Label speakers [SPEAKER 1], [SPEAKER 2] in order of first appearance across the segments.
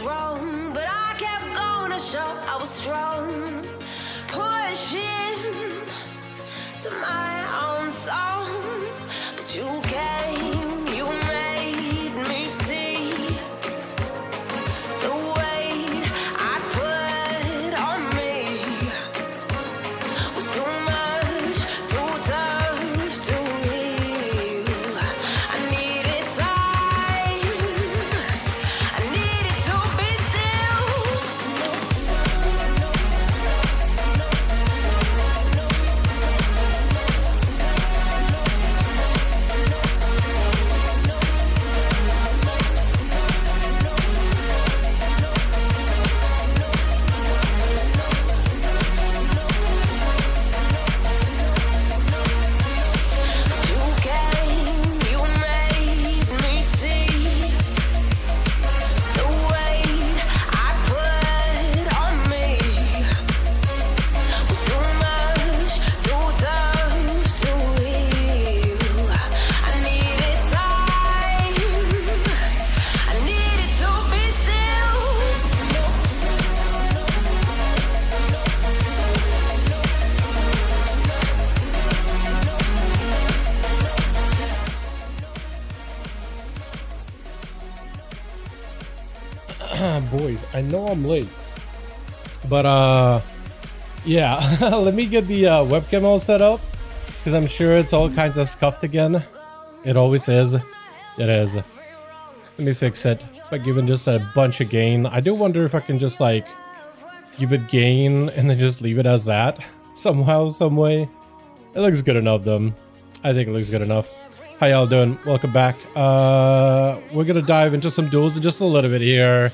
[SPEAKER 1] wrong, but I kept going to show I was strong. Pushing to my own song, but you came, you made me see the weight I put on me was too much, too tough to heal. I needed time, I needed to be still. You came, you made me see the weight I put on me was too much, too tough to heal. I needed time, I needed to be still.
[SPEAKER 2] Boys, I know I'm late, but yeah, let me get the webcam all set up because I'm sure it's all kinds of scuffed again. It always is. It is. Let me fix it by giving just a bunch of gain. I do wonder if I can just like give it gain and then just leave it as that somehow, some way. It looks good enough though. I think it looks good enough. How y'all doing? Welcome back. We're gonna dive into some duels in just a little bit here.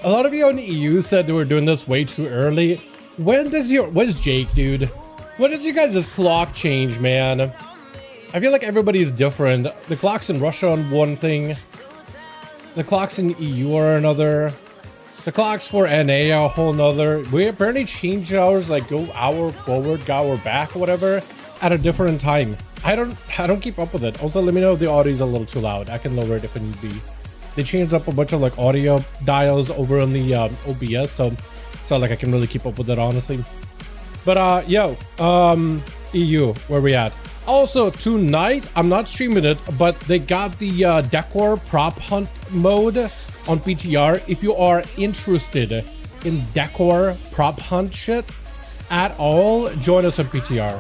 [SPEAKER 2] A lot of you on EU said they were doing this way too early. Where's Jake, dude? When does you guys' clock change, man? I feel like everybody's different. The clocks in Russia on one thing. The clocks in EU are another. The clocks for NA are a whole nother. We apparently change ours, like go hour forward, go hour back, or whatever, at a different time. I don't keep up with it. Also, let me know if the audio is a little too loud. I can lower it if it need be. They changed up a bunch of like audio dials over on the OBS, so it's not like I can really keep up with it, honestly. But yo, EU, where we at? Also tonight, I'm not streaming it, but they got the decor prop hunt mode on PTR. If you are interested in decor prop hunt shit at all, join us on PTR.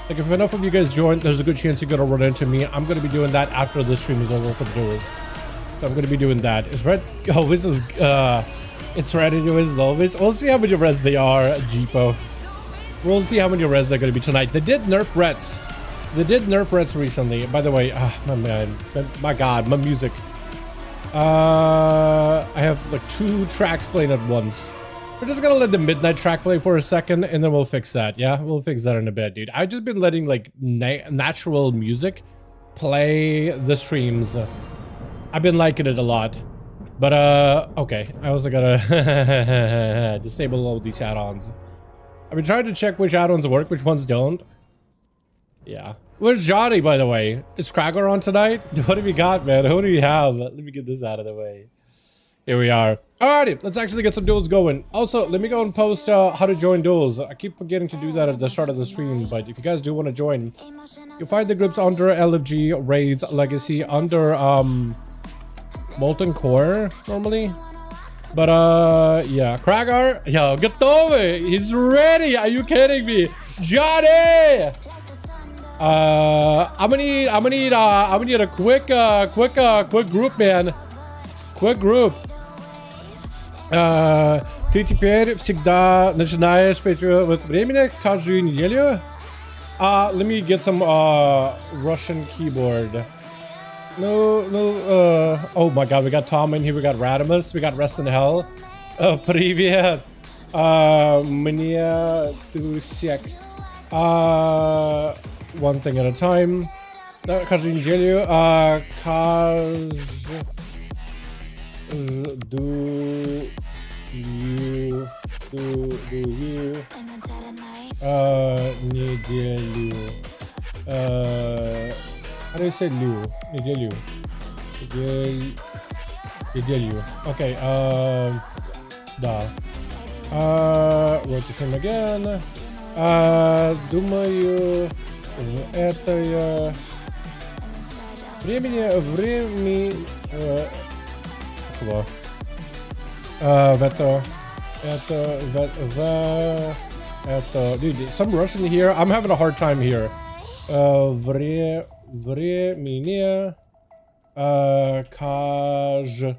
[SPEAKER 2] Like if enough of you guys join, there's a good chance you're gonna run into me. I'm gonna be doing that after this stream is over for the duels. So I'm gonna be doing that. Is red? Oh, this is it's red anyways as always. We'll see how many res they are, Jeepo. We'll see how many res they're gonna be tonight. They did nerf reds. They did nerf reds recently. By the way, my man, my god, my music. I have like 2 tracks playing at once. We're just gonna let the midnight track play for a second and then we'll fix that. Yeah, we'll fix that in a bit, dude. I've just been letting like natural music play the streams. I've been liking it a lot. But okay, I also gotta disable all these add-ons. I've been trying to check which add-ons work, which ones don't. Yeah. Where's Johnny, by the way? Is Krager on tonight? What have you got, man? Who do you have? Let me get this out of the way. Here we are. Alrighty, let's actually get some duels going. Also, let me go and post how to join duels. I keep forgetting to do that at the start of the stream, but if you guys do want to join, you'll find the groups under LFG, Raids, Legacy, under Molten Core, normally. But yeah, Kragar, yo, get over it. He's ready. Are you kidding me? Johnny! I'm gonna need a quick group, man. Quick group. Ты теперь всегда начинаешь with времени каждую неделю. Let me get some Russian keyboard. Oh my god, we got Tom in here, we got Radimus, we got Rest in Hell. Привет. Мне тусек. One thing at a time. Каждую неделю. Do you неделю. How do you say Liu? Неделю. Неделю. Окей, да. Rotate him again. Думаю, в это времени dude, some Russian here. I'm having a hard time here. Времени каждый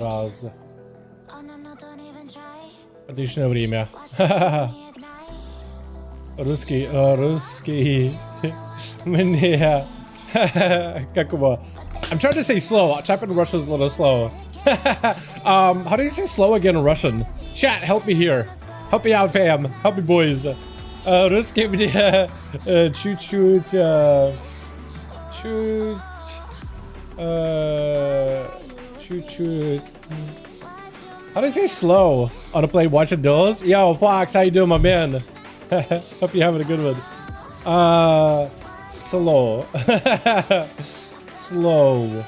[SPEAKER 2] раз. Отличное время. Русский мне какого? I'm trying to say slow. Type in Russian is a little slow. How do you say slow again in Russian? Chat, help me here. Help me out, fam. Help me, boys. Русский мне чуть-чуть How do you say slow on a play watching duels? Yo, Fox, how you doing, my man? Hope you're having a good one. Slow. Slow.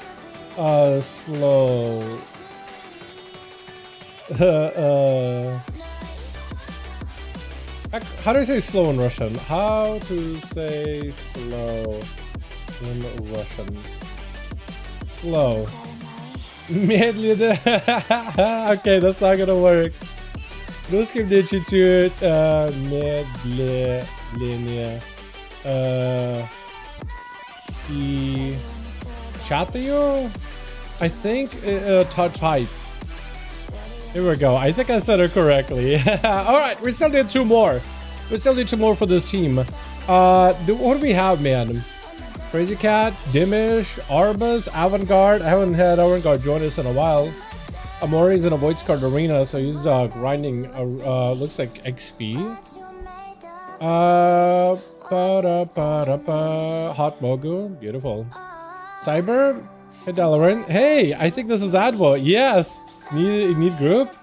[SPEAKER 2] How do you say slow in Russian? How to say slow in Russian? Slow. Медленно. Okay, that's not gonna work. Русский мне чуть-чуть медленнее. И чатаю? I think type. Here we go. I think I said it correctly. Alright, we still need two more. We still need two more for this team. What do we have, man? Crazy Cat, Dimish, Arbus, Avantgarde. I haven't had Avantgarde join us in a while. Amori's in a Voice Card Arena, so he's grinding, looks like XP. Hot Mogu, beautiful. Cyber, hey Dalaran. Hey, I think this is Advo. Yes. Need group?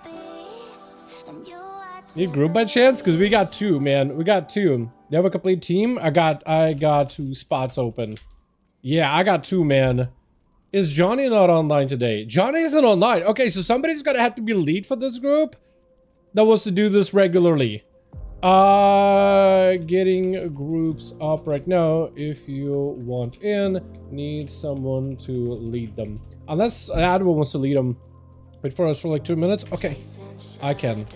[SPEAKER 2] Need group by chance? Because we got two, man. We got two. You have a complete team? I got 2 spots open. Yeah, I got 2, man. Is Johnny not online today? Johnny isn't online. Okay, so somebody's gonna have to be lead for this group that wants to do this regularly. Getting groups up right now. If you want in, need someone to lead them. Unless Adwo wants to lead them. Wait for us for like 2 minutes. Okay, I can.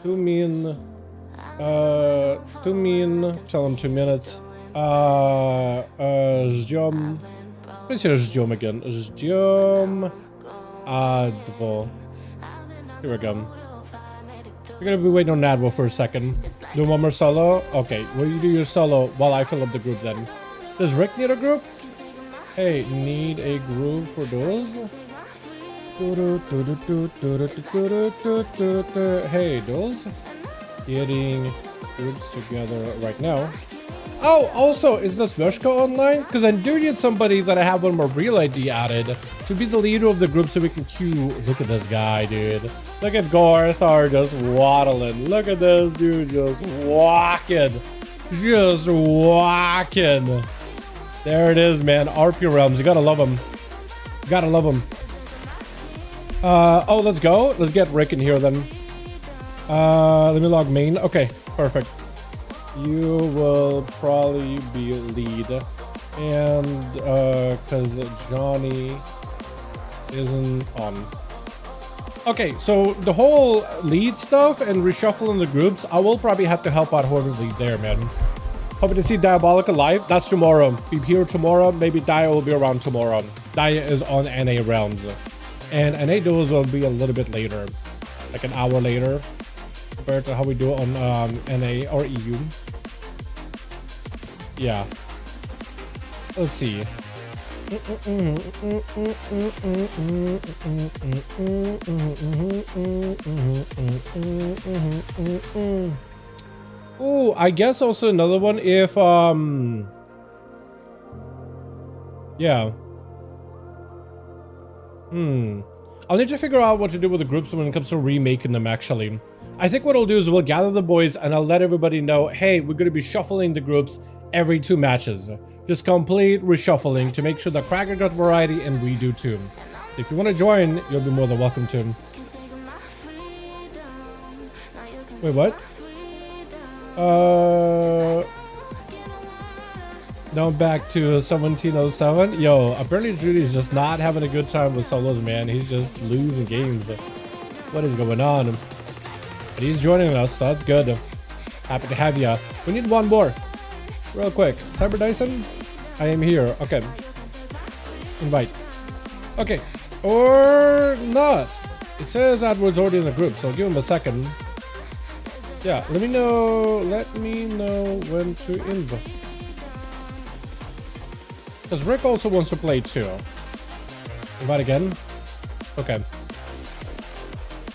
[SPEAKER 2] Too mean. Tell him 2 minutes. Ждем. Let's ждем again. Ждем. Advo. Here we go. We're gonna be waiting on Advo for a second. Do one more solo? Okay, will you do your solo while I fill up the group then? Does Rick need a group? Hey, need a group for duels? Hey, duels. Getting groups together right now. Oh, also, is this Meshka online? Because I do need somebody that I have one more real ID added to be the leader of the group so we can queue. Look at this guy, dude. Look at Gorthar just waddling. Look at this dude just walking. Just walking. There it is, man. RP Realms. You gotta love him. You gotta love him. Oh, let's go. Let's get Rick in here then. Let me log main. Okay, perfect. You will probably be lead. And, cause Johnny isn't on. Okay, so the whole lead stuff and reshuffling the groups, I will probably have to help out whoever's lead there, man. Hoping to see Diabolica live. That's tomorrow. Be here tomorrow. Maybe Dia will be around tomorrow. Dia is on NA rounds. And NA duels will be a little bit later. Like an hour later. Compared to how we do it on NA or EU. Yeah. Let's see. Oh, I guess also another one if yeah. I'll need to figure out what to do with the groups when it comes to remaking them actually. I think what I'll do is we'll gather the boys and I'll let everybody know, hey, we're going to be shuffling the groups every 2 matches. Just complete reshuffling to make sure that Cracker got variety and we do too. If you want to join, you'll be more than welcome to. Wait, what? Now I'm back to 1707. Yo, apparently Judy's just not having a good time with solos, man. He's just losing games. What is going on? But he's joining us, so that's good. Happy to have ya. We need one more. Real quick. Cyber Dyson? I am here. Okay. Invite. Okay. Or not. It says Edward's already in the group, so I'll give him a second. Yeah, let me know when to invite. Because Rick also wants to play too. Invite again? Okay.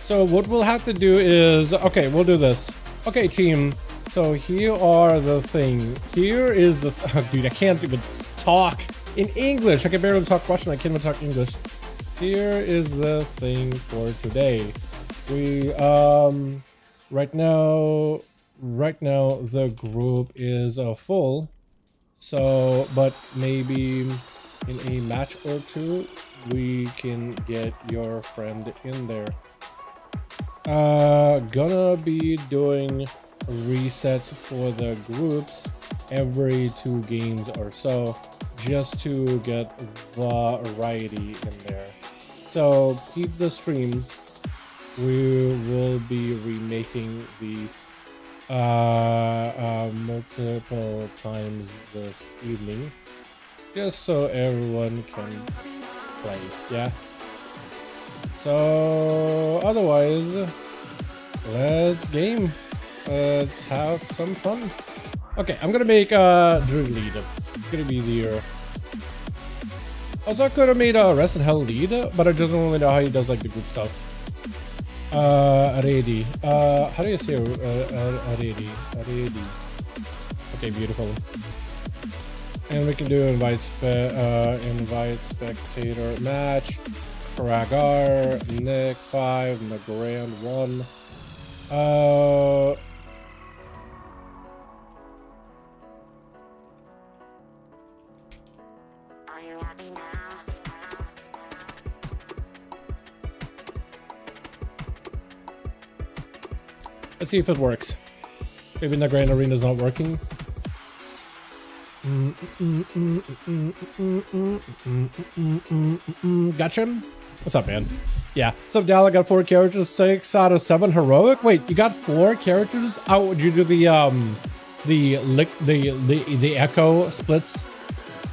[SPEAKER 2] So what we'll have to do is, okay, we'll do this. Okay, team. So here are the thing. Here is the, oh, dude, I can't even talk in English. I can barely talk Russian. I can't even talk English. Here is the thing for today. We, right now the group is full. So, but maybe in a match or two, we can get your friend in there. Gonna be doing resets for the groups every 2 games or so, just to get variety in there. So keep the stream. We will be remaking these multiple times this evening, just so everyone can play. Yeah. So otherwise, let's game. Let's have some fun. Okay, I'm gonna make Drew lead. It's gonna be easier. Also, I could have made Rest in Hell lead, but I just don't really know how he does like the group stuff. Ready. How do you say ready? Ready. Okay, beautiful. And we can do invite spectator match. Ragar, Nick 5, Nagrand 1. Let's see if it works. Maybe Nagrand Arena is not working. Gotcha. What's up, man? Yeah. What's up, Dal? I got 4 characters, 6 out of 7 heroic. Wait, you got 4 characters? Oh, would you do the echo splits?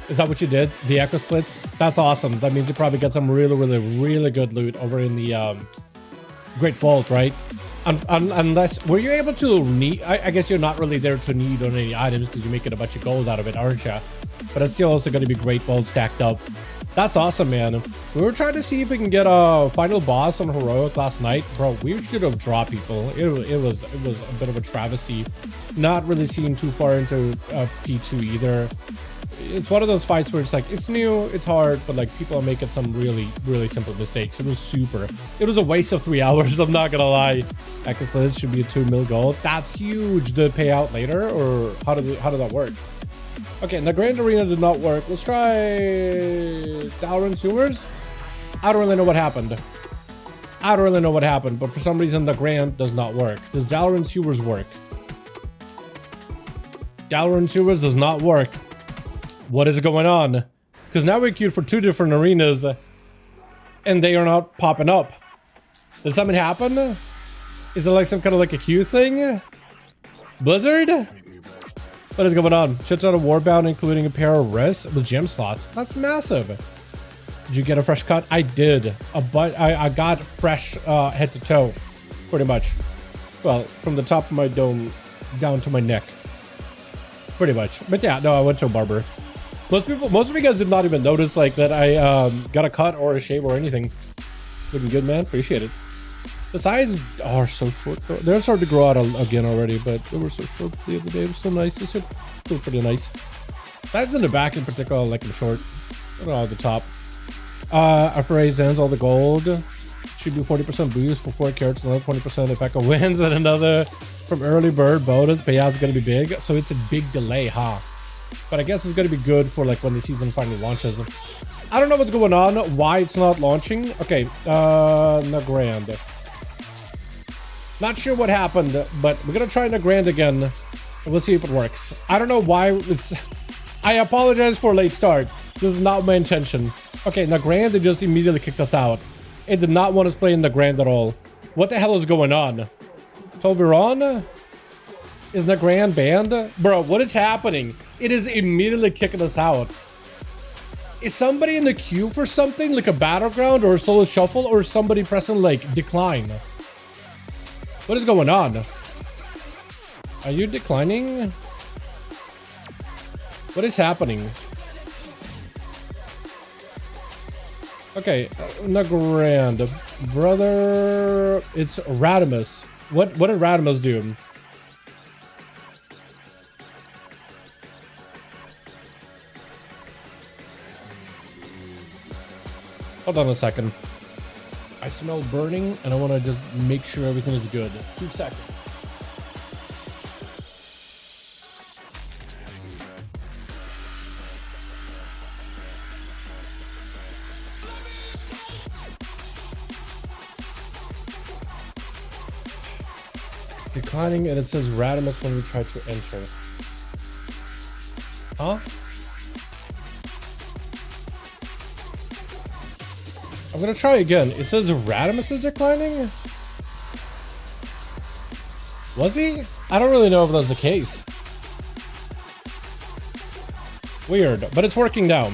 [SPEAKER 2] Is that what you did? The echo splits? That's awesome. That means you probably got some really good loot over in the Great Vault, right? Unless, were you able to need, I guess you're not really there to need on any items because you're making a bunch of gold out of it, aren't you? But it's still also going to be Great Vault stacked up. That's awesome, man. We were trying to see if we can get a final boss on heroic last night. Bro, we should have dropped people. It was a bit of a travesty. Not really seeing too far into P2 either. It's one of those fights where it's like, it's new, it's hard, but like people are making some really simple mistakes. It was a waste of 3 hours, I'm not gonna lie. Active Blitz should be a 2 mil gold. That's huge. Did it pay out later, or how did that work? Okay, the Grand Arena did not work. Let's try Dalaran Sewers. I don't really know what happened. But for some reason the Grand does not work. Does Dalaran Sewers work? Dalaran Sewers does not work. What is going on? Because now we're queued for 2 different arenas and they are not popping up. Did something happen? Is it like some kind of like a queue thing? Blizzard? What is going on? Shit's on a Warbound, including a pair of rests with gem slots. That's massive. Did you get a fresh cut? I did. I got fresh head to toe, pretty much. Well, from the top of my dome down to my neck. Pretty much. But yeah, no, I went to a barber. Most of you guys did not even notice like that I got a cut or a shave or anything. Looking good, man. Appreciate it. The sides are so short though. They're starting to grow out again already, but they were so short the other day. It was so nice. This is still pretty nice. Sides in the back in particular, I like them short. I don't know, the top. After ends all the gold. should do 40% boost for 4 carrots, another 20% if Echo wins, and another from early bird bonus. Payout's gonna be big, so it's a big delay, huh? But I guess it's gonna be good for like when the season finally launches. I don't know what's going on, why it's not launching. Okay, Nagrand. Not sure what happened, but we're gonna try Nagrand again. And we'll see if it works. I don't know why it's... I apologize for a late start. This is not my intention. Okay, Nagrand, they just immediately kicked us out. It did not want us playing Nagrand at all. What the hell is going on? Tolveron? Is Nagrand banned? Bro, what is happening? It is immediately kicking us out. Is somebody in the queue for something? Like a battleground or a solo shuffle? Or is somebody pressing like decline? What is going on? Are you declining? What is happening? Okay, Nagrand. Brother, it's Radimus. What did Radimus do? Hold on a second. I smell burning and I want to just make sure everything is good. 2 seconds. Declining, and it says Radimus when we try to enter. Huh? I'm gonna try again. It says Radimus is declining? Was he? I don't really know if that's the case. Weird, but it's working now.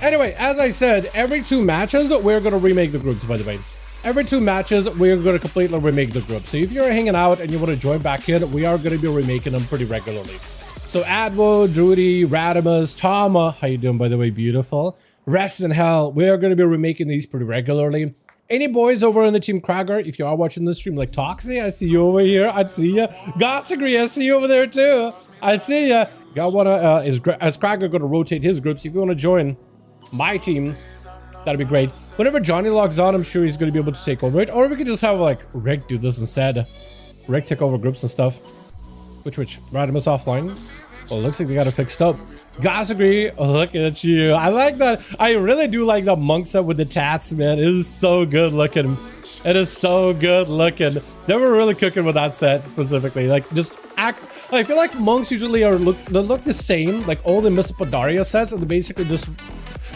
[SPEAKER 2] Anyway, as I said, every 2 matches, we're gonna remake the groups, by the way. Every 2 matches, we're going to completely remake the group. So if you're hanging out and you want to join back in, we are going to be remaking them pretty regularly. So Adwo, Drudy, Radimus, Tama, how you doing, by the way? Beautiful. Rest in Hell, we are going to be remaking these pretty regularly. Any boys over in the team Krager, if you are watching this stream, like Toxie, I see you over here. I see you. Gossagry, I see you over there too. I see you. Got one, is Krager going to rotate his groups? If you want to join my team, that'd be great. Whenever Johnny logs on, I'm sure he's going to be able to take over it. Or we could just have, like, Rick do this instead. Rick take over groups and stuff. Which? Radimus offline? Well, it looks like we got it fixed up. Gossagry, look at you. I like that. I really do like that monk set with the tats, man. It is so good looking. It is so good looking. They were really cooking with that set specifically. Like, just act... I feel like monks usually they look the same. Like, all the Miss Padaria sets, and they basically just...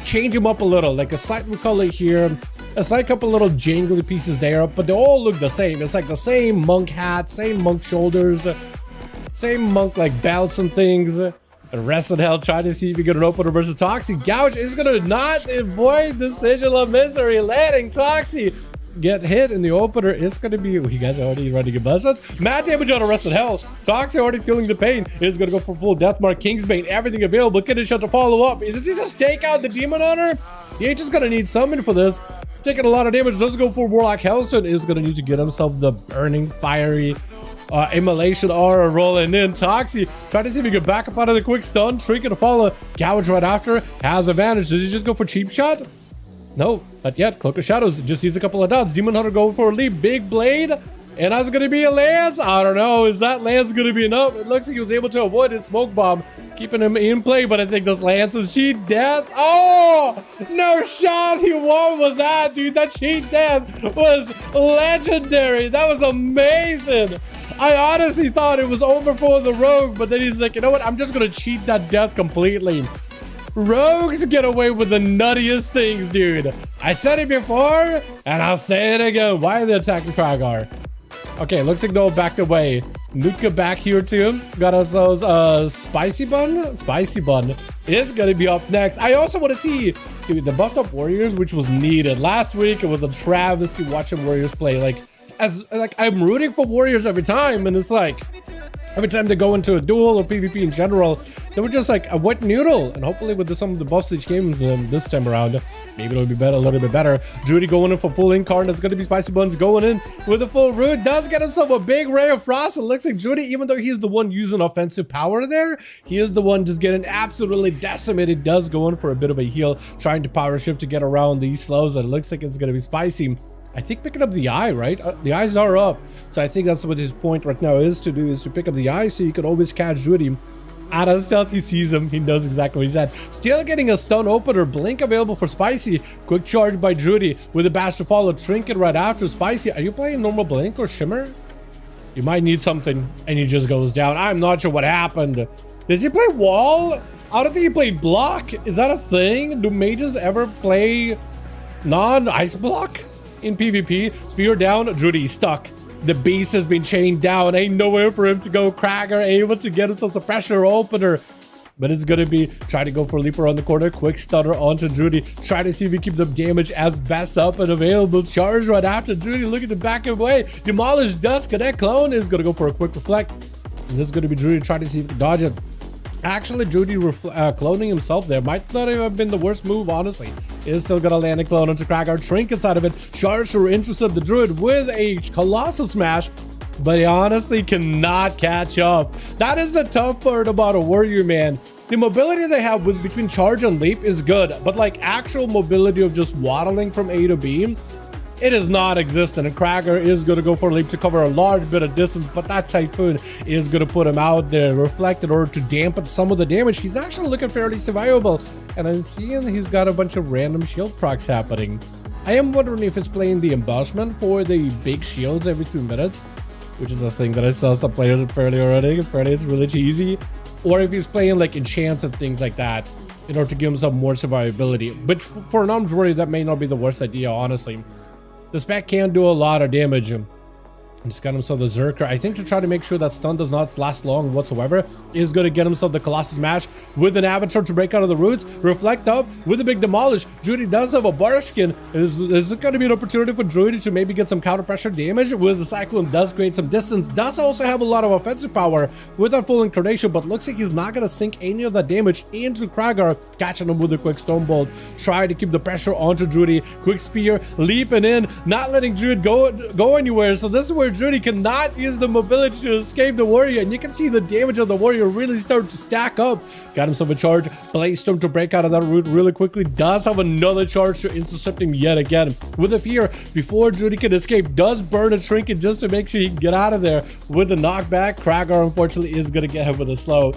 [SPEAKER 2] change them up a little, like a slight color here, a slight couple little jangly pieces there, but they all look the same. It's like the same monk hat, same monk shoulders, same monk like belts and things. And Rest in Hell, try to see if you get an opener versus Toxie. Gouge is gonna not avoid the Sigil of Misery, letting Toxie get hit in the opener. It's gonna be, you guys are already ready to get blessed. Mad damage on Arrested Hell. Toxie already feeling the pain. Is gonna go for full Deathmark, Kingsbane, everything available. Kidden Shot to follow up. Does he just take out the Demon Hunter? He ain't just gonna need summon for this. Taking a lot of damage. Does go for Warlock Hellson. Is gonna need to get himself the burning, fiery immolation aura rolling in. Toxie try to see if he can back up out of the quick stun. Shrieking to follow. Gouge right after. Has advantage. Does he just go for cheap shot? No, not yet. Cloak of Shadows just use a couple of dots. Demon Hunter going for a leap. Big blade. And that's going to be a Lance. I don't know. Is that Lance going to be enough? It looks like he was able to avoid it. Smoke Bomb keeping him in play. But I think this Lance is cheat death. Oh, no shot. He won with that, dude. That cheat death was legendary. That was amazing. I honestly thought it was over for the Rogue. But then he's like, you know what? I'm just going to cheat that death completely. Rogues get away with the nuttiest things, dude. I said it before, and I'll say it again. Why are they attacking Kragar? Okay, looks like they'll back away. Nuka back here too. Got ourselves Spicy Bun. Spicy Bun is gonna be up next. I also want to see, dude, the buffed up Warriors, which was needed. Last week, it was a travesty watching Warriors play. Like I'm rooting for Warriors every time, and it's like, every time they go into a duel or PvP in general, they were just like a wet noodle. And hopefully with some of the buffs that came this time around, maybe it'll be better, a little bit better. Drudy going in for full incarn. That's going to be Spicy Buns going in with a full root. Does get himself a big ray of frost. It looks like Drudy, even though he's the one using offensive power there, he is the one just getting absolutely decimated. Does go in for a bit of a heal, trying to power shift to get around these slows. And it looks like it's going to be Spicy I think picking up the eye, right? The eyes are up. So I think that's what his point right now is to do, is to pick up the eye so you can always catch Druid. Out of stealth, he sees him. He knows exactly what he's at. Still getting a stun opener. Blink available for Spicy. Quick charge by Druid with a bash to follow. Trinket right after Spicy. Are you playing normal Blink or Shimmer? You might need something. And he just goes down. I'm not sure what happened. Did he play Wall? I don't think he played Block. Is that a thing? Do mages ever play non-ice block in PvP? Spear down. Druid stuck. The beast has been chained down. Ain't nowhere for him to go. Krager able to get himself a pressure opener. But it's going to be try to go for a leap around the corner. Quick stunner onto Druid. Try to see if we keep the damage as best up and available. Charge right after Druid. Looking to back away. Demolish does connect. Clone is going to go for a quick reflect. And this is going to be Druid trying to see if he can dodge it. Actually, Druid cloning himself there might not have been the worst move, honestly. Is still gonna land a clone onto Kragar. Trinkets out of it. Charger intercept the Druid with a Colossal Smash, but he honestly cannot catch up. That is the tough part about a warrior, man. The mobility they have with between charge and leap is good, but like actual mobility of just waddling from A to B, it is not existent. And Krager is going to go for a leap to cover a large bit of distance, but that Typhoon is going to put him out there, reflect in order to dampen some of the damage. He's actually looking fairly survivable, and I'm seeing he's got a bunch of random shield procs happening. I am wondering if it's playing the embellishment for the big shields every 2 minutes, which is a thing that I saw some players fairly already. Apparently it's really cheesy. Or if he's playing like enchants and things like that in order to give himself more survivability. But for an armed warrior, that may not be the worst idea, honestly. The spec can do a lot of damage. He's got himself the Zerker. I think to try to make sure that stun does not last long whatsoever, is going to get himself the Colossus Smash with an Avatar to break out of the roots. Reflect up with a big Demolish. Druid does have a Bark Skin. Is it going to be an opportunity for Druid to maybe get some counter pressure damage? With the Cyclone does create some distance. Does also have a lot of offensive power with that full incarnation, but looks like he's not going to sink any of that damage into Kragar. Catching him with a quick Stone Bolt. Try to keep the pressure onto Druid. Quick Spear, leaping in, not letting Druid go anywhere. So this is where Druid cannot use the mobility to escape the warrior, and you can see the damage of the warrior really start to stack up. Got himself a charge. Blaze Storm to break out of that route really quickly. Does have another charge to intercept him yet again. With a fear before Druid can escape. Does burn a Trinket just to make sure he can get out of there. With the knockback, Kragar unfortunately is going to get him with a slow.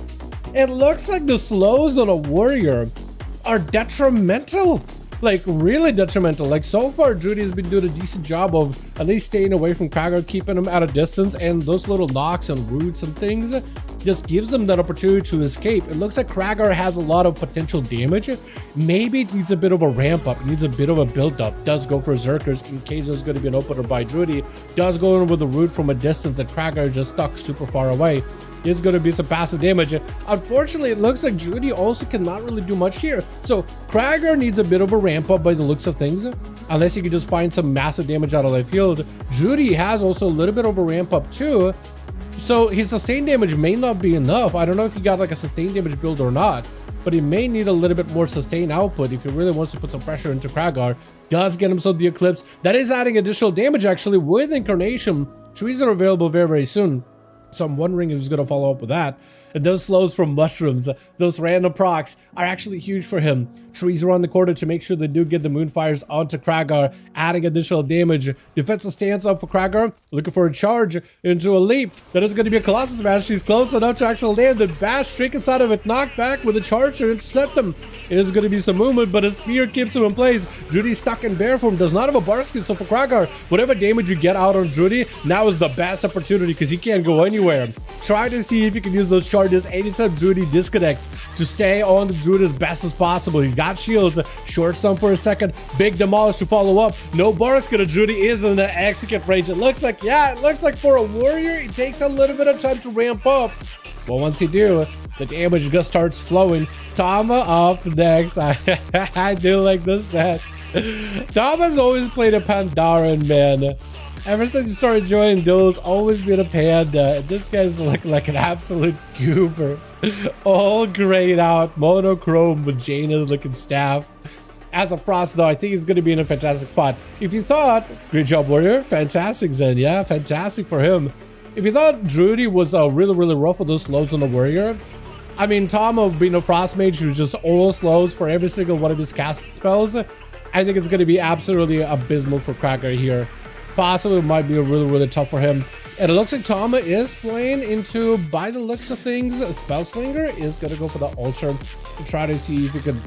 [SPEAKER 2] It looks like the slows on a warrior are detrimental. Like really detrimental. Like so far Druid has been doing a decent job of at least staying away from Kragar, keeping him at a distance, and those little knocks and roots and things just gives them that opportunity to escape. It looks like Kragar has a lot of potential damage. Maybe it needs a bit of a ramp up. It needs a bit of a build up. Does go for Zerkers in case there's going to be an opener by Druid. Does go in with a root from a distance, and Kragar just stuck super far away. Is going to be some passive damage. Unfortunately, it looks like Druid also cannot really do much here. So Kragar needs a bit of a ramp up by the looks of things, unless he can just find some massive damage out of left field. Druid has also a little bit of a ramp up too, so his sustained damage may not be enough. I don't know if he got like a sustained damage build or not, but he may need a little bit more sustained output if he really wants to put some pressure into Kragar. Does get himself the Eclipse. That is adding additional damage actually with Incarnation. Trees are available very, very soon. So I'm wondering if he's going to follow up with that. And those slows from mushrooms, those random procs, are actually huge for him. Trees around the corner to make sure they do get the Moonfires onto Kragar, adding additional damage. Defensive stance up for Kragar, looking for a charge into a leap. That is going to be a Colossus Smash. He's close enough to actually land the bash, Trinkets out of it, knocked back with a charge to intercept him. It is going to be some movement, but a spear keeps him in place. Druid stuck in bear form, does not have a bar skin, so for Kragar, whatever damage you get out on Druid, now is the best opportunity because he can't go anywhere. Try to see if you can use those charges anytime Druid disconnects to stay on the Druid as best as possible. He's got shields, short stun for a second, big Demolish to follow up. No bar skin, Druid is in the execute range. It looks like, yeah, it looks like for a warrior, it takes a little bit of time to ramp up. But once you do, the damage just starts flowing. Tama up next. I do like this set. Tama's always played a Pandaren, man. Ever since he started joining duels, always been a panda. This guy's looking like an absolute goober. All grayed out, monochrome with Jaina's looking staff. As a Frost though, I think he's going to be in a fantastic spot. If you thought, great job warrior, fantastic Zen, yeah, fantastic for him. If you thought Druid was really rough with those slows on the warrior, I mean, Tama being a Frost mage who's just all slows for every single one of his cast spells, I think it's going to be absolutely abysmal for Cracker here. Possibly might be really tough for him. And it looks like Tama is playing into, by the looks of things, Spellslinger is going to go for the altar to try to see if he could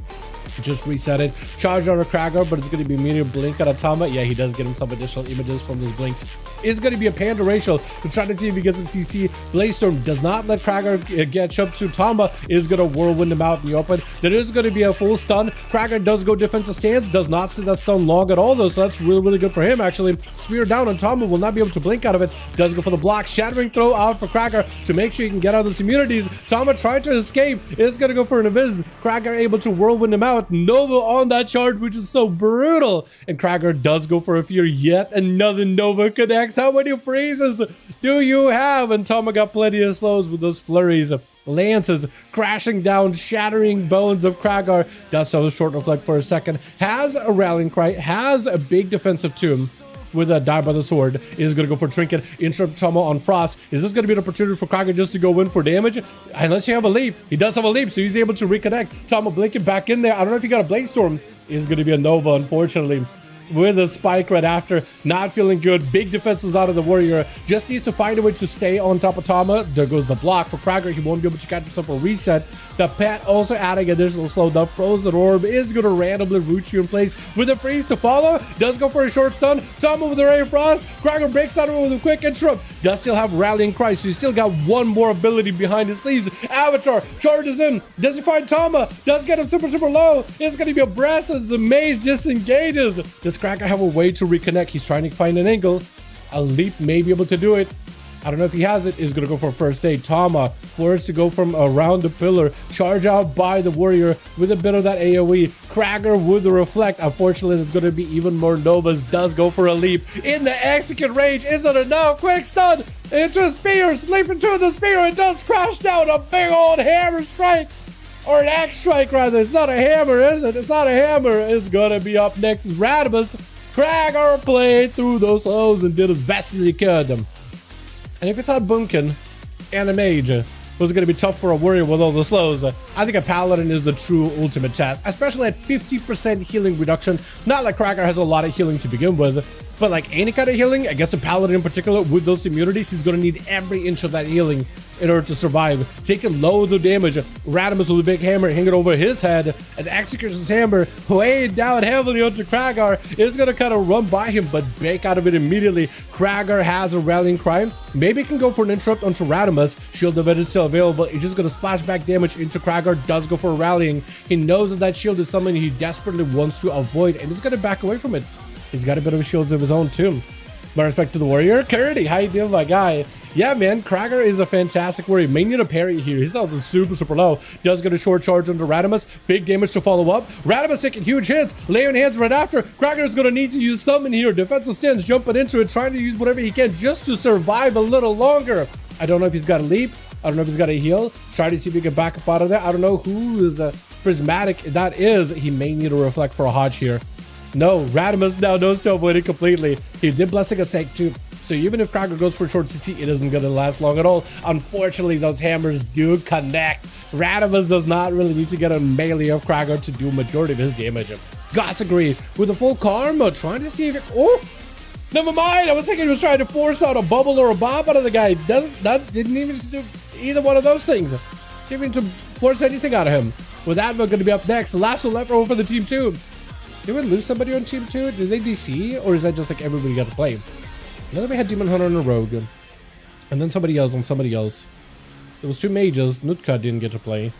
[SPEAKER 2] just reset it. Charge out of Cracker, but it's going to be immediate blink out of Tama. Yeah, he does get him some additional images from those blinks. It's going to be a Panda Racial to try to see if he gets some CC. Blazestorm does not let Cracker get up to Tama. Is going to whirlwind him out in the open. There is going to be a full stun. Cracker does go defensive stance. Does not sit that stun long at all though, so that's really good for him actually. Spear down on Tama, will not be able to blink out of it. Does go for the block. Shattering throw out for Cracker to make sure he can get out of those immunities. Tama tried to escape. Is going to go for an Aviz. Cracker able to whirlwind him out. Nova on that charge, which is so brutal. And Cracker does go for a fear. Yet another Nova connects. How many freezes do you have? And Tama got plenty of slows with those flurries. Lances crashing down, shattering bones of Kragar. Does have a short reflect for a second. Has a rallying cry. Has a big defensive tomb with a die by the sword. Is going to go for Trinket. Interrupt Tama on Frost. Is this going to be an opportunity for Kragar just to go in for damage? Unless you have a leap. He does have a leap, so he's able to reconnect. Tama blinking back in there. I don't know if he got a Blade Storm. Is going to be a Nova, unfortunately. With a spike right after. Not feeling good. Big defenses out of the warrior. Just needs to find a way to stay on top of Tama. There goes the block for Kragar. He won't be able to catch himself a reset. The pet also adding additional slowdown. Frozen Orb is going to randomly root you in place with a freeze to follow. Does go for a short stun. Tama with the Ray of Frost. Kragar breaks out of it with a quick interrupt. Does still have Rallying Cry, so he's still got one more ability behind his sleeves. Avatar charges in. Does he find Tama? Does get him super low. It's going to be a breath as the mage disengages. Does Cracker have a way to reconnect? He's trying to find an angle. A leap may be able to do it. I don't know if he has it. Is going to go for first aid. Tama forced to go from around the pillar. Charge out by the warrior with a bit of that AoE. Cracker with the reflect. Unfortunately, there's going to be even more Novas. Does go for a leap. In the execute range. Isn't enough. Quick stun into a spear. Leap into the spear. It does crash down. A big old hammer strike. Or an axe strike, rather. It's not a hammer, is it? It's not a hammer. It's going to be up next is Radimus. Cracker played through those holes and did as best as he could. And if you thought Bunkin and a mage was going to be tough for a warrior with all the slows, I think a paladin is the true ultimate test, especially at 50% healing reduction. Not like Cracker has a lot of healing to begin with, but like any kind of healing, I guess a paladin in particular with those immunities, he's going to need every inch of that healing in order to survive. Taking loads of damage. Radimus with a big hammer hanging over his head, and executes hammer weighed down heavily onto Kragar. Is going to kind of run by him, but break out of it immediately. Kragar has a rallying cry. Maybe he can go for an interrupt onto Radimus. Shield of it is still available. He's just going to splash back damage into Kragar. Does go for a rallying. He knows that that shield is something he desperately wants to avoid, and he's going to back away from it. He's got a bit of shields of his own too. My respect to the warrior. Curdy, how you doing, my guy? Yeah, man, Kragar is a fantastic warrior. May need a parry here. He's also super low. Does get a short charge under Radimus. Big damage to follow up. Radimus taking huge hits. Laying hands right after. Kragar is going to need to use summon here. Defensive stance, jumping into it, trying to use whatever he can just to survive a little longer. I don't know if he's got a leap. I don't know if he's got a heal. Try to see if he can back up out of that. I don't know who is prismatic that is. He may need to reflect for a Hodge here. No, Radimus now knows to avoid it completely. He did Blessing a Sake too. So even if Kragar goes for a short CC, it isn't going to last long at all. Unfortunately, those hammers do connect. Radimus does not really need to get a melee of Kragar to do majority of his damage. Goss agreed with a full karma, trying to see if it... Oh! Never mind! I was thinking he was trying to force out a bubble or a bomb out of the guy. Didn't even do either one of those things. Didn't even to force anything out of him. With that, we're going to be up next. The last one left over for the team 2. Did we lose somebody on team 2? Did they DC? Or is that just like everybody got to play? I know that we had Demon Hunter and a Rogue. And then somebody else on somebody else. It was 2 mages. Nutka didn't get to play.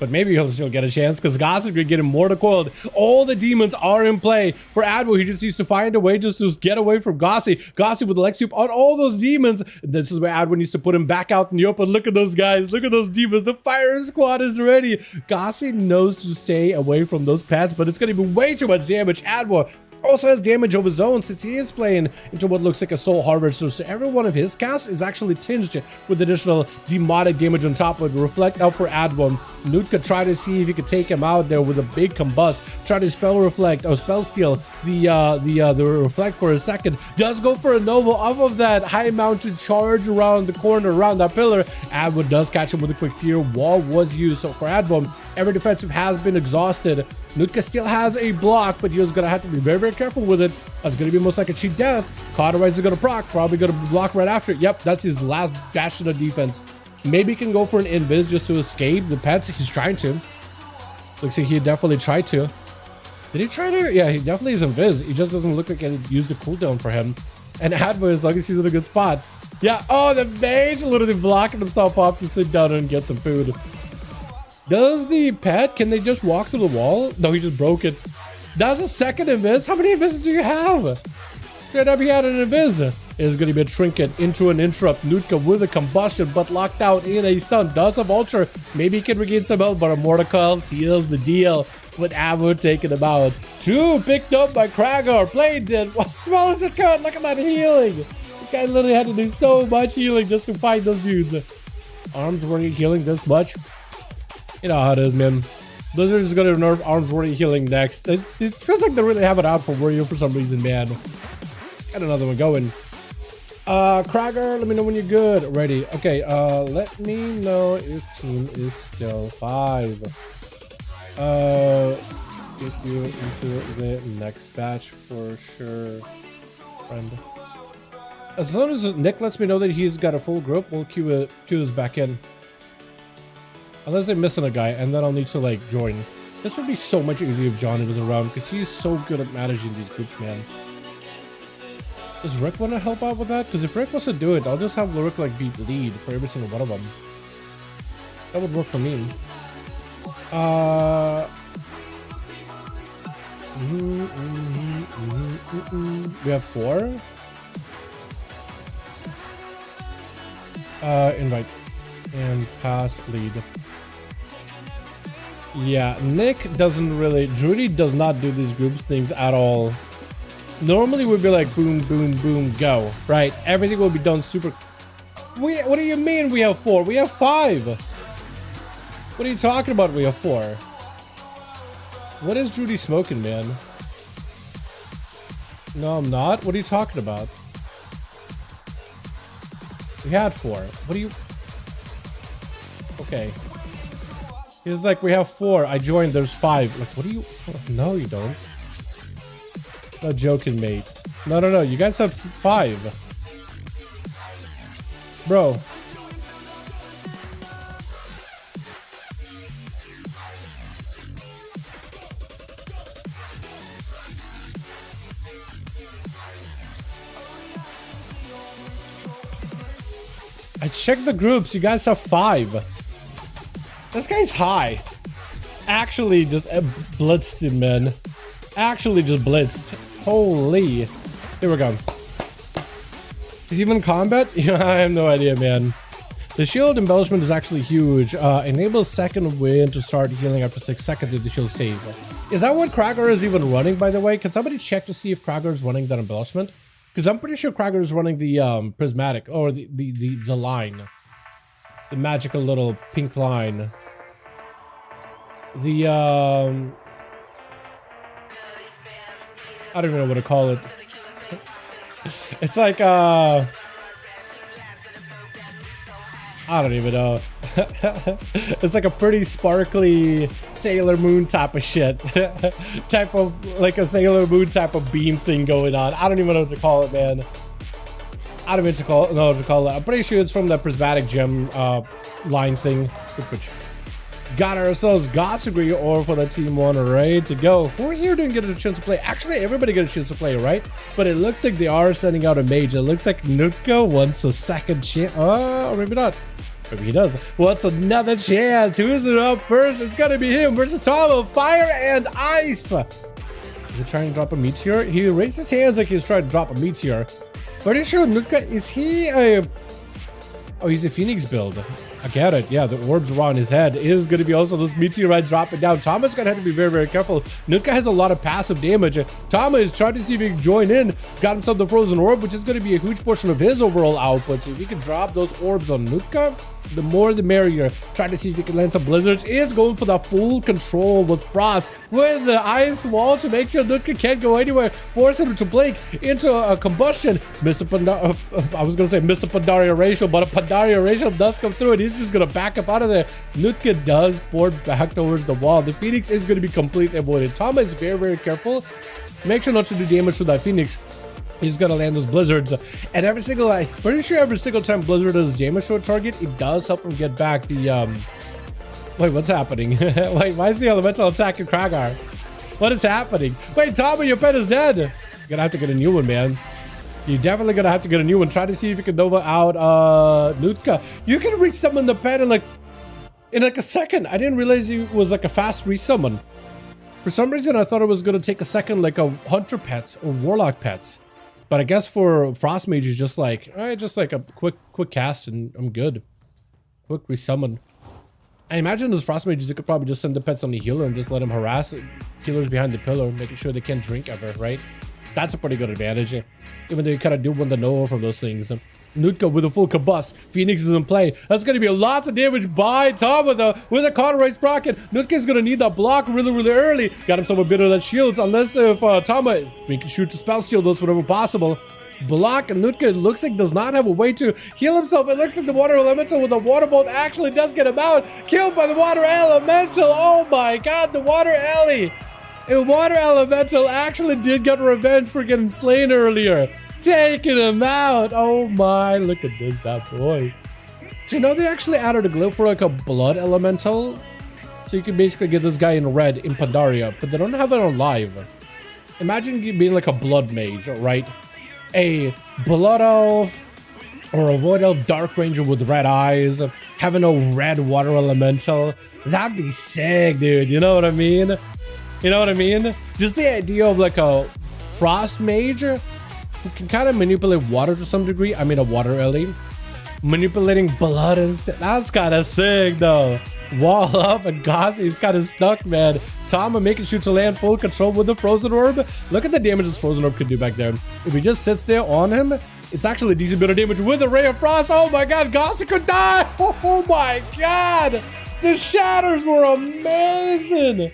[SPEAKER 2] But maybe he'll still get a chance because Goss is going to get him more to coiled. All the demons are in play. For Adwo, he just needs to find a way just to get away from Gossi. Gossi with the Leg Soup on all those demons. This is where Adwo needs to put him back out in the open. Look at those guys. Look at those demons. The fire squad is ready. Gossi knows to stay away from those pads, but it's going to be way too much damage. Adwo also has damage of his own since he is playing into what looks like a soul harvester, so every one of his casts is actually tinged with additional demonic damage on top of it. Reflect out for Adwon. Nutka try to see if he could take him out there with a big combust. Try to spell reflect or spell steal the reflect for a second. Does go for a Nova off of that high mounted charge around the corner, around that pillar. Adwon does catch him with a quick fear. Wall was used, so for Adwon, Every defensive has been exhausted. Nutka still has a block, but he's gonna have to be very, very careful with it. That's gonna be most like a cheap death. Cauterize is gonna proc, probably gonna block right after it. Yep, that's his last bastion of defense. Maybe he can go for an invis just to escape. Depends. He's trying to. Looks like he definitely tried to. Did he try to? Yeah, he definitely is invis. He just doesn't look like it used the cooldown for him. And Advo, as long as he's in a good spot. Yeah, oh, the mage literally blocking himself off to sit down and get some food. Does the pet, can they just walk through the wall? No, he just broke it. That's a second invis. How many invis do you have? Straight up, he had an invis. It's going to be a trinket into an interrupt. Nutka with a combustion, but locked out in a stun. Does a vulture. Maybe he can regain some health, but a mortar coil seals the deal with Avo taking him out. 2 picked up by Kragar. Played it. What small is it cut? Look at that healing. This guy literally had to do so much healing just to fight those dudes. Arms weren't healing this much. You know how it is, man. Blizzard is going to nerf arms warrior healing next. It feels like they really have it out for warrior for some reason, man. Got another one going. Krager, let me know when you're good. Ready. Okay, let me know if team is still 5. Get you into the next batch for sure, friend. As long as Nick lets me know that he's got a full group, we'll queue us back in. Unless they're missing a guy, and then I'll need to, like, join. This would be so much easier if Johnny was around, because he's so good at managing these groups, man. Does Rick want to help out with that? Because if Rick wants to do it, I'll just have Rick, like, be lead for every single one of them. That would work for me. We have 4? Invite. And pass lead. Yeah, Nick doesn't really... Drudy does not do these groups things at all. Normally we'd be like boom, boom, boom, go. Right? Everything will be done super... What do you mean we have 4? We have 5! What are you talking about we have 4? What is Drudy smoking, man? No, I'm not. What are you talking about? We had 4. What do you... Okay. He's like, we have 4. I joined, there's 5. Like, what do you... No, you don't. No joking, mate. No. You guys have 5. Bro. I checked the groups. You guys have 5. This guy's high. Actually just blitzed him, man. Actually just blitzed. Holy. Here we go. Is he even in combat? Yeah, I have no idea, man. The shield embellishment is actually huge. Enables second wind to start healing after 6 seconds if the shield stays. Is that what Krager is even running, by the way? Can somebody check to see if Krager is running that embellishment? Because I'm pretty sure Krager is running the prismatic, or the line. The magical little pink line. The I don't even know what to call it. It's like I don't even know. It's like a pretty sparkly Sailor Moon type of shit. Type of, like a Sailor Moon type of beam thing going on. I don't even know what to call it, man. I don't even know what to call it. I'm pretty sure it's from the prismatic gem line thing. Which got ourselves God's degree or for the team 1 ready to go. Who here didn't get a chance to play? Actually, everybody got a chance to play, right? But it looks like they are sending out a mage. It looks like Nutka wants a second chance. Oh, or maybe not. Maybe he does. What's another chance? Who's it up first? It's gonna be him versus Tom of Fire and Ice. Is he trying to drop a meteor? He raised his hands like he's trying to drop a meteor. Pretty sure Nutka, is he a... Oh, he's a Phoenix build. I get it. Yeah, the orbs around his head is going to be also this meteorite dropping down. Thomas going to have to be very, very careful. Nutka has a lot of passive damage. Thomas is trying to see if he can join in. Got himself the frozen orb, which is going to be a huge portion of his overall output. So if he can drop those orbs on Nutka, the more the merrier. Trying to see if he can land some blizzards. Is going for the full control with Frost with the ice wall to make sure Nutka can't go anywhere. Forcing him to blink into a combustion. I was going to say Mr. Pandaria racial, but a Pandaria. Rachel does come through and he's just gonna back up out of there. Nutka does board back towards the wall. The Phoenix is gonna be completely avoided. Tama is very, very careful. Make sure not to do damage to that Phoenix. He's gonna land those blizzards, and I'm pretty sure every single time Blizzard does damage to a target, it does help him get back the wait, what's happening? Wait, why is the elemental attacking Kragar? What is happening? Wait, Tommy, your pet is dead. You're gonna have to get a new one, man. You're definitely gonna have to get a new one. Try to see if you can Nova out Nutka. You can resummon the pet in like a second. I didn't realize it was like a fast resummon. For some reason, I thought it was gonna take a second, like a hunter pets or warlock pets. But I guess for Frost Mage, it's just like, just like a quick cast and I'm good. Quick resummon. I imagine as Frost Mages, you could probably just send the pets on the healer and just let them harass healers behind the pillar, making sure they can't drink ever, right? That's a pretty good advantage. Even though you kind of do want to know from those things. Nutka with a full combust. Phoenix is in play. That's going to be lots of damage by Tom with a cauterize rocket. Nutka is going to need that block really, really early. Got himself a bit of that shields. Unless if Tama, we can shoot to spell steal those whenever possible. Block, and Nutka looks like does not have a way to heal himself. It looks like the water elemental with the water bolt actually does get him out. Killed by the water elemental. Oh my god, the water ellie. A water elemental actually did get revenge for getting slain earlier. Taking him out. Oh my, look at this bad boy. Do you know they actually added a glitch for like a blood elemental? So you can basically get this guy in red in Pandaria, but they don't have it on live. Imagine being like a blood mage, right? A blood elf or a void elf dark ranger with red eyes, having a red water elemental. That'd be sick, dude. You know what I mean? You know what I mean? Just the idea of like a frost mage who can kind of manipulate water to some degree. I mean, a water ellie. Manipulating blood and stuff. That's kind of sick, though. Wall up and Gossy's kind of stuck, man. Tama making sure to land full control with the frozen orb. Look at the damage this frozen orb could do back there. If he just sits there on him, it's actually a decent bit of damage with a ray of frost. Oh my god, Gossy could die. Oh my god. The shatters were amazing.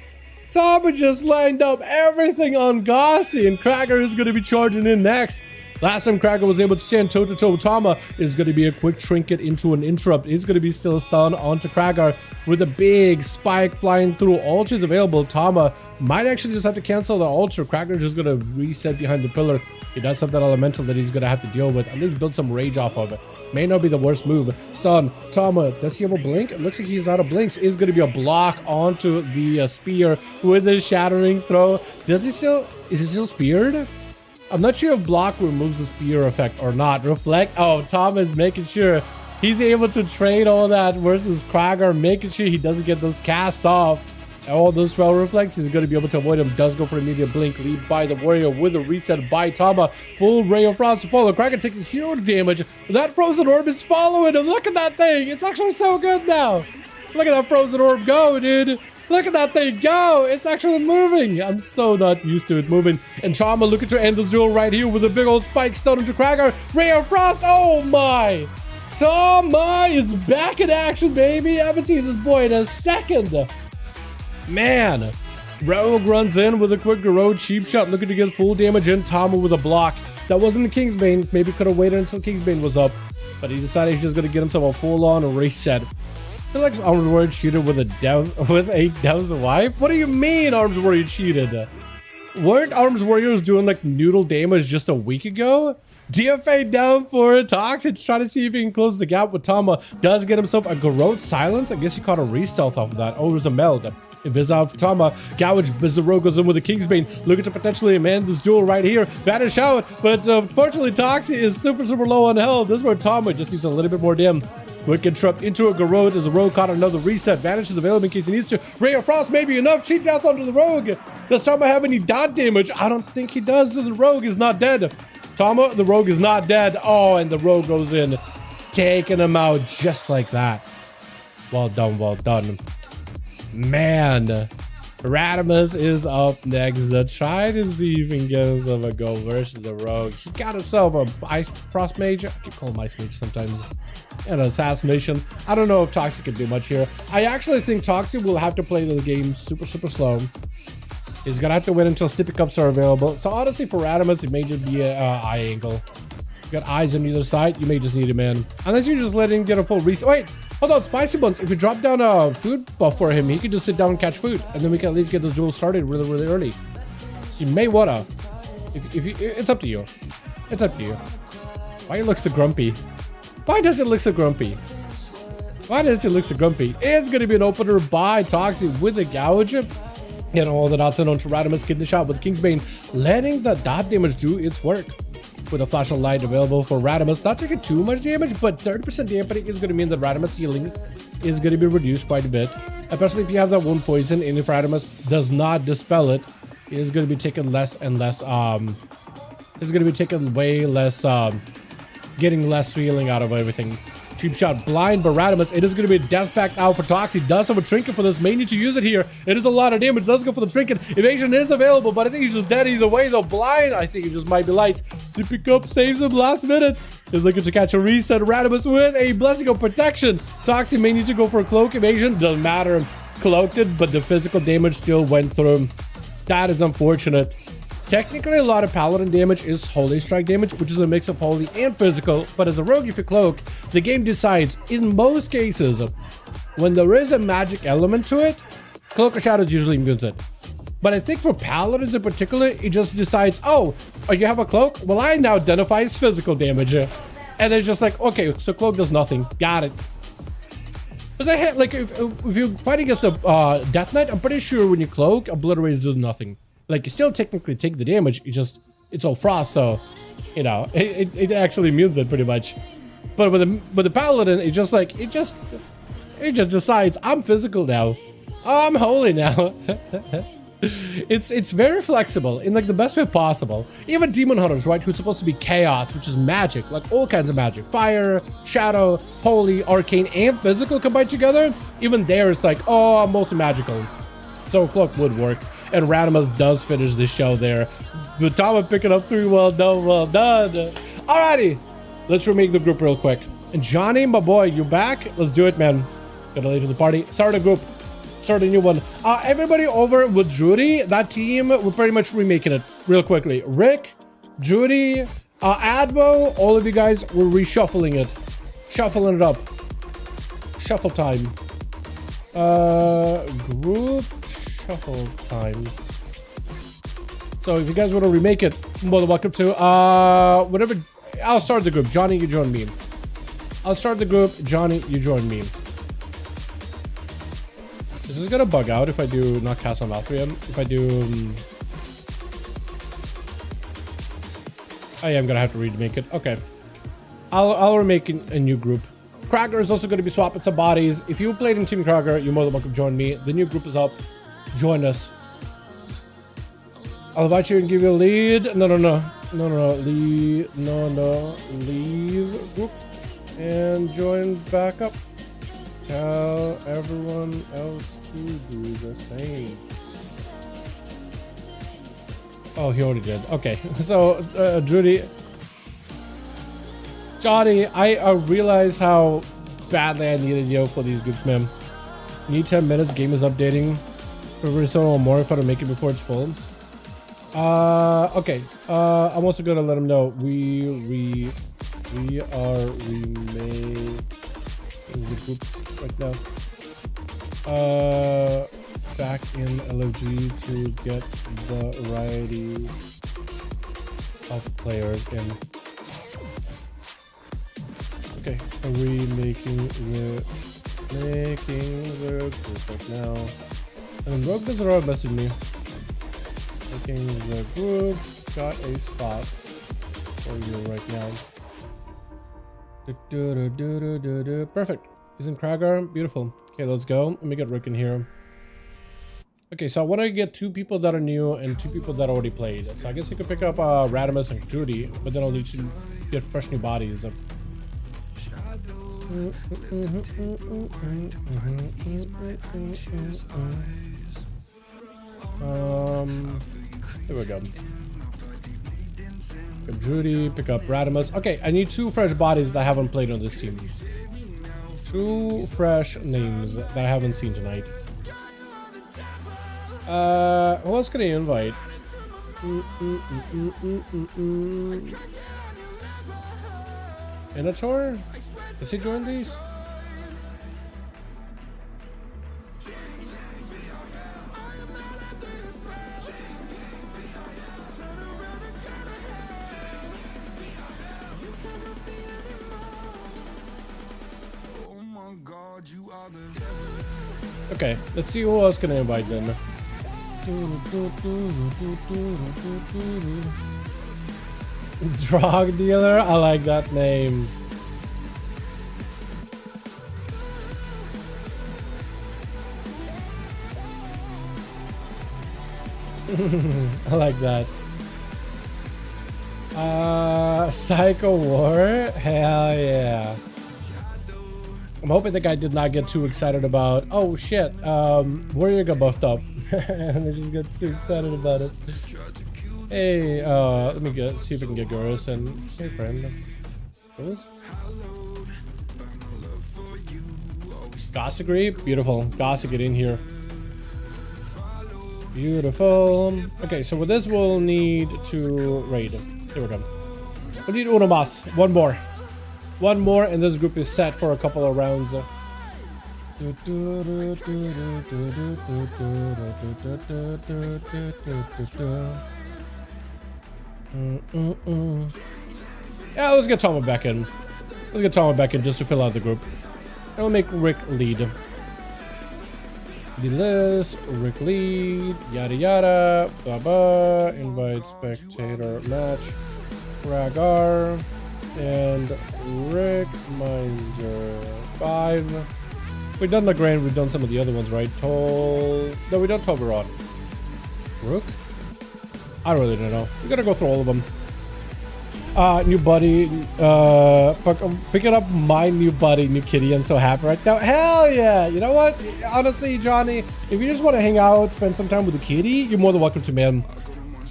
[SPEAKER 2] Tama just lined up everything on Gossy, and Krager is going to be charging in next. Last time Krager was able to stand toe-to-toe with Tama, is going to be a quick trinket into an interrupt. He's going to be still stunned onto Krager with a big spike flying through. Altars available. Tama might actually just have to cancel the altar. Krager just going to reset behind the pillar. He does have that elemental that he's going to have to deal with. At least build some rage off of it. May not be the worst move. Stun. Tama, does he have a blink? It looks like he's out of blinks. Is going to be a block onto the spear with the shattering throw. Does he still... Is he still speared? I'm not sure if block removes the spear effect or not. Reflect. Oh, Tom is making sure he's able to trade all that versus Krager, making sure he doesn't get those casts off. All those spell reflects, he's going to be able to avoid them. Does go for immediate blink. Lead by the warrior with a reset by Tama. Full ray of frost to follow. Krager takes huge damage. That frozen orb is following him. Look at that thing. It's actually so good now. Look at that frozen orb go, dude. Look at that thing go! It's actually moving! I'm so not used to it moving. And Tama looking to end this duel right here with a big old spike stun into Krager. Ray of Frost! Oh my! Tama is back in action, baby! I haven't seen this boy in a second! Man! Rogue runs in with a quick road cheap shot, looking to get full damage in. Tama with a block. That wasn't the Kingsbane. Maybe could have waited until Kingsbane was up. But he decided he's just going to get himself a full-on reset. I feel like Arms Warrior cheated with a Dev's wife? What do you mean Arms Warrior cheated? Weren't Arms Warriors doing like noodle damage just a week ago? DFA down for Toxic, trying to see if he can close the gap with Tama. Does get himself a Garrote Silence. I guess he caught a re-stealth off of that. Oh, there's a meld. Invis out for Tama. Gouge as the rogue goes in with a Kingsbane. Looking to potentially amend this duel right here. Vanish out, but unfortunately Toxic is super low on health. This is where Tama just needs a little bit more dim. Quick interrupt into a Garrote as the rogue caught another reset. Vanish is available in case he needs to. Ray of Frost may be enough. Cheat death onto the rogue. Does Tama have any dot damage? I don't think he does. The rogue is not dead. Tama, the rogue is not dead. Oh, and the rogue goes in, taking him out just like that. Well done, well done. Man, Radimus is up next. Try to see if he can get himself a go versus the rogue. He got himself a Ice Frost Mage. I keep calling him Ice Mage sometimes. And assassination. I don't know if Toxic can do much here. I actually think Toxic will have to play the game super slow. He's gonna have to wait until sippy cups are available. So honestly, for Radimus, it may just be a eye angle. You got eyes on either side. You may just need it, man. Unless you just let him get a full reset. Wait, hold on, Spicy Buns. If we drop down a food buff for him, he can just sit down and catch food. And then we can at least get this duel started really, really early. You may wanna. It's up to you. It's up to you. Why you look so grumpy? Why does it look so grumpy? Why does it look so grumpy? It's gonna be an opener by Toxic with the gouge. And all the dots on to Radimus getting the shot with Kingsbane, letting the dot damage do its work. With a flash of light available for Radimus, not taking too much damage, but 30% dampening is going to mean that Radimus healing is going to be reduced quite a bit. Especially if you have that one poison, and if Radimus does not dispel it, it is going to be taking less and less, it's going to be taking way less, getting less healing out of everything. Cheap shot blind, but Radimus, it is going to be a death pact out for Toxic. Does have a trinket for this, may need to use it here. It is a lot of damage, does go for the trinket. Evasion is available, but I think he's just dead either way though. Blind, I think he just might be lights. Sipping up saves him last minute. Is looking to catch a reset. Radimus with a blessing of protection. Toxic may need to go for a cloak. Evasion doesn't matter. Cloaked it, but the physical damage still went through him. That is unfortunate. Technically, a lot of paladin damage is holy strike damage, which is a mix of holy and physical. But as a rogue, if you cloak, the game decides in most cases when there is a magic element to it, cloak or shadows usually immunes it. But I think for paladins in particular, it just decides, oh, you have a cloak? Well, I now identify as physical damage, and it's just like, okay, so cloak does nothing. Got it. Because I had like if you're fighting against a Death Knight, I'm pretty sure when you cloak, obliterates does nothing. Like, you still technically take the damage, it's all frost, so, you know, it actually immunes it pretty much. But with the paladin, it just decides, I'm physical now. I'm holy now. It's very flexible in like the best way possible. Even demon hunters, right, who's supposed to be chaos, which is magic, like all kinds of magic, fire, shadow, holy, arcane, and physical combined together. Even there, it's like, oh, I'm mostly magical. So cloak would work. And Radimus does finish the show there. Butama picking up 3. Well done, well done. Alrighty, let's remake the group real quick. And Johnny, my boy, you back? Let's do it, man. Got late to the party. Start a group. Start a new one. Everybody over with Judy, that team, we're pretty much remaking it real quickly. Rick, Judy, Advo, all of you guys, we're reshuffling it. Shuffling it up. Shuffle time. Group shuffle time. So if you guys want to remake it, more than welcome to. Whatever. I'll start the group. Johnny, you join me. I'll start the group. Johnny, you join me. Is this gonna bug out if I do not cast on Althrium? If I do... I am gonna have to remake it. Okay. I'll remake a new group. Krager is also going to be swapping some bodies. If you played in Team Krager, you're more than welcome to join me. The new group is up. Join us. I'll invite you and give you a lead. No. Leave. No. Leave group. And join back up. Tell everyone else to do the same. Oh, he already did. Okay. So, Judy... Johnny, I realize how badly I needed you for these groups, man. Need 10 minutes, game is updating. We're still more if I don't make it before it's full. Okay. I'm also gonna let them know we are remaking the groups right now. Back in LFG to get the variety of players in. Okay, are we making the group right now? And Rogue does are messaging me. Making the group, got a spot for you right now. Perfect. He's in Kragar. Beautiful. Okay, let's go. Let me get Rick in here. Okay, so I want to get 2 people that are new and 2 people that already played. So I guess you could pick up Radimus and Judy, but then I'll need to get fresh new bodies. Here we go. Pick up Judy, pick up Radimus. Okay, I need 2 fresh bodies that I haven't played on this team. 2 fresh names that I haven't seen tonight. Who else can I invite? Inator? Does he join these? Okay, let's see who else can I invite then. Drug dealer? I like that name. I like that. Psycho War? Hell yeah. I'm hoping the guy did not get too excited about, oh shit, Warrior got buffed up. And they just got too excited about it. Hey, let me see if we can get Goros and, hey friend. Goros? Goss agree? Beautiful. Goss, get in here. Beautiful. Okay, so with this we'll need to raid. Here we go. We need uno mas. One more. One more and this group is set for a couple of rounds. Yeah, let's get Toma back in. Let's get Toma back in just to fill out the group. And we'll make Rick lead. The list, Rick lead, yada yada, blah, invite spectator match, Ragar, and Rick Meister 5. We've done the Grand, we've done some of the other ones, right? No, we don't Toberon. Rook? I don't really know. We gotta go through all of them. New buddy, picking up my new buddy, new kitty. I'm so happy right now. Hell yeah! You know what? Honestly, Johnny, if you just want to hang out, spend some time with the kitty, you're more than welcome to, man.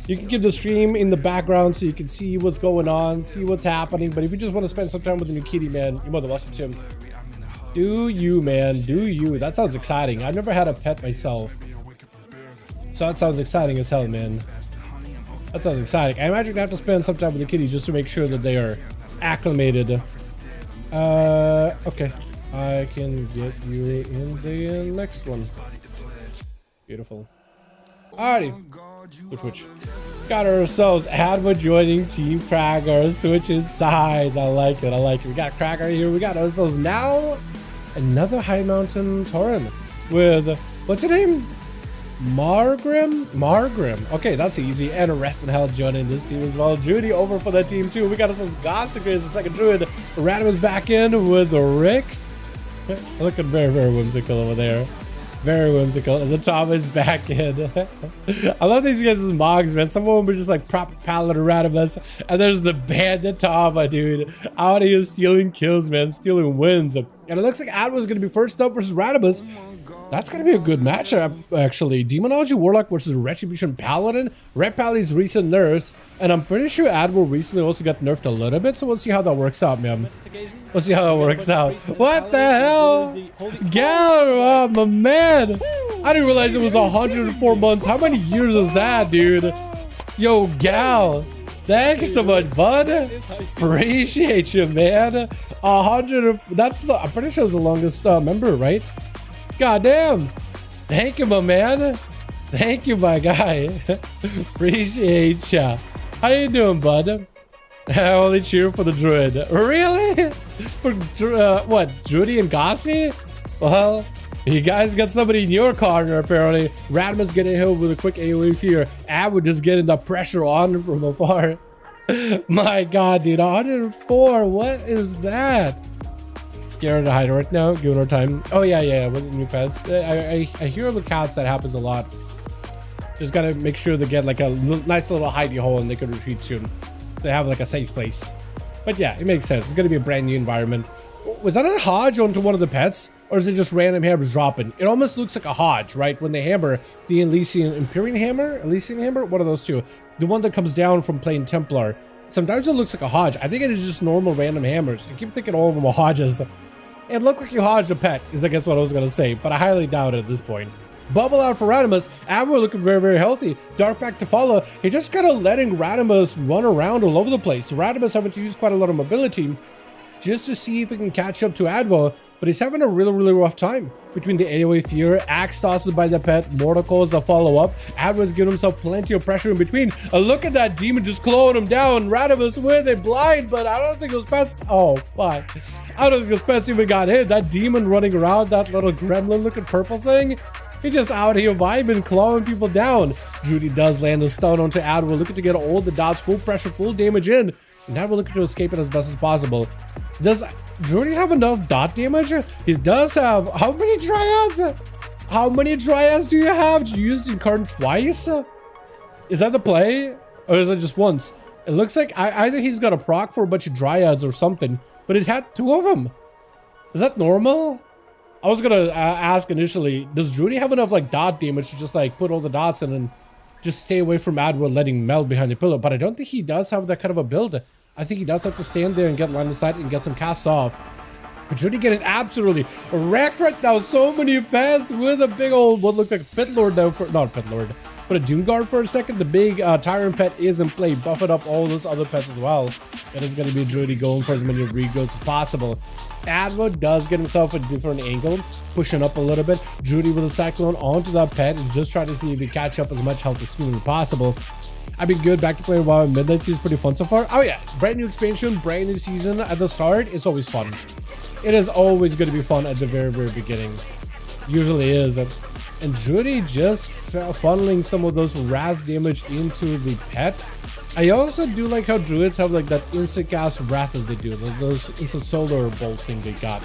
[SPEAKER 2] You can give the stream in the background so you can see what's going on, see what's happening. But if you just want to spend some time with the new kitty, man, you're more than welcome to. Do you, man? Do you? That sounds exciting. I've never had a pet myself, so that sounds exciting as hell, man. That sounds exciting. I imagine you have to spend some time with the kitty just to make sure that they are acclimated. Okay. I can get you in the next one. Beautiful. Alrighty. Which. Got ourselves Adma joining Team Cracker, switching sides. I like it. I like it. We got Cracker here. We got ourselves now another High Mountain Tauren with, what's her name? Margrim. Okay, that's easy. And Arrest in Hell joining this team as well. Judy over for that team too. We got ourselves Gossiger as the second druid. Radimus back in with Rick. Looking very, very whimsical over there. Very whimsical. And the Tom is back in. I love these guys as Mogs, man. Some of them were just like proper Paladin Radimus. And there's the Bandit Tava, dude. Out here stealing kills, man. Stealing wins. And it looks like Adwa is going to be first up versus Radimus. That's going to be a good matchup, actually. Demonology Warlock versus Retribution Paladin. Red Pally's recent nerfs. And I'm pretty sure Adwar recently also got nerfed a little bit. So we'll see how that works out, man. We'll see how that works out. What the hell? Gal, my man. I didn't realize it was 104 months. How many years is that, dude? Yo, Gal. Thanks so much, bud. Appreciate you, man. 100. That's the. I'm pretty sure it's the longest member, right? Goddamn. Thank you, my man. Thank you, my guy. Appreciate ya. How you doing, bud? I only cheer for the druid. Really? For what? Druidy and Gossi? Well, you guys got somebody in your corner, apparently. Radimus getting hit with a quick AoE fear. Would just getting the pressure on from afar. My god, dude. 104. What is that? Scared to hide right now, giving her time. Oh yeah, with the new pets. I hear of accounts that happens a lot. Just gotta make sure they get like a nice little hidey hole and they can retreat soon. They have like a safe place. But yeah, it makes sense. It's gonna be a brand new environment. Was that a Hodge onto one of the pets? Or is it just random hammers dropping? It almost looks like a Hodge, right? When they hammer the Elysian Empyrean hammer? Elysian hammer? One of those two. The one that comes down from playing Templar. Sometimes it looks like a Hodge. I think it is just normal random hammers. I keep thinking all of them are Hodges. It looked like you Hodged a pet, is I guess what I was gonna say, but I highly doubt it at this point. Bubble out for Radimus. Adwar looking very, very healthy. Dark back to follow. He just kind of letting Radimus run around all over the place. Radimus having to use quite a lot of mobility. just to see if he can catch up to Adwo, but he's having a really rough time. Between the AoE fear, axe tosses by the pet, mortal calls the follow-up, Adwo's giving himself plenty of pressure in between. Look at that demon just clawing him down. Radimus with a blind, but I don't think those pets, oh, why? I don't think those pets even got hit. That demon running around, that little gremlin looking purple thing, he's just out here vibing, clawing people down. Judy does land a stun onto Adwo, looking to get all the dots, full pressure, full damage in. And now we're looking to escape it as best as possible. Does Drudy have enough dot damage? He does have, how many dryads? How many dryads do you have? Do you use the card twice? Is that the play? Or is it just once? It looks like either he's got a proc for a bunch of dryads or something, but he's had 2 of them. Is that normal? I was gonna ask initially, does Drudy have enough like dot damage to just like put all the dots in and just stay away from Adwo letting meld behind the pillar? But I don't think he does have that kind of a build. I think he does have to stand there and get line of sight and get some casts off. But Drudy getting absolutely wrecked right now. So many pets with a big old, what looked like a Pit Lord now for, not Pit Lord, but a Doom Guard for a second. The big Tyrant pet is in play, buffing up all those other pets as well. It is going to be Drudy going for as many regrowths as possible. Adwo does get himself a different angle, pushing up a little bit. Drudy with a Cyclone onto that pet and just trying to see if he catch up as much health as humanly possible. I've been good back to playing WoW at midnight. Seems pretty fun so far. Oh yeah, brand new expansion, brand new season at the start. It's always fun. It is always going to be fun at the very beginning. Usually is. And Drudy just funneling some of those Raz damage into the pet. I also do like how druids have like that instant cast wrath that they do, those instant solar bolt thing they got.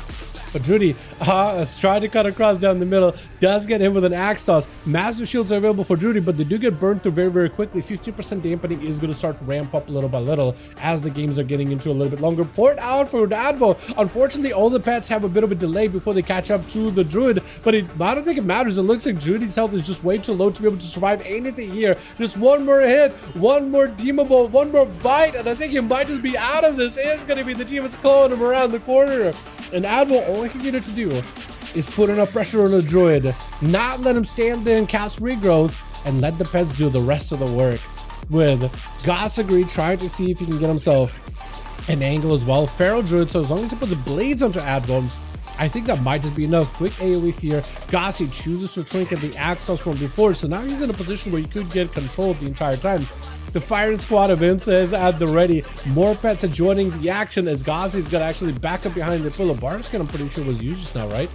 [SPEAKER 2] But Drudy has tried to cut across down the middle, does get hit with an axe toss. Massive shields are available for Drudy, but they do get burned through very quickly. 50% dampening is going to start to ramp up little by little as the games are getting into a little bit longer. Port out for Adwo. Unfortunately, all the pets have a bit of a delay before they catch up to the druid, but I don't think it matters. It looks like Drudy's health is just way too low to be able to survive anything here. Just one more hit, one more demon bolt, one more bite, and I think he might just be out of this. It's going to be the demons clawing him around the corner. And Adwo, all he can get it to do is put enough pressure on the druid, not let him stand there and cast regrowth, and let the pets do the rest of the work. With Gossagri trying to see if he can get himself an angle as well. Feral Druid, so as long as he puts the blades onto Adwo, I think that might just be enough. Quick AoE fear. Gossi chooses to trinket the Axos from before, so now he's in a position where he could get control the entire time. The firing squad of Imsa is at the ready. More pets are joining the action as Gossi's gonna actually back up behind the pillar. Barskin, I'm pretty sure, was used just now, right?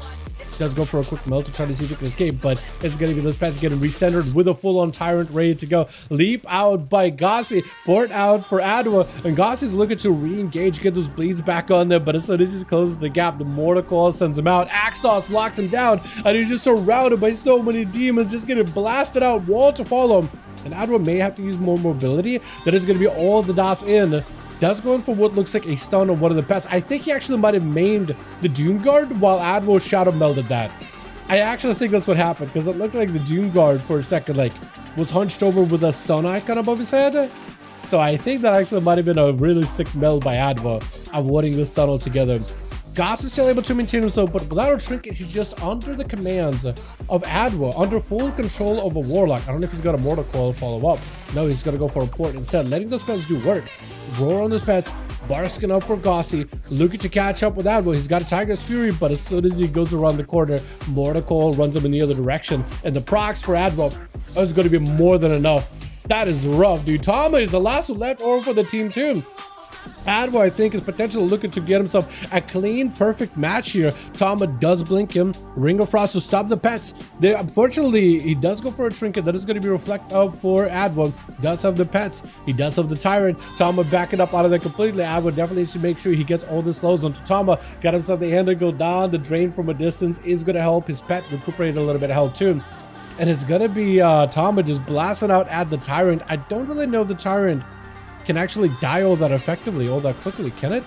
[SPEAKER 2] Does go for a quick melt to try to see if he can escape, but it's gonna be those pets getting recentered with a full-on Tyrant ready to go. Leap out by Gossi, port out for Adwo, and Gossi's looking to re-engage, get those bleeds back on there, but as soon as he closes the gap, the Mortal Call sends him out. Axtos locks him down, and he's just surrounded by so many demons, just getting blasted out, wall to follow him. And Adwo may have to use more mobility. That is going to be all the dots in. Does go in for what looks like a stun on one of the pets. I think he actually might have maimed the Doom Guard while Adwo shadow melded that. I actually think that's what happened, because it looked like the Doom Guard for a second like was hunched over with a stun icon above his head. So I think that actually might have been a really sick meld by Adwo, avoiding the stun altogether. Goss is still able to maintain himself, but without a trinket, he's just under the commands of Adwo, under full control of a Warlock. I don't know if he's got a Mortal Coil follow-up. No, he's going to go for a port instead, letting those pets do work. Roar on those pets, Barskin up for Gossi, looking to catch up with Adwo. He's got a Tiger's Fury, but as soon as he goes around the corner, Mortal Coil runs him in the other direction. And the procs for Adwo is going to be more than enough. That is rough, dude. Tama is the last one left over for the team too. Adwo, I think, is potentially looking to get himself a clean, perfect match here. Tama does blink him. Ring of Frost to stop the pets. Unfortunately, he does go for a trinket. That is going to be reflect up for Adwo. Does have the pets. He does have the Tyrant. Tama backing up out of there completely. Adwo definitely needs to make sure he gets all the slows onto Tama. Got himself the hand to go down. The drain from a distance is going to help his pet recuperate a little bit of health too. And it's going to be Tama just blasting out at the Tyrant. I don't really know if the Tyrant can actually die all that effectively, all that quickly, can it?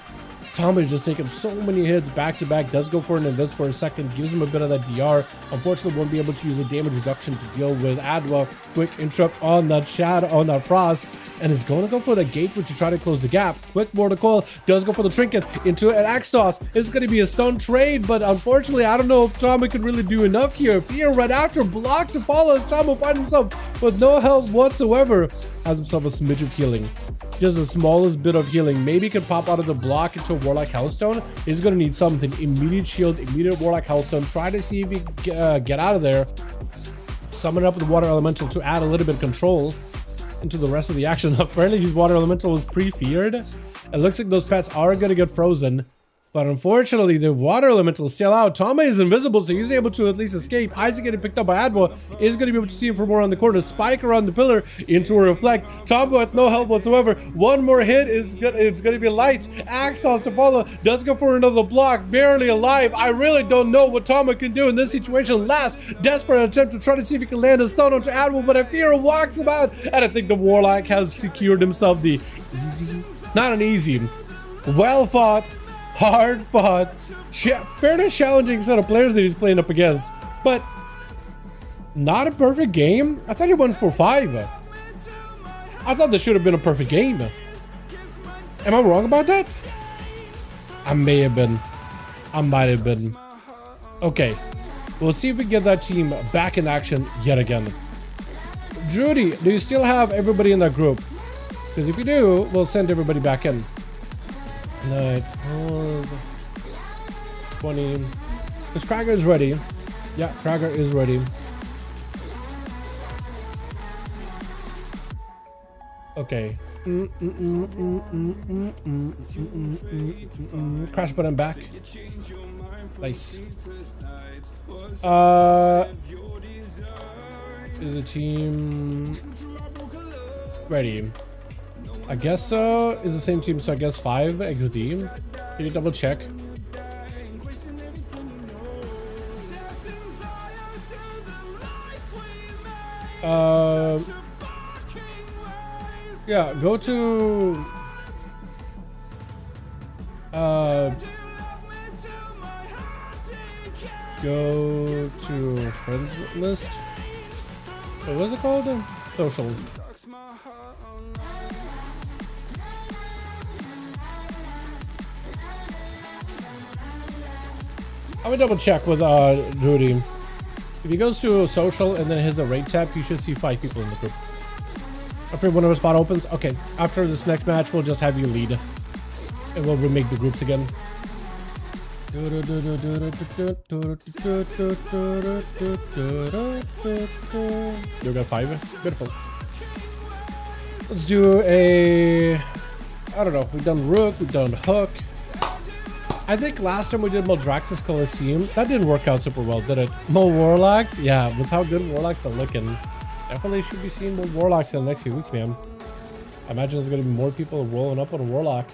[SPEAKER 2] Tama is just taking so many hits back to back, does go for an invis for a second, gives him a bit of that DR. Unfortunately, won't be able to use a damage reduction to deal with Adwo. Quick interrupt on that shadow, on that frost, and is going to go for the gateway to try to close the gap. Quick Mortal Coil, does go for the trinket into an axe toss. It's going to be a stun trade, but unfortunately, I don't know if Tama can really do enough here. Fear right after, block to follow as Tama finds himself with no health whatsoever. has himself a smidge of healing. Just the smallest bit of healing. Maybe he can pop out of the block into a Warlock Hellstone. He's going to need something. Immediate shield, immediate Warlock Hellstone. Try to see if he can get out of there. Summon up the Water Elemental to add a little bit of control into the rest of the action. Apparently his Water Elemental was pre-feared. It looks like those pets are going to get frozen. But unfortunately, the Water Elemental is still out. Tama is invisible, so he's able to at least escape. Isaac getting picked up by Adwa is going to be able to see him from around the corner. Spike around the pillar into a reflect. Tama with no help whatsoever. One more hit is good. It's going to be lights. Axos to follow. Does go for another block. Barely alive. I really don't know what Tama can do in this situation. Last desperate attempt to try to see if he can land a stone onto Adwa, but Afira walks him out. And I think the Warlock has secured himself the easy, not an easy, well fought, hard fought, fairly challenging set of players that he's playing up against, but not a perfect game. I thought he went for 5. I thought this should have been a perfect game. Am I wrong about that? I may have been. I might have been. Okay, we'll see if we get that team back in action yet again. Judy, do you still have everybody in that group? Because if you do, we'll send everybody back in. 9, 20. This Krager is ready. Yeah, Krager is ready. Okay. Crash button back. Nice. Is the team ready? I guess so. Is the same team, so I guess 5 XD. Can you double check? Yeah, go to go to friends list. What was it called? Social. I'm gonna double check with Rudy. If he goes to social and then hits the rate tab, you should see 5 people in the group. After one of the spot opens, okay. After this next match, we'll just have you lead, and we'll remake the groups again. You got 5. Beautiful. Let's do a. I don't know. We've done Rook. We've done Hook. I think last time we did Maldraxxus Coliseum, that didn't work out super well, did it? More Warlocks? Yeah, with how good Warlocks are looking. Definitely should be seeing more Warlocks in the next few weeks, man. I imagine there's going to be more people rolling up on a Warlock.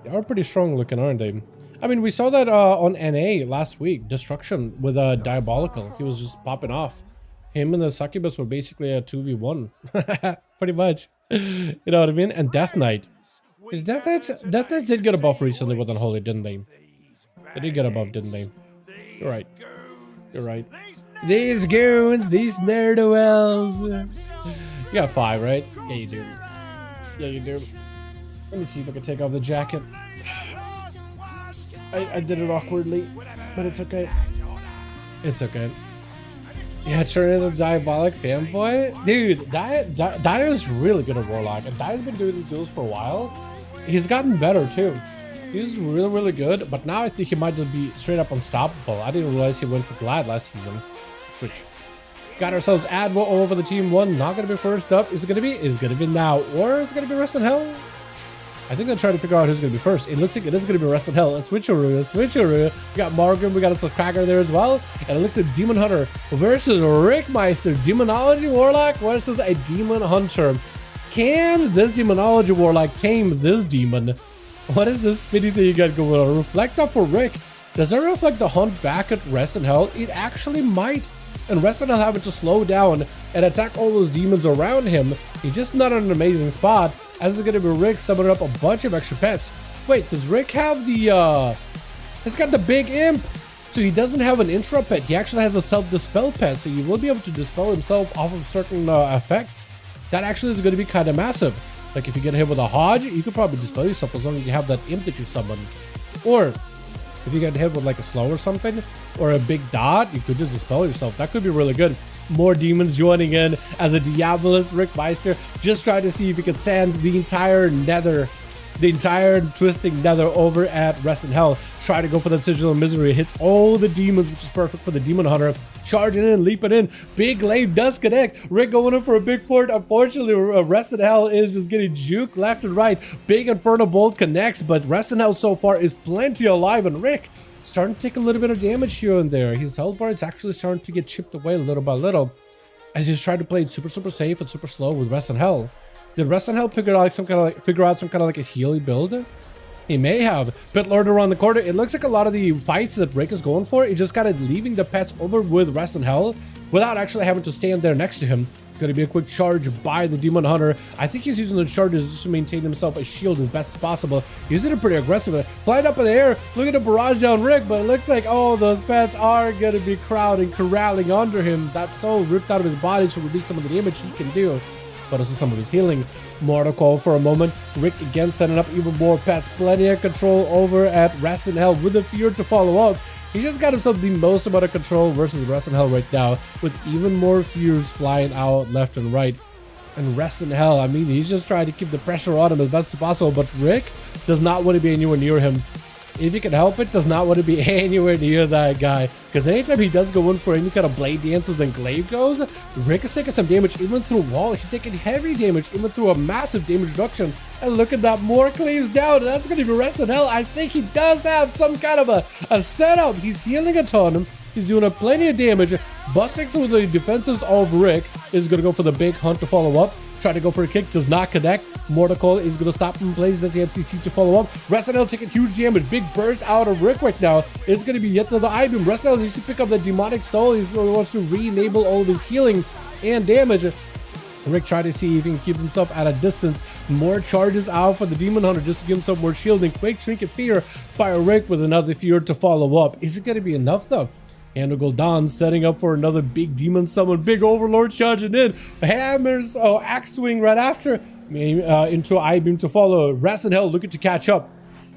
[SPEAKER 2] They are pretty strong looking, aren't they? I mean, we saw that on NA last week. Destruction with Diabolical. He was just popping off. Him and the Succubus were basically a 2v1. Pretty much. You know what I mean? And Death Knight. Death Knights did get a buff recently with Unholy, didn't they? They did get a buff, didn't they? You're right. You're right. These goons, these ne'er-do-wells. You got 5, right? Yeah, you do. Yeah, you do. Let me see if I can take off the jacket. I did it awkwardly, but it's okay. It's okay. Yeah, turn into Diabolic fanboy. Dude, Dia is really good at Warlock, and Dia's been doing these duels for a while. He's gotten better too. He's really, really good, but now I think he might just be straight up unstoppable. I didn't realize he went for Glad last season. Which got ourselves Adwa over the team 1. Not gonna be first up. Is it gonna be? Is it gonna be now? Or is it gonna be Rest in Hell? I think they're trying to figure out who's gonna be first. It looks like it is gonna be Rest in Hell. A switcheroo, a switcheroo. We got Margrim, we got a Cracker there as well. And it looks like Demon Hunter versus Rickmeister. Demonology Warlock versus a Demon Hunter. Can this Demonology Warlock tame this demon? What is this spinny thing you got going on? Reflect up for Rick. Does that reflect the hunt back at Rest in Hell? It actually might. And Rest in Hell having to slow down and attack all those demons around him. He's just not in an amazing spot. As it's gonna be Rick summoning up a bunch of extra pets. Wait, does Rick have the he's got the big imp. So he doesn't have an interrupt pet. He actually has a self-dispel pet. So he will be able to dispel himself off of certain effects. That actually is gonna be kind of massive. Like if you get hit with a Hodge, you could probably dispel yourself as long as you have that imp that you summon. Or if you get hit with like a slow or something, or a big dot, you could just dispel yourself. That could be really good. More demons joining in as a Diabolist Rick Meister just trying to see if he could send the entire nether, the entire twisting nether over at Rest in Hell. Try to go for that Sigil of Misery. Hits all the demons, which is perfect for the Demon Hunter. Charging in, leaping in. Big glaive does connect. Rick going in for a big port. Unfortunately, Rest in Hell is just getting juked left and right. Big Inferno Bolt connects, but Rest in Hell so far is plenty alive, and Rick starting to take a little bit of damage here and there. His health bar is actually starting to get chipped away little by little as he's trying to play it super safe and super slow with Rest in Hell. Did Rest in Hell figure out some kind of like a healing build? He may have. Pit Lord around the corner. It looks like a lot of the fights that Rick is going for, it just kind of leaving the pets over with Rest in Hell without actually having to stand there next to him. Going to be a quick charge by the Demon Hunter. I think he's using the charges just to maintain himself a shield as best as possible. Using it pretty aggressively. Flying up in the air, look at the barrage down Rick, but it looks like all those pets are going to be crowding, corralling under him. That soul ripped out of his body to reduce some of the damage he can do, but also some of his healing. Mortal Call for a moment. Rick again setting up even more pets. Plenty of control over at Rest in Hell with the fear to follow up. He just got himself the most amount of control versus Rest in Hell right now, with even more fears flying out left and right. And Rest in Hell, I mean, he's just trying to keep the pressure on him as best as possible, but Rick does not want to be anywhere near him. If he can help it, does not want to be anywhere near that guy. Because anytime he does go in for any kind of blade dances, then glaive goes, Rick is taking some damage even through wall. He's taking heavy damage even through a massive damage reduction. And look at that, more cleaves down. And that's going to be Rest in Hell. I think he does have some kind of a setup. He's healing a ton. He's doing plenty of damage. Busting through the defensives of Rick is going to go for the big hunt to follow up. Try to go for a kick, does not connect. Mortal Call is going to stop him in place. Does he have CC to follow up? Rest in Hell taking huge damage. Big burst out of Rick right now. It's going to be yet another I-beam. Rest in Hell needs to pick up the demonic soul. He wants to re-enable all of his healing and damage. Rick tried to see if he can keep himself at a distance. More charges out for the Demon Hunter just to give himself more shielding. Quick Trinket Fear by Rick with another fear to follow up. Is it going to be enough though? Handle Gul'dan setting up for another big demon summon. Big Overlord charging in. Hammers, axe swing right after. Into I-beam to follow. Rest in Hell looking to catch up.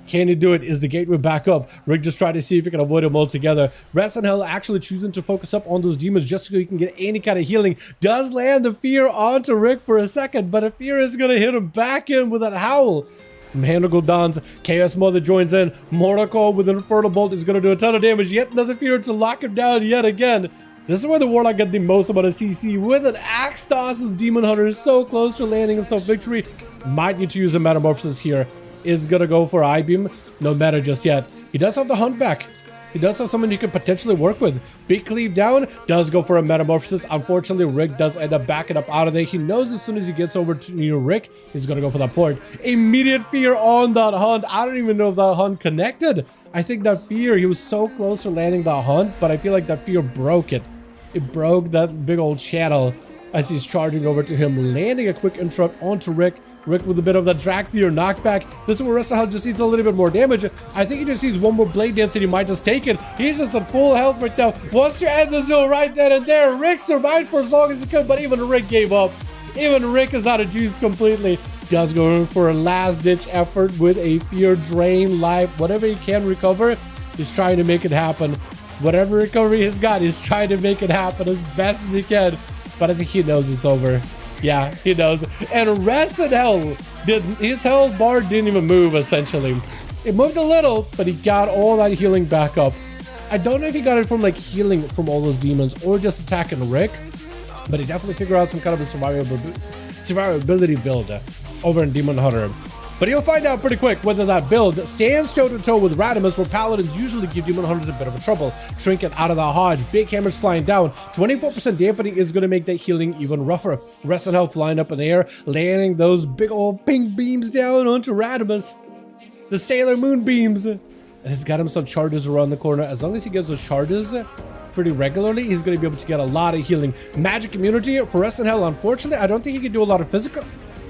[SPEAKER 2] Can he do it? Is the gateway back up? Rick just tried to see if he can avoid them altogether. Rest in Hell actually choosing to focus up on those demons just so he can get any kind of healing. Does land the fear onto Rick for a second, but a fear is going to hit him back in with that howl. Handle Gul'dan's Chaos Mother joins in. Mortal Call with an Inferno Bolt is going to do a ton of damage. Yet another fear to lock him down yet again. This is where the Warlock got the most amount of CC with an axe toss. His Demon Hunter is so close to landing himself victory. Might need to use a Metamorphosis here. Is going to go for I-beam. No matter just yet. He does have the hunt back. He does have someone you could potentially work with. Big cleave down, does go for a Metamorphosis. Unfortunately, Rick does end up backing up out of there. He knows as soon as he gets over to near Rick, he's going to go for that port. Immediate fear on that hunt. I don't even know if that hunt connected. I think that fear, he was so close to landing that hunt, but I feel like that fear broke it. It broke that big old channel as he's charging over to him, landing a quick interrupt onto Rick. Rick with a bit of that drag fear knockback. This is where Rest in Hell just needs a little bit more damage. I think he just needs one more blade dance and he might just take it. He's just at full health right now. Wants to end the zone right then and there. Rick survived for as long as he could, but even Rick gave up. Even Rick is out of juice completely. Just going for a last ditch effort with a fear drain life. Whatever he can recover, he's trying to make it happen. Whatever recovery he's got, he's trying to make it happen as best as he can. But I think he knows it's over. Yeah, he knows. And Rest in Hell, his health bar didn't even move, essentially. It moved a little, but he got all that healing back up. I don't know if he got it from like healing from all those demons or just attacking Rick, but he definitely figured out some kind of a survivability build over in Demon Hunter. But you'll find out pretty quick whether that build stands toe-to-toe with Radimus, where Paladins usually give Demon Hunters a bit of a trouble. Trinket out of the Hodge, big hammers flying down. 24% dampening is going to make that healing even rougher. Rest in Hell flying up in the air, landing those big old pink beams down onto Radimus. The Sailor Moon beams. And he's got himself charges around the corner. As long as he gets those charges pretty regularly, he's going to be able to get a lot of healing. Magic immunity for Rest in Hell, unfortunately, I don't think he can do a lot of physical.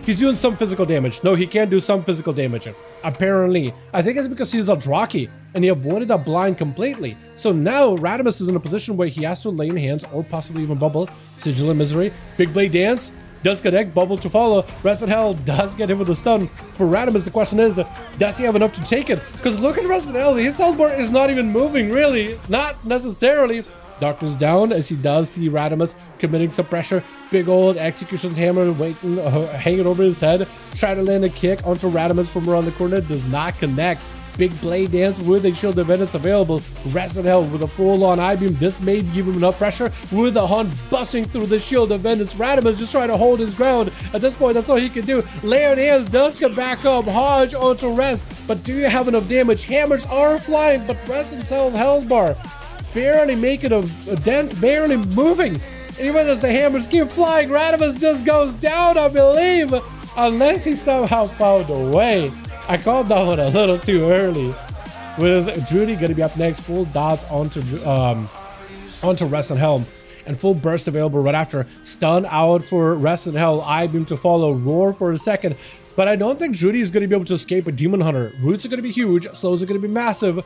[SPEAKER 2] He's doing some physical damage. No, he can do some physical damage, apparently. I think it's because he's a Draki, and he avoided that blind completely. So now Radimus is in a position where he has to lay in hands, or possibly even bubble. Sigil of Misery. Big Blade Dance. Does connect. Bubble to follow. Rest in Hell does get hit with a stun. For Radimus, the question is, does he have enough to take it? Because look at Rest in Hell. His health bar is not even moving, really. Not necessarily. Darkness down as he does see Radimus committing some pressure. Big old execution hammer waiting, hanging over his head. Try to land a kick onto Radimus from around the corner. Does not connect. Big blade dance with a shield of Venus available. Rested Hell with a full-on I-beam. This may give him enough pressure with the Hunt busting through the shield of Venus. Radimus just trying to hold his ground. At this point, that's all he can do. Layered hands does come back up. Hodge onto Rest. But do you have enough damage? Hammers are flying, but Rest and Health bar barely making a dent, barely moving. Even as the hammers keep flying, Radimus just goes down, I believe. Unless he somehow found a way. I called that one a little too early. With Drudy going to be up next. Full dots onto Rest and Helm. And full burst available right after. Stun out for Rest and Hell. I-beam to follow. Roar for a second. But I don't think Drudy is going to be able to escape a Demon Hunter. Roots are going to be huge. Slows are going to be massive.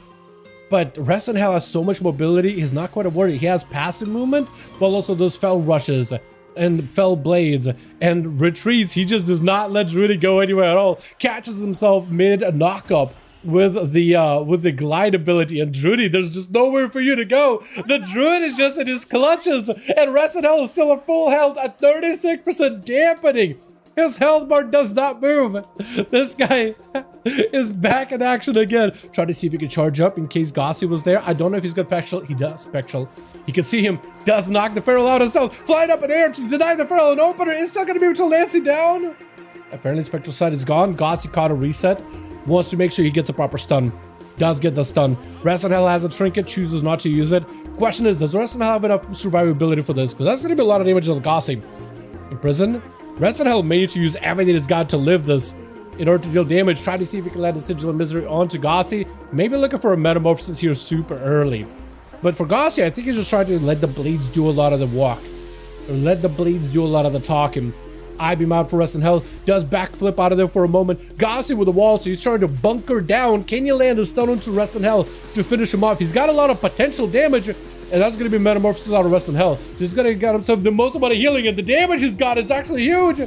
[SPEAKER 2] But Rest and Hell has so much mobility. He's not quite a worry. He has passive movement. While also those fell rushes. And fell blades and retreats. He just does not let Druid go anywhere at all. Catches himself mid knock-up with the glide ability, and Druid, there's just nowhere for you to go. The Druid is just in his clutches, and Rest and Hell is still at full health at 36% dampening. His health bar does not move. This guy is back in action again. Try to see if he can charge up in case Gossi was there. I don't know if he's got Spectral. He does Spectral. You can see him. Does knock the Feral out of stealth. Flying up in air to deny the Feral. An opener is still going to be able to lance it down. Apparently Spectral side is gone. Gossi caught a reset. Wants to make sure he gets a proper stun. Does get the stun. Rest and Hell has a trinket. Chooses not to use it. Question is, does Rest and Hell have enough survivability for this? Because that's going to be a lot of damage to the Gossi. In prison. Rest and Hell may need to use everything it's got to live this in order to deal damage. Try to see if he can land a Sigil of Misery onto Gossi. Maybe looking for a Metamorphosis here super early. But for Gossi, I think he's just trying to let the blades do a lot of the walk. Or let the blades do a lot of the talking. I-beam out for Rest and Hell. Does backflip out of there for a moment. Gossi with the wall, so he's trying to bunker down. Can you land a stun onto Rest and Hell to finish him off? He's got a lot of potential damage. And that's going to be Metamorphosis out of Rest and Hell. So he's going to get himself the most amount of healing. And the damage he's got is actually huge.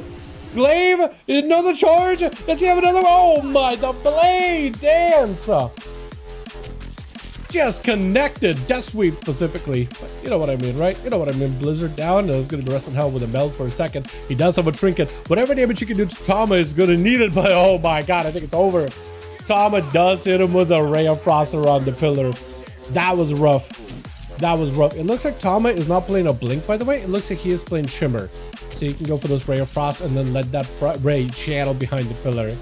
[SPEAKER 2] Glaive, another charge. Does he have another? Oh my, the blade dance. Just connected. Death Sweep specifically. But you know what I mean, right? You know what I mean. Blizzard down. There's going to be Rest and Hell with a meld for a second. He does have a trinket. Whatever damage you can do to Tama is going to need it. But oh my god, I think it's over. Tama does hit him with a Ray of Frost around the pillar. That was rough. That was rough. It looks like Tama is not playing a Blink, by the way. It looks like he is playing Shimmer. So you can go for those Ray of Frost and then let that Ray channel behind the pillar.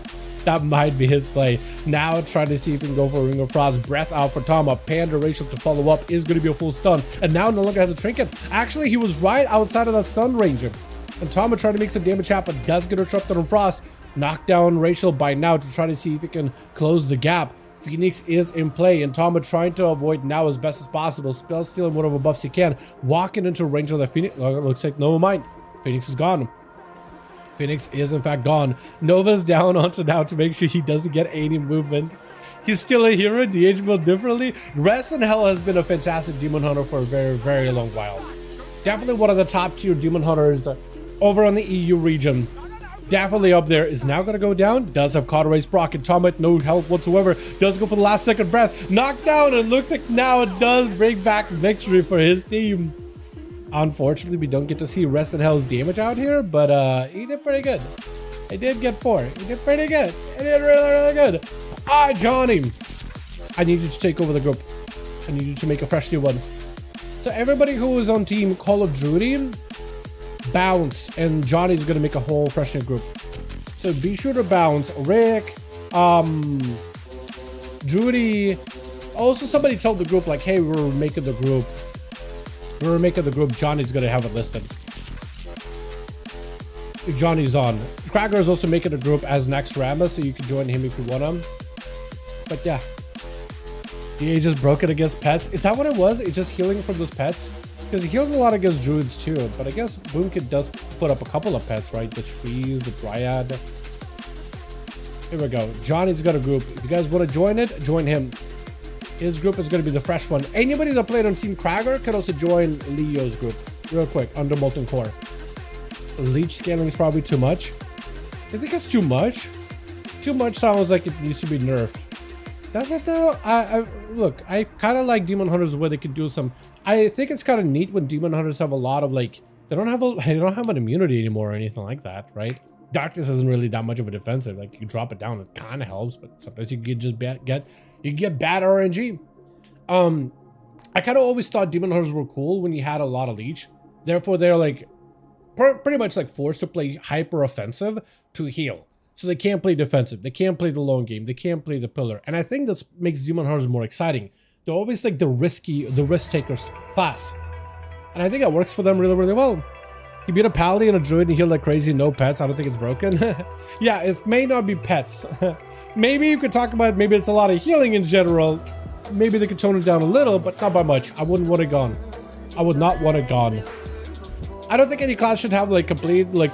[SPEAKER 2] That might be his play. Now trying to see if he can go for a Ring of Frost. Breath out for Tama. Panda Racial to follow up is going to be a full stun. And now no longer has a trinket. Actually, he was right outside of that stun range. And Tama trying to make some damage happen. Does get interrupted on Frost. Knock down Racial by now to try to see if he can close the gap. Phoenix is in play, and Tama trying to avoid now as best as possible. Spell stealing whatever buffs he can. Walking into range of the Phoenix. Looks like no mind. Phoenix is gone. Phoenix is in fact gone. Nova's down onto now to make sure he doesn't get any movement. He's still a hero. DH built differently. Rest and Hell has been a fantastic Demon Hunter for a very, very long while. Definitely one of the top tier Demon Hunters over on the EU region. Definitely up there. Is now going to go down. Does have Cauterized proc and Tama, no help whatsoever. Does go for the last second breath. Knocked down, and looks like now it does bring back victory for his team. Unfortunately, we don't get to see Rest and Hell's damage out here, but he did pretty good. He did get 4. He did pretty good. He did really, really good. Johnny, I need you to take over the group. I need you to make a fresh new one. So everybody who was on team Call of Duty, bounce, and Johnny's gonna make a whole fresh new group. So be sure to bounce. Rick, Judy. Also, somebody told the group like, "Hey, we're making the group. We're making the group. Johnny's gonna have it listed." Johnny's on. Cracker is also making a group as next Rama, so you can join him if you want him. But yeah, DA just broke it against pets. Is that what it was? It's just healing from those pets. Because he healed a lot against druids too, but I guess Boomkid does put up a couple of pets, right? The trees, the dryad. Here we go. Johnny's got a group. If you guys want to join it, join him. His group is going to be the fresh one. Anybody that played on Team Krager can also join Leo's group. Real quick, under Molten Core. Leech scaling is probably too much. I think it's too much. Too much sounds like it needs to be nerfed. Does it though? Look, I kind of like Demon Hunters where they could do some. I think it's kind of neat when Demon Hunters have a lot of like they don't have an immunity anymore or anything like that, right? Darkness isn't really that much of a defensive. Like you can drop it down, it kind of helps, but sometimes you can just get bad RNG. I kind of always thought Demon Hunters were cool when you had a lot of leech. Therefore, they're like pretty much like forced to play hyper offensive to heal. So they can't play defensive. They can't play the lone game. They can't play the pillar. And I think that makes Demon Hunters more exciting. They're always like the risk takers class. And I think that works for them really, really well. You beat a paladin and a druid and heal like crazy, no pets. I don't think it's broken. Yeah, it may not be pets. Maybe you could talk about maybe it's a lot of healing in general. Maybe they could tone it down a little, but not by much. I wouldn't want it gone. I would not want it gone. I don't think any class should have like complete like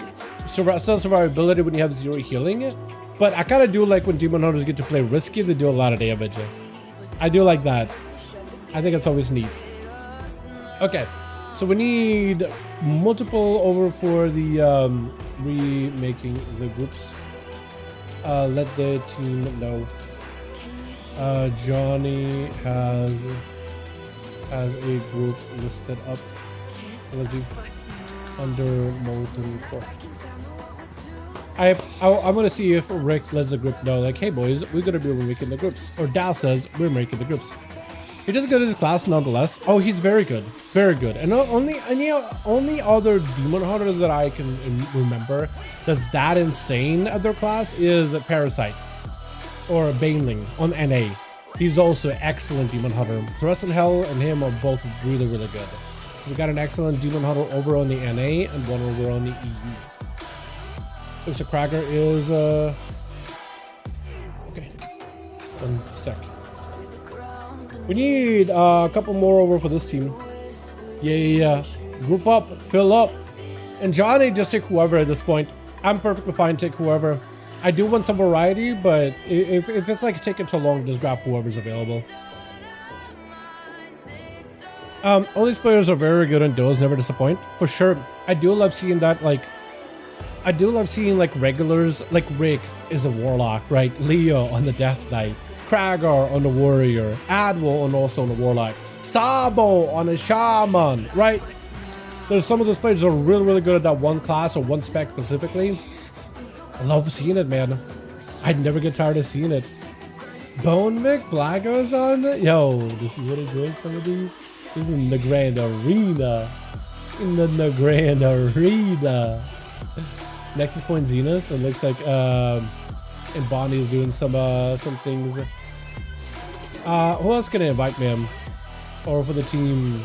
[SPEAKER 2] survivability when you have 0 healing, but I kind of do like when Demon Hunters get to play risky. They do a lot of damage. I do like that. I think it's always neat. Okay, so we need multiple over for the remaking the groups. Let the team know. Johnny has a group listed up under Molten Core. I'm gonna see if Rick lets the group know, like, hey boys, we're gonna be making the groups. Or Dal says we're making the groups. He does good at his class nonetheless. Oh, he's very good, very good. And only other Demon Hunter that I can remember that's that insane at their class is Parasite or Baneling on NA. He's also excellent Demon Hunter. Thrust and Hell and him are both really, really good. We got an excellent Demon Hunter over on the NA and one over on the EU. Mr. Krager is okay. 1 sec. We need a couple more over for this team. Yeah. Group up, fill up. And Johnny, just take whoever at this point. I'm perfectly fine, take whoever. I do want some variety, but if it's like taking too long, just grab whoever's available. All these players are very good and duels never disappoint. For sure. I do love seeing that, like, I do love seeing like regulars, like Rick is a warlock, right? Leo on the Death Knight, Kragar on the warrior, Adwell on also on the warlock, Sabo on a shaman, right? There's some of those players that are really, really good at that one class or one spec specifically. I love seeing it, man. I'd never get tired of seeing it. Bone Mick Blago's on it. Yo, this is really good. Some of these. This is in the Grand Arena. In the Grand Arena. Nexus Point Zenus. It looks like and Bonnie is doing some things. Who else can I invite, ma'am? Or for the team,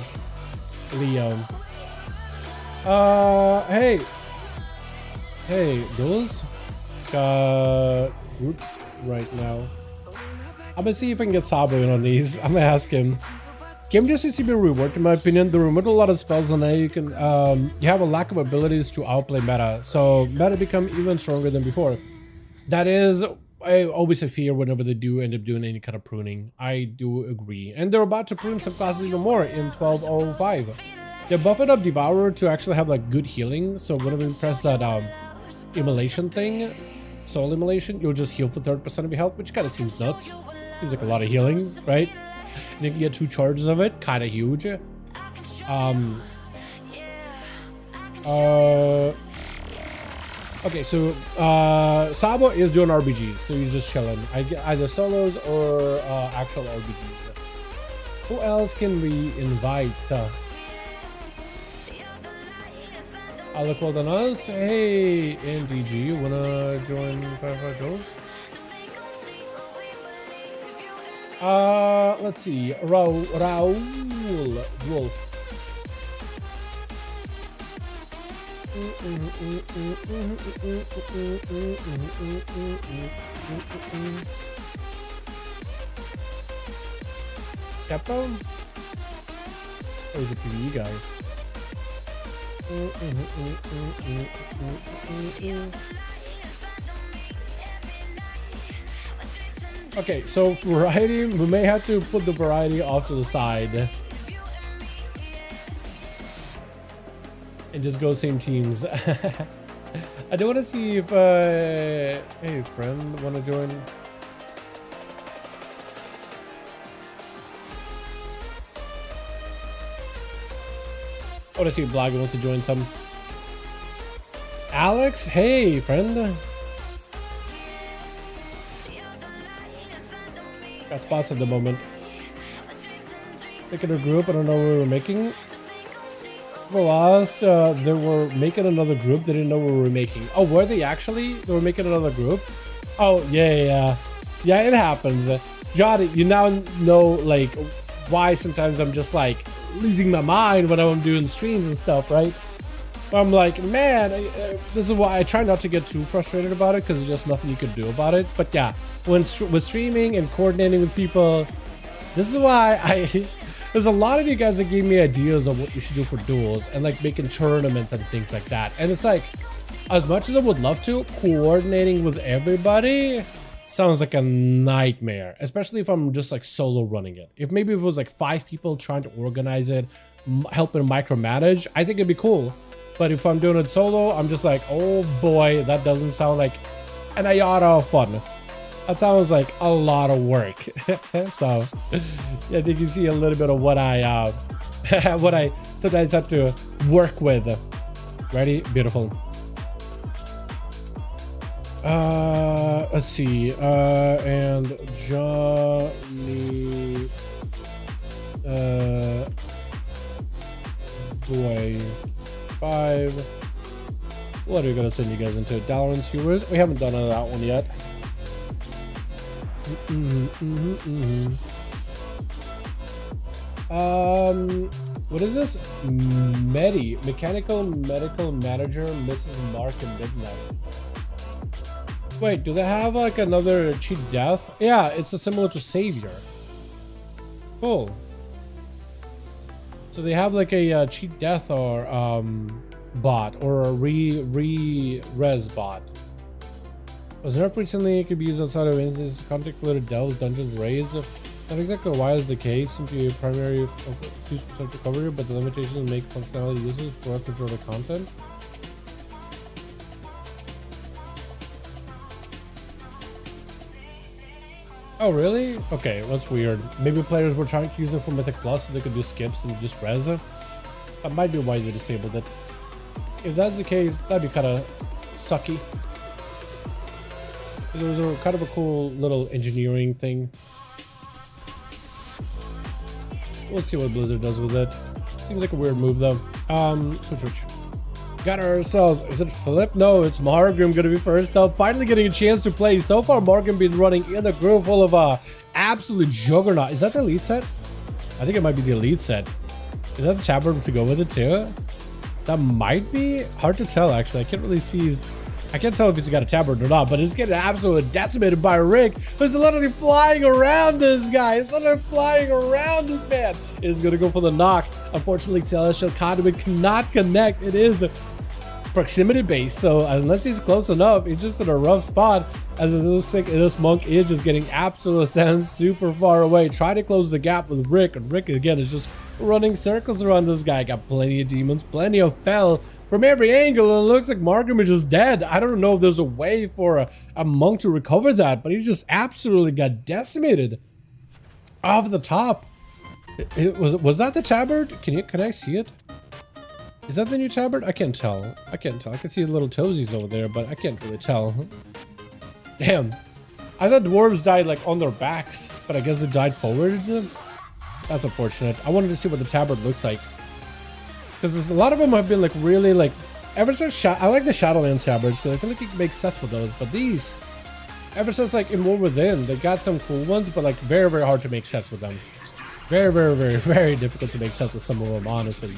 [SPEAKER 2] Leo. Hey, Duels. Got groups right now. I'm gonna see if I can get Sabo in on these. I'm gonna ask him. Game just needs to be reworked, in my opinion. They removed a lot of spells on there. You can you have a lack of abilities to outplay meta, so meta become even stronger than before. That is always a fear whenever they do end up doing any kind of pruning. I do agree, and they're about to prune some classes even more in 12.05. They buffed up Devourer to actually have like good healing. So whenever you press that immolation thing, soul immolation, you'll just heal for 30% of your health, which kind of seems nuts. Seems like a lot of healing, right? And you can get 2 charges of it, kind of huge. Okay, so Sabo is doing RBGs, so he's just chilling. Either solos or actual RBGs. Who else can we invite? Look, well done us. Hey, NDG, you wanna join 5V5 Duels? Let's see. Raul Wolf. Capcom? Or is it PvE guy? Okay, so variety, we may have to put the variety off to the side and just go same teams. I do want to see if hey friend, want to join? Oh, I see Blogger wants to join some. Alex, hey, friend. Got spots at the moment. Making a group, I don't know what we were making. The last, they were making another group, they didn't know what we were making. Oh, were they actually? They were making another group? Oh, yeah. Yeah, it happens. Johnny, you now know, like, why sometimes I'm just, like, losing my mind when I'm doing streams and stuff, right? I'm like, man, this is why I try not to get too frustrated about it, because there's just nothing you could do about it. But yeah, with streaming and coordinating with people, this is why there's a lot of you guys that gave me ideas on what we should do for duels and like making tournaments and things like that. And it's like, as much as I would love to, coordinating with everybody sounds like a nightmare, especially if I'm just like solo running it. If maybe if it was like 5 people trying to organize it, helping micromanage, I think it'd be cool. But if I'm doing it solo, I'm just like, oh boy, that doesn't sound like an iota of fun. That sounds like a lot of work. So yeah, I think you see a little bit of what I sometimes have to work with. Ready? Beautiful. Let's see. And Johnny boy 5. What are we gonna send you guys into? Dalaran viewers? We haven't done that one yet. What is this? Mechanical medical manager, Mrs. Mark and Midnight. Wait, do they have like another cheat death? Yeah, it's a similar to Savior. Cool. So they have like a cheat death or bot or a res bot. Was nerfed recently, it could be used outside of instances, content-related delves, dungeons, raids. Not exactly why is the case, simply a primary 2% recovery, but the limitations make functionality useless for control the content. Oh really? Okay, that's weird. Maybe players were trying to use it for Mythic Plus so they could do skips and just res it. That might be why they disabled it. If that's the case, that'd be kind of sucky. It was a kind of a cool little engineering thing. We'll see what Blizzard does with it. Seems like a weird move though. Switch. Got ourselves. Is it Philip? No, it's Margrim gonna be first up. Finally getting a chance to play. So far, Margrim been running in a group full of absolute juggernaut. Is that the elite set? I think it might be the elite set. Is that the tabard to go with it too? That might be hard to tell actually. I can't really see. I can't tell if it's got a tabard or not, but it's getting absolutely decimated by Rick, who's literally flying around this guy. It's literally flying around this man. It is going to go for the knock. Unfortunately, Celestial Conduit cannot connect. It is proximity based, so unless he's close enough, he's just in a rough spot, as it looks like this monk is just getting absolute sense super far away. Try to close the gap with Rick, and Rick again is just running circles around this guy. Got plenty of demons, plenty of fel from every angle, and it looks like Margrim is just dead. I don't know if there's a way for a monk to recover that, but he just absolutely got decimated off the top. Was that the tabard? Can I see it? Is that the new tabard? I can't tell. I can't tell. I can see the little toesies over there, but I can't really tell. Damn. I thought dwarves died like on their backs, but I guess they died forwards. That's unfortunate. I wanted to see what the tabard looks like. Because a lot of them have been like really like, ever since I like the Shadowlands tabards because I feel like you can make sets with those, but these, ever since like in War Within, they got some cool ones, but like very, very hard to make sets with them. Very, very, very, very difficult to make sets with some of them, honestly.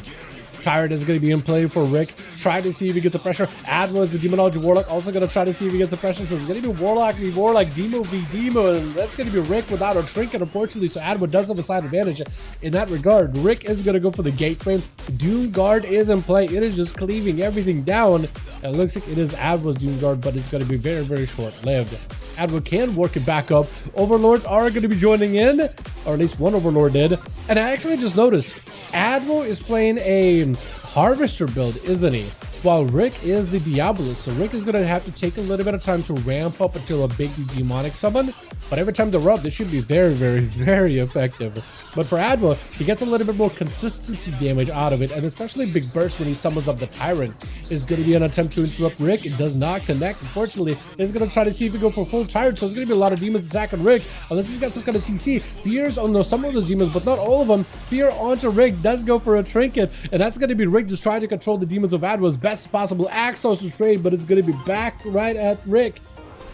[SPEAKER 2] Tyrant is going to be in play for Rick. Try to see if he gets a pressure. Admo is the Demonology Warlock. Also going to try to see if he gets a pressure. So it's going to be Warlock v Warlock, Demo v Demo. And that's going to be Rick without a trinket, unfortunately. So Admo does have a slight advantage in that regard. Rick is going to go for the Gateway. Doom Guard is in play. It is just cleaving everything down. It looks like it is Admo's Doom Guard, but it's going to be very, very short-lived. Admo can work it back up. Overlords are going to be joining in, or at least one Overlord did. And I actually just noticed Admo is playing a Harvester build, isn't he? While Rick is the Diabolist. So Rick is going to have to take a little bit of time to ramp up until a big demonic summon. But every time they rub, they should be very, very, very effective. But for Admiral, he gets a little bit more consistency damage out of it, and especially Big Burst when he summons up the Tyrant is going to be an attempt to interrupt Rick. It does not connect. Unfortunately, he's going to try to see if he can go for full Tyrant, so it's going to be a lot of demons attacking Rick, unless he's got some kind of CC. Fears on some of those demons, but not all of them. Fear onto Rick does go for a Trinket, and that's going to be Rick just trying to control the demons of Admiral as best as possible. Axos to trade, but it's going to be back right at Rick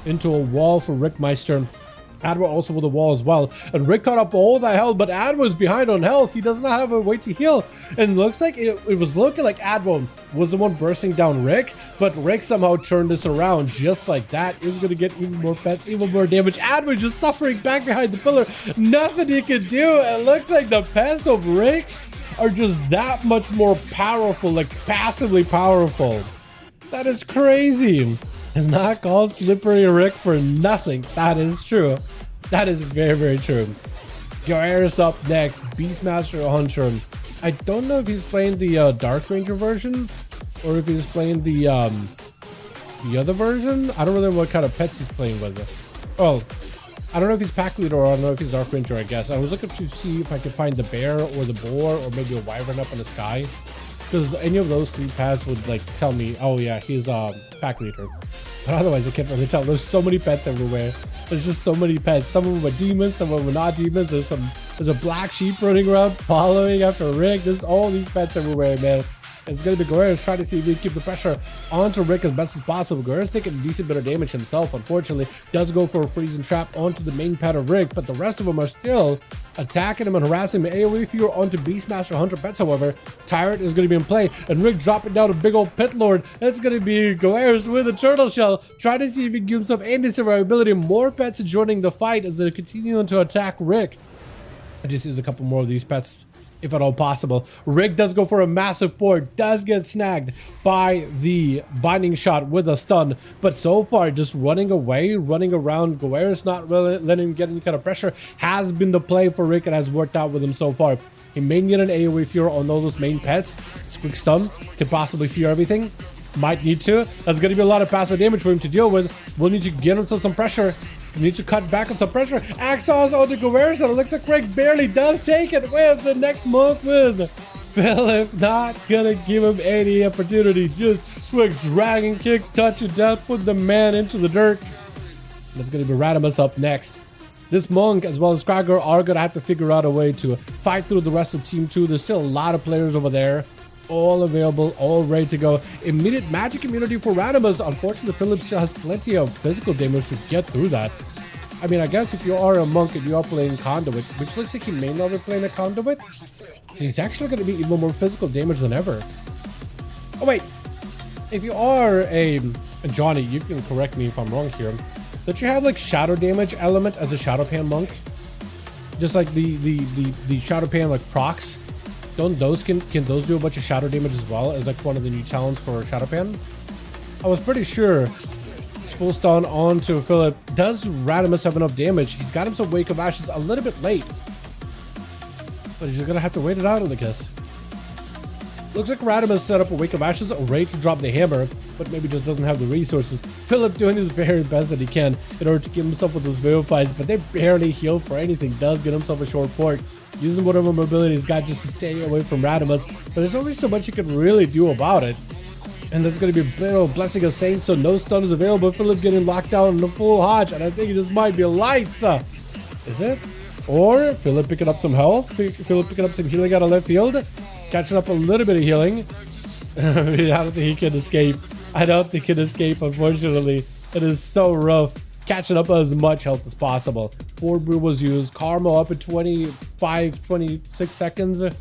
[SPEAKER 2] into a wall for Rickmeister. Admiral also with a wall as well, and Rick caught up all that health, but Admiral is behind on health. He does not have a way to heal, and looks like it was looking like Admiral was the one bursting down Rick, but Rick somehow turned this around just like that. Is going to get even more pets, even more damage. Admiral just suffering back behind the pillar. Nothing he can do. It looks like the pets of Rick's are just that much more powerful, like passively powerful. That is crazy. It's not called Slippery Rick for nothing. That is true. That is very, very true. Gyarados up next. Beastmaster Hunter. I don't know if he's playing the Dark Ranger version or if he's playing the other version. I don't really know what kind of pets he's playing with. Oh, I don't know if he's Pack Leader or I don't know if he's Dark Ranger, I guess. I was looking to see if I could find the bear or the boar or maybe a wyvern up in the sky. Because any of those three pets would like tell me, oh yeah, he's Pack Leader. But otherwise I can't really tell. There's so many pets everywhere. There's just so many pets. Some of them are demons, some of them are not demons. There's a black sheep running around following after Rick. There's all these pets everywhere, man. It's gonna be Gyarados trying to see if we can keep the pressure onto Rick as best as possible. Gyarados taking a decent bit of damage himself, unfortunately. Does go for a freezing trap onto the main pet of Rick, but the rest of them are still attacking him and harassing him. AoE Fear onto Beastmaster Hunter pets, however. Tyrant is going to be in play, and Rick dropping down a big old Pit Lord. It's going to be Gyarados with a Turtle Shell, trying to see if he can give himself any survivability. More pets joining the fight as they continue to attack Rick. I just use a couple more of these pets, if at all possible. Rick does go for a massive port, does get snagged by the binding shot with a stun, but so far just running away, running around. Gyarados not really letting him get any kind of pressure has been the play for Rick and has worked out with him so far. He may need an AoE Fear on all those main pets. This quick stun could possibly fear everything. Might need to. That's going to be a lot of passive damage for him to deal with. We'll need to get him some pressure. We need to cut back on some pressure. Axos on the Gyarados, and it looks like Rick barely does take it with the next monk with Philip. Not gonna give him any opportunity. Just quick dragon kick, touch of death, put the man into the dirt. That's gonna be Radimus up next. This monk as well as Krager are gonna have to figure out a way to fight through the rest of Team 2. There's still a lot of players over there. All available, all ready to go. Immediate magic immunity for Radimus. Unfortunately, Philip still has plenty of physical damage to get through that. I mean, I guess if you are a monk and you are playing Conduit, which looks like he may not be playing a Conduit, so he's actually going to be even more physical damage than ever. Oh wait, if you are a Johnny, you can correct me if I'm wrong here. Don't you have like shadow damage element as a Shadow Pan monk? Just like the Shadow Pan like procs. Don't those can those do a bunch of shadow damage as well as like one of the new talents for Shadow Pan? I was pretty sure. Full stun onto Philip. Does Radimus have enough damage? He's got himself Wake of Ashes a little bit late, but he's gonna have to wait it out, I guess. Looks like Radimus set up a Wake of Ashes, ready to drop the hammer, but maybe just doesn't have the resources. Philip doing his very best that he can in order to give himself with those Vivifies, but they barely heal for anything. Does get himself a short port, using whatever mobility he's got just to stay away from Radimus, but there's only so much you can really do about it. And there's going to be a bit of Blessing of Saints, so no stun is available. Philip getting locked down in the full Hodge, and I think it just might be lights. Is it? Or Philip picking up some health. Philip picking up some healing out of left field. Catching up a little bit of healing. I don't think he can escape. I don't think he can escape, unfortunately. It is so rough. Catching up as much health as possible. 4 brew was used. Karma up in 26 seconds. I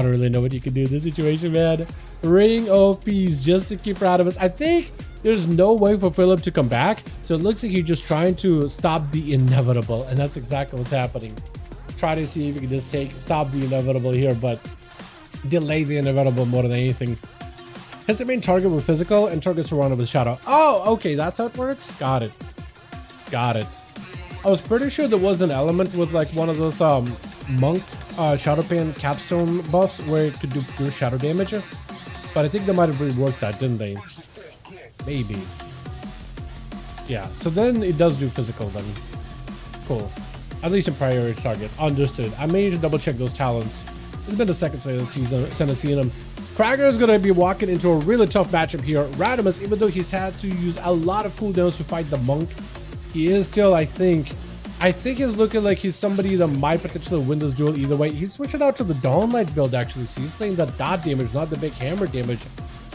[SPEAKER 2] don't really know what you can do in this situation, man. Ring of Peace just to keep Radimus. I think there's no way for Philip to come back, so it looks like he's just trying to stop the inevitable, and that's exactly what's happening. Try to see if he can just stop the inevitable here, but delay the inevitable more than anything. His main target with physical and targets surrounded with shadow. Oh, okay, that's how it works. Got it. Got it. I was pretty sure there was an element with like one of those monk Shadow Pan capstone buffs where it could do pure shadow damage. But I think they might have reworked that, didn't they? Maybe. Yeah, so then it does do physical then. Cool. At least a priority target. Understood. I may need to double check those talents. It's been the second since I've seen him. Krager is going to be walking into a really tough matchup here. Radimus, even though he's had to use a lot of cooldowns to fight the monk, he is still, I think he's looking like he's somebody that might potentially win this duel either way. He's switching out to the Dawnlight build, actually. So he's playing the dot damage, not the big hammer damage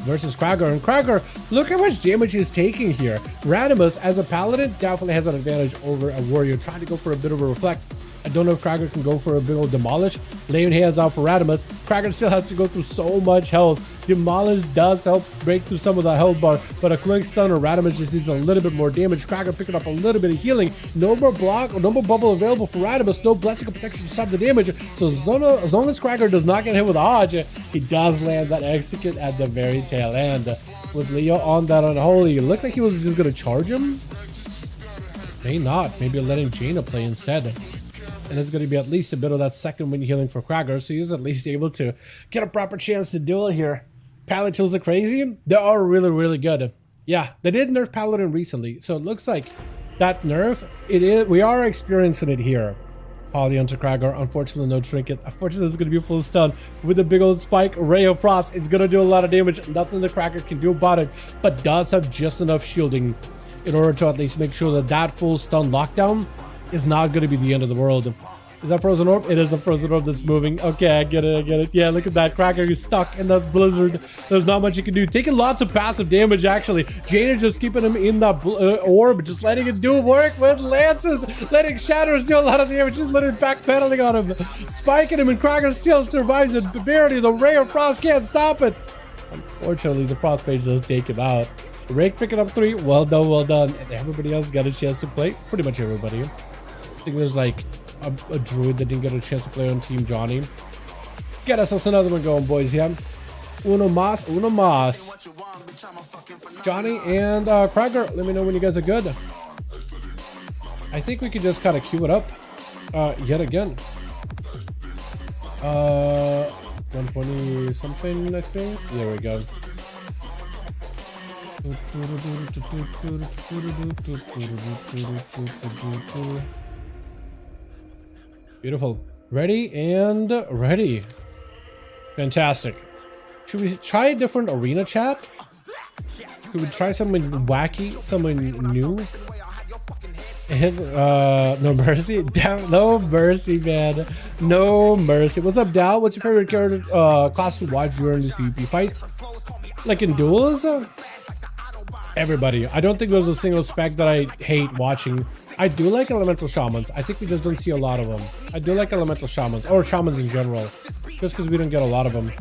[SPEAKER 2] versus Krager. And Krager, look how much damage he's taking here. Radimus, as a paladin, definitely has an advantage over a warrior. Trying to go for a bit of a reflect. I don't know if Krager can go for a big old demolish. Laying hands out for Radimus. Krager still has to go through so much health. Demolish does help break through some of the health bar, but a quick stun or Radimus just needs a little bit more damage. Krager picking up a little bit of healing. No more block or no more bubble available for Radimus. No blessing of protection to stop the damage. So as long as Krager does not get hit with a Hodge, he does land that execute at the very tail end. With Leo on that unholy, it looked like he was just gonna charge him. May not. Maybe letting Jaina play instead. And it's going to be at least a bit of that second wind healing for Krager, so he's at least able to get a proper chance to duel here. Paladins are crazy. They are really, really good. Yeah, they did nerf Paladin recently, so it looks like that nerf, we are experiencing it here. Poly onto Krager, unfortunately no trinket. Unfortunately it's going to be full stun with a big old spike. Ray of Frost, it's going to do a lot of damage. Nothing the Krager can do about it, but does have just enough shielding in order to at least make sure that that full stun lockdown is not going to be the end of the world. Is that frozen orb? It is a frozen orb that's moving. Okay, I get it. Yeah, look at that. Krager is stuck in the blizzard. There's not much you can do. Taking lots of passive damage, actually. Jaina just keeping him in that orb, just letting it do work with lances. Letting Shatters do a lot of damage. Just letting backpedaling on him. Spiking him, and Krager still survives it. Barely. The Ray of Frost can't stop it. Unfortunately, the Frost Mage does take him out. Rake picking up 3. Well done, well done. And everybody else got a chance to play. Pretty much everybody. I think there's like a druid that didn't get a chance to play on Team Johnny. Get us another one going, boys. Yeah, uno mas. Johnny and Krager, let me know when you guys are good. I think we could just kind of queue it up yet again. 120 something, I think. There we go. Beautiful. Ready and ready. Fantastic. Should we try a different arena chat? Should we try something wacky, something new? No mercy. Damn, no mercy, man. No mercy. What's up, Dal? What's your favorite character class to watch during the PvP fights? Like in duels? Everybody. I don't think there's a single spec that I hate watching. I do like elemental shamans. I think we just don't see a lot of them. I do like elemental shamans, or shamans in general, just because we don't get a lot of them.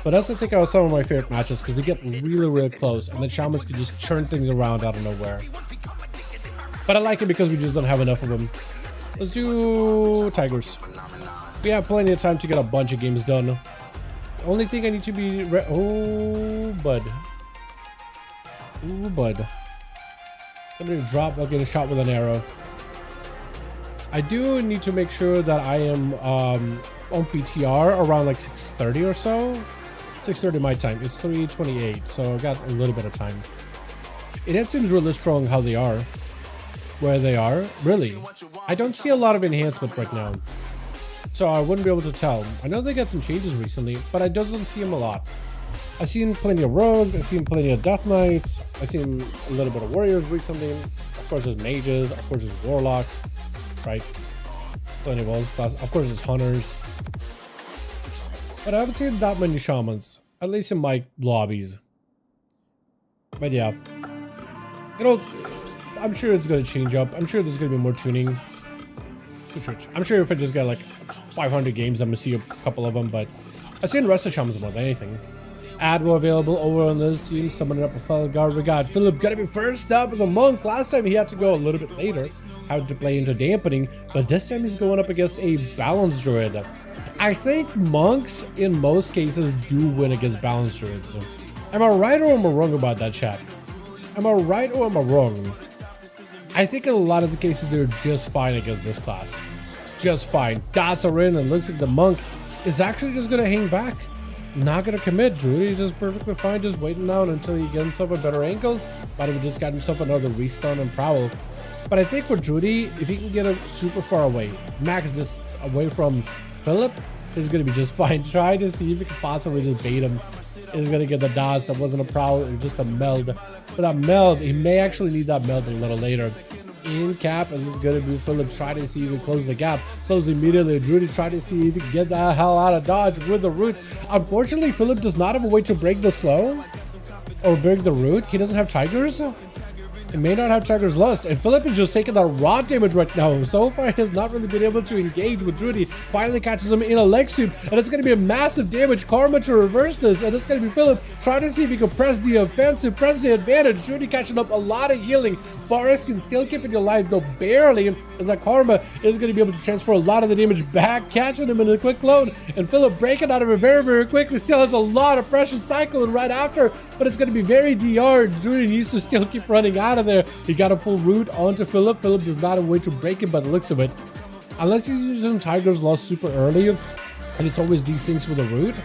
[SPEAKER 2] But that's, I think, are some of my favorite matches, because they get really, really close, and then shamans can just churn things around out of nowhere. But I like it because we just don't have enough of them. Let's do tigers. We have plenty of time to get a bunch of games done. The only thing I need to be oh, bud. Ooh, bud. Somebody drop, I'll get a shot with an arrow. I do need to make sure that I am on PTR around like 6:30 or so. 6:30 my time. It's 3:28, so I got a little bit of time. It seems really strong how they are. Where they are. Really. I don't see a lot of enhancement right now, so I wouldn't be able to tell. I know they got some changes recently, but I don't see them a lot. I've seen plenty of rogues, I've seen plenty of death knights, I've seen a little bit of warriors recently. Of course there's mages, of course there's warlocks, right? Plenty of old class. Of course there's hunters. But I haven't seen that many shamans, at least in my lobbies. But yeah, I'm sure it's gonna change up. I'm sure there's gonna be more tuning. I'm sure if I just got like 500 games, I'm gonna see a couple of them, but I've seen the rest of shamans more than anything. Adro available over on this team, summoning up a fellow guard. We got Philip gonna be first up as a monk. Last time he had to go a little bit later, had to play into dampening, but this time he's going up against a balanced druid. I think monks in most cases do win against balanced druids. Am I right or am I wrong about that, chat? Am I right or am I wrong? I think in a lot of the cases they're just fine against this class. Just fine. Dots are in, and looks like the monk is actually just gonna hang back. Not gonna commit. Druid is just perfectly fine, just waiting out until he gets himself a better angle. Might have just got himself another restun and prowl. But I think for Drudy, if he can get him super far away, max distance away from Philip, is going to be just fine. Try to see if he can possibly just bait him. Is going to get the dots. That wasn't a prowl, it was just a meld. But that meld, he may actually need that meld a little later. In cap, as is going to be Philip try to see if he can close the gap. So it's immediately Drudy try to see if he can get the hell out of dodge with the root. Unfortunately, Philip does not have a way to break the slow or break the root. He doesn't have Tigers. He may not have Tiger's Lust, and Philip is just taking the raw damage right now. So far, he has not really been able to engage with Drudy. Finally catches him in a leg sweep, and it's going to be a massive damage karma to reverse this, and it's going to be Philip trying to see if he can press the offensive, press the advantage. Drudy catching up a lot of healing. Boris can still keep in your life, though barely, as that karma is going to be able to transfer a lot of the damage back, catching him in a quick load, and Philip breaking out of it very, very quickly. Still has a lot of pressure cycling right after, but it's going to be very DR. Drudy needs to still keep running out of there. He got a full root onto Philip. Philip does not have a way to break it by the looks of it. Unless he's using Tiger's Lost super early, and it's always desyncs with a root.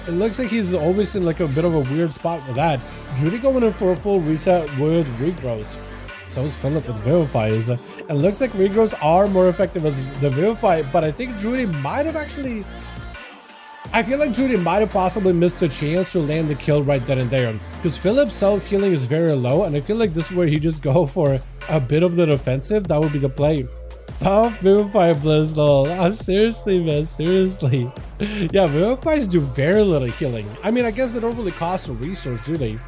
[SPEAKER 2] It looks like he's always in like a bit of a weird spot with that. Drudy going in for a full reset with regrows. So is Philip with Vivifies. It looks like regrows are more effective as the Vivify, but I think Drudy might have actually... I feel like Drudy might have possibly missed a chance to land the kill right then and there. Because Philip's self-healing is very low, and I feel like this is where he just go for a bit of the defensive. That would be the play. Puff, Vivify, Blizz, lol. Oh, seriously, man, seriously. Yeah, Vivifies do very little healing. I mean, I guess they don't really cost a resource, do they?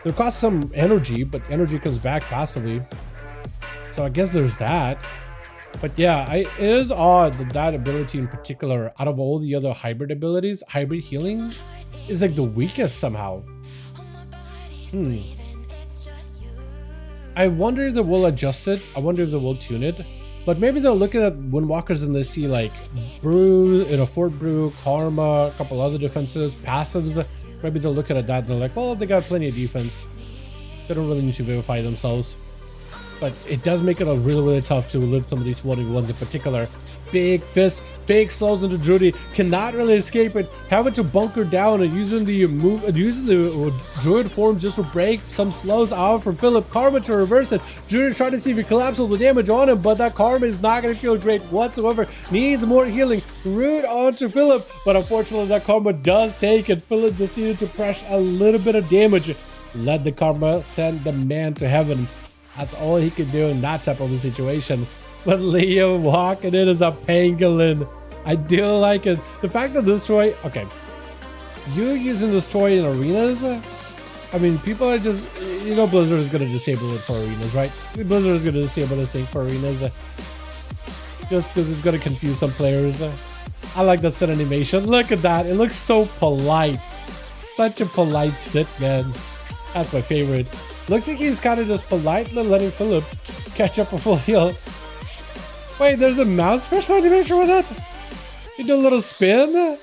[SPEAKER 2] They cost some energy, but energy comes back passively. So I guess there's that. But yeah, it is odd that that ability in particular, out of all the other hybrid abilities, hybrid healing is like the weakest somehow. I wonder if they will adjust it. I wonder if they will tune it. But maybe they'll look at Windwalkers and they see like Brew, Fort Brew, Karma, a couple other defenses, passives. Maybe they'll look at that and they're like, well, they got plenty of defense. They don't really need to Vivify themselves. But it does make it really, really tough to live some of these floating ones in particular. Big fists, big slows into Drudy, cannot really escape it, having to bunker down and using the druid form just to break some slows out from Philip. Karma to reverse it. Drudy trying to see if he collapses the damage on him, but that Karma is not going to feel great whatsoever. Needs more healing. Root onto Philip, but unfortunately that Karma does take it. Philip just needed to press a little bit of damage. Let the Karma send the man to heaven. That's all he could do in that type of a situation. But Leo walking in as a pangolin. I do like it. The fact that this toy... Okay. You using this toy in arenas? I mean, people are just... You know Blizzard is going to disable it for arenas, right? Blizzard is going to disable this thing for arenas. Just because it's going to confuse some players. I like that set animation. Look at that. It looks so polite. Such a polite sit, man. That's my favorite. Looks like he's kind of just politely letting Philip catch up a full heal. Wait, there's a mount special animation with it? You do a little spin?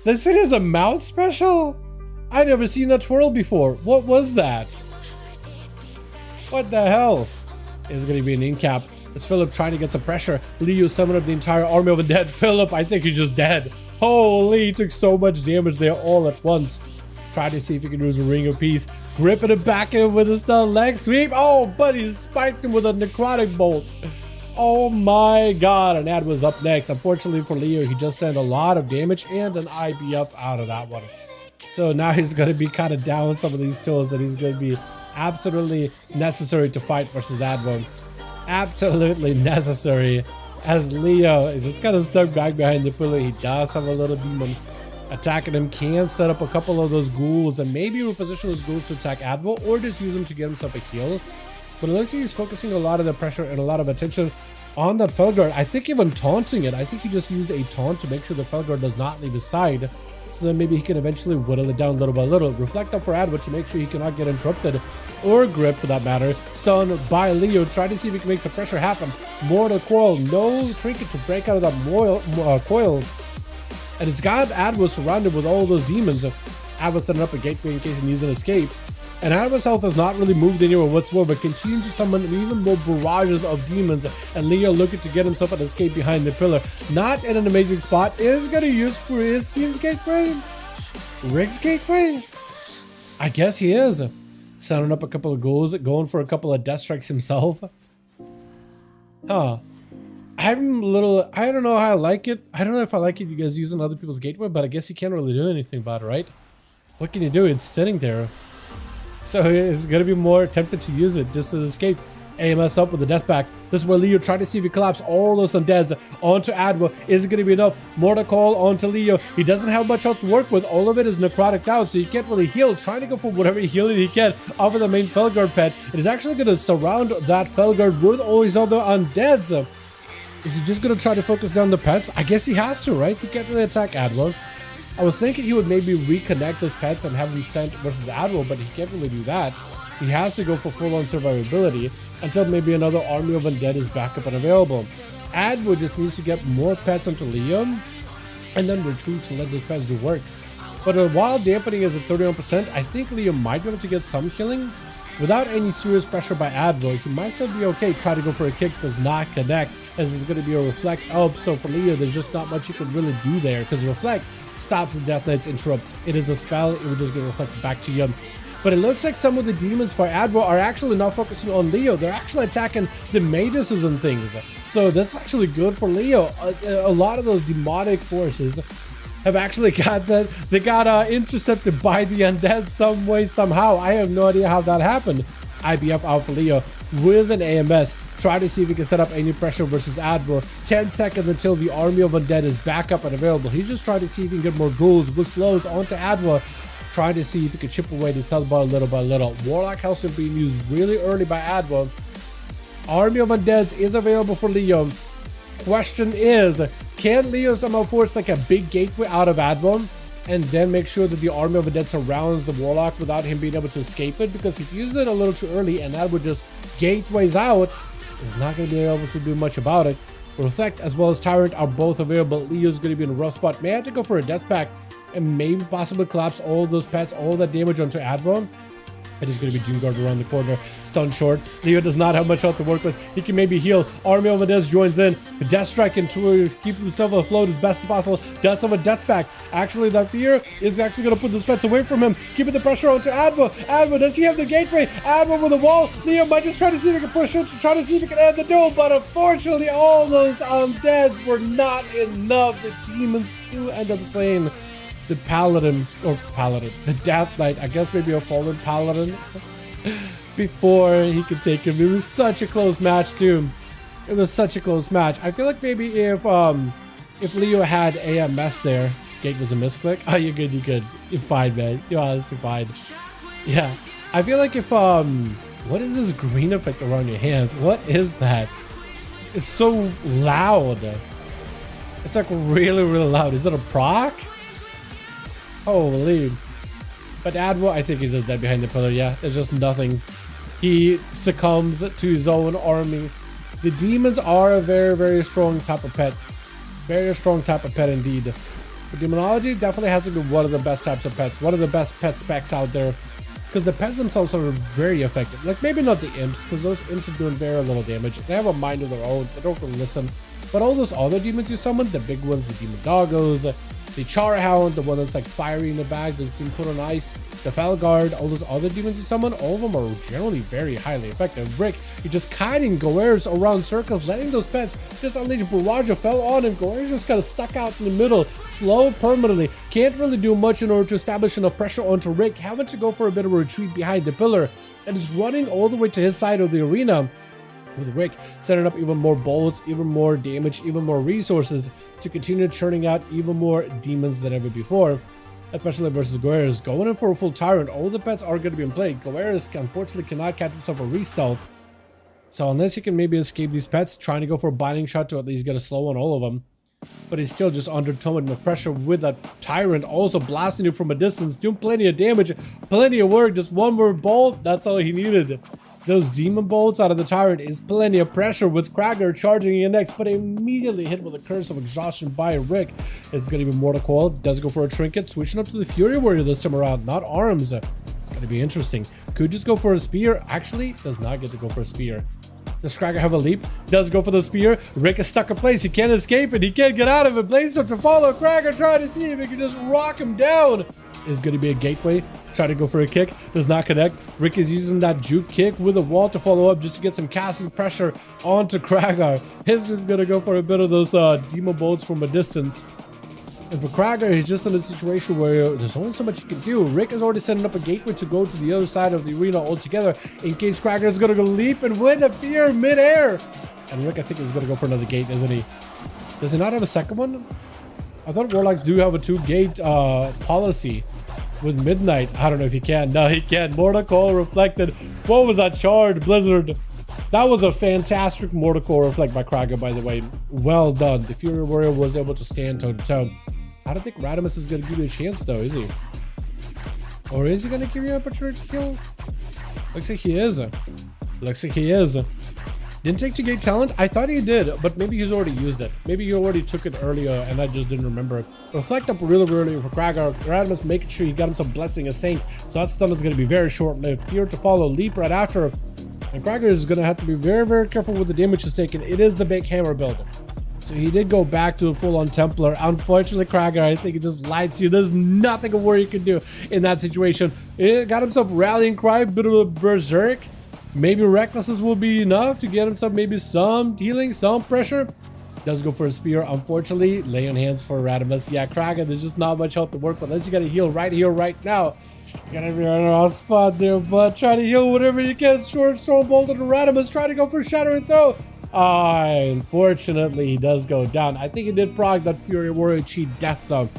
[SPEAKER 2] This thing is a mount special? I've never seen that twirl before. What was that? What the hell? It's going to be an in-cap. Is Philip trying to get some pressure? Leo summoned up the entire army of the dead. Philip, I think he's just dead. Holy, he took so much damage there all at once. Try to see if he can use a Ring of Peace. Gripping it back in with a stun leg sweep. Oh, but he spiked him with a necrotic bolt. Oh my god. And that was up next. Unfortunately for Leo, he just sent a lot of damage and an IBF out of that one. So now he's going to be kind of down some of these tools that he's going to be absolutely necessary to fight versus that one. Absolutely necessary. As Leo is just kind of stuck back behind the pillar. He does have a little demon attacking him, can set up a couple of those ghouls and maybe reposition those ghouls to attack Admiral or just use them to get himself a heal. But it looks like he's focusing a lot of the pressure and a lot of attention on that Felguard. I think even taunting it. I think he just used a taunt to make sure the Felguard does not leave his side. So then maybe he can eventually whittle it down little by little. Reflect up for Adwood to make sure he cannot get interrupted or gripped for that matter. Stunned by Leo. Try to see if he can make some pressure happen. Mortal Coil. No trinket to break out of that coil. And it's got Adwood surrounded with all those demons. Adwood setting up a gateway in case he needs an escape. And Adwood's health has not really moved anywhere whatsoever, but continues to summon even more barrages of demons. And Leo looking to get himself an escape behind the pillar. Not in an amazing spot. Is going to use for his team's gateway. Rick's gateway? I guess he is. Setting up a couple of goals, going for a couple of death strikes himself. Huh. I'm a little, I don't know how I like it. I don't know if I like it you guys using other people's gateway, but I guess you can't really do anything about it, right? What can you do? It's sitting there. So it's going to be more tempted to use it just to escape. AMS up with the death pack. This is where Leo tried to see if he collapse all those undeads onto Adwa. Is it going to be enough? More to call onto Leo. He doesn't have much health to work with. All of it is necrotic out, so he can't really heal. Trying to go for whatever healing he can off of the main Felguard pet. It is actually going to surround that Felguard with all his other undeads. Is he just going to try to focus down the pets? I guess he has to, right? He can't really attack Adwa. I was thinking he would maybe reconnect those pets and have them sent versus Adwa, but he can't really do that. He has to go for full-on survivability until maybe another army of undead is back up and available. Adwood just needs to get more pets onto Leo and then retreat to let those pets do work. But while dampening is at 31%, I think Leo might be able to get some healing. Without any serious pressure by Adwood, he might still be okay. Try to go for a kick, does not connect, as it's going to be a reflect up. So for Leo, there's just not much you can really do there, because reflect stops the death knights, interrupts. It is a spell, it will just get reflected back to you. But it looks like some of the demons for Adwa are actually not focusing on Leo. They're actually attacking the mages and things. So that's actually good for Leo. A lot of those demonic forces have actually got that. They got intercepted by the undead some way, somehow. I have no idea how that happened. IBF out for Leo with an AMS. Try to see if he can set up any pressure versus Adwa. 10 seconds until the army of undead is back up and available. He's just trying to see if he can get more ghouls with slows onto Adwa. Trying to see if he could chip away this health bar little by little. Warlock House is being used really early by Adwa. Army of Undeads is available for Leo. Question is, can Leo somehow force like a big gateway out of Adwa and then make sure that the Army of Undead surrounds the Warlock without him being able to escape it? Because if he uses it a little too early and Adwa just gateways out, he's not going to be able to do much about it. Reflect as well as Tyrant are both available. Leo's going to be in a rough spot. May have to go for a death pack and maybe possibly collapse all those pets, all that damage onto Adwa. It is going to be Doomguard around the corner, stun short. Leo does not have much health to work with. He can maybe heal. Army of Undead joins in. The Death Strike can keep himself afloat as best as possible. Does have a death pack. Actually, that fear is actually going to put those pets away from him. Keeping the pressure onto Adwa. Adwa, does he have the gateway? Adwa with a wall. Leo might just try to see if he can push it to try to see if he can end the duel, but unfortunately, all those undeads were not enough. The demons do end up slaying the paladin, the death knight, I guess maybe a fallen paladin, before he could take him. It was such a close match too. It was such a close match. I feel like maybe if Leo had AMS there, gate was a misclick. Oh, you're good, you're good. You're fine, man. You're honestly fine. Yeah. I feel like if what is this green effect around your hands? What is that? It's so loud. It's like really, really loud. Is it a proc? Holy. But Adwa, I think he's just dead behind the pillar. Yeah, there's just nothing. He succumbs to his own army. The demons are a very, very strong type of pet. Very strong type of pet indeed. The demonology definitely has to be one of the best types of pets. One of the best pet specs out there. Because the pets themselves are very effective. Like, maybe not the imps, because those imps are doing very little damage. They have a mind of their own. They don't really listen. But all those other demons you summon, the big ones, the demon doggos, the Charhound, the one that's like fiery in the bag that's been put on ice, the Felguard, all those other demons you summon, all of them are generally very highly effective. Rick, you're just kiting Goers around circles, letting those pets just unleash Barrage of Fel on him. Goers just kind of stuck out in the middle, slow permanently. Can't really do much in order to establish enough pressure onto Rick, having to go for a bit of a retreat behind the pillar, and is running all the way to his side of the arena. With Rick setting up even more bolts, even more damage, even more resources to continue churning out even more demons than ever before, especially versus Goeris. Going in for a full Tyrant, all the pets are going to be in play. Goeris unfortunately cannot catch himself a re-stealth, so unless he can maybe escape these pets, trying to go for a binding shot to at least get a slow on all of them. But he's still just under so much pressure with that Tyrant also blasting you from a distance, doing plenty of damage, plenty of work. Just one more bolt, that's all he needed. Those demon bolts out of the Tyrant is plenty of pressure with Krager charging in next, but immediately hit with a curse of exhaustion by Rick. It's going to be Mortal Coil, does go for a trinket, switching up to the Fury Warrior this time around, not arms. It's going to be interesting. Could just go for a spear, actually does not get to go for a spear. Does Krager have a leap? Does go for the spear. Rick is stuck in place, he can't escape it, he can't get out of it. Blaze up to follow Krager, trying to see if he can just rock him down. is going to be a gateway. Try to go for a kick. Does not connect. Rick is using that juke kick with a wall to follow up just to get some casting pressure onto Kragar. His is going to go for a bit of those demo bolts from a distance. And for Kragar, he's just in a situation where there's only so much he can do. Rick is already setting up a gateway to go to the other side of the arena altogether in case Kragar is going to go leap and win the fear midair. And Rick, I think, is going to go for another gate, isn't he? Does he not have a second one? I thought Warlocks do have a 2-gate policy with Midnight. I don't know if he can. No, he can't. Mortal Coil reflected. What was that charge, Blizzard? That was a fantastic Mortal Coil reflect by Kragar, by the way. Well done. The Fury Warrior was able to stand toe-to-toe. I don't think Radimus is going to give you a chance, though, is he? Or is he going to give you an opportunity to kill? Looks like he is. Looks like he is. Didn't take 2-gate talent? I thought he did, but maybe he's already used it. Maybe he already took it earlier and I just didn't remember it. Reflect up really early for Kragar. Radimus making sure he got him some Blessing of Saint. So that stun is going to be very short-lived. Fear to follow. Leap right after. And Kragar is going to have to be very careful with the damage he's taken. It is the big hammer build. So he did go back to a full-on Templar. Unfortunately, Kragar, I think it just lights you. There's nothing more you can do in that situation. It got himself Rallying Cry, bit of a berserk. Maybe Recklessness will be enough to get himself maybe some healing, some pressure. Does go for a spear. Unfortunately, lay on hands for Radimus. Yeah, Kragar, there's just not much health to work with. Unless you got to heal right here, right now. You gotta be on the wrong spot there, but try to heal whatever you can. Short Storm Bolt and Radimus. Try to go for Shattering Throw. Unfortunately, he does go down. I think he did proc that Fury Warrior cheat death though.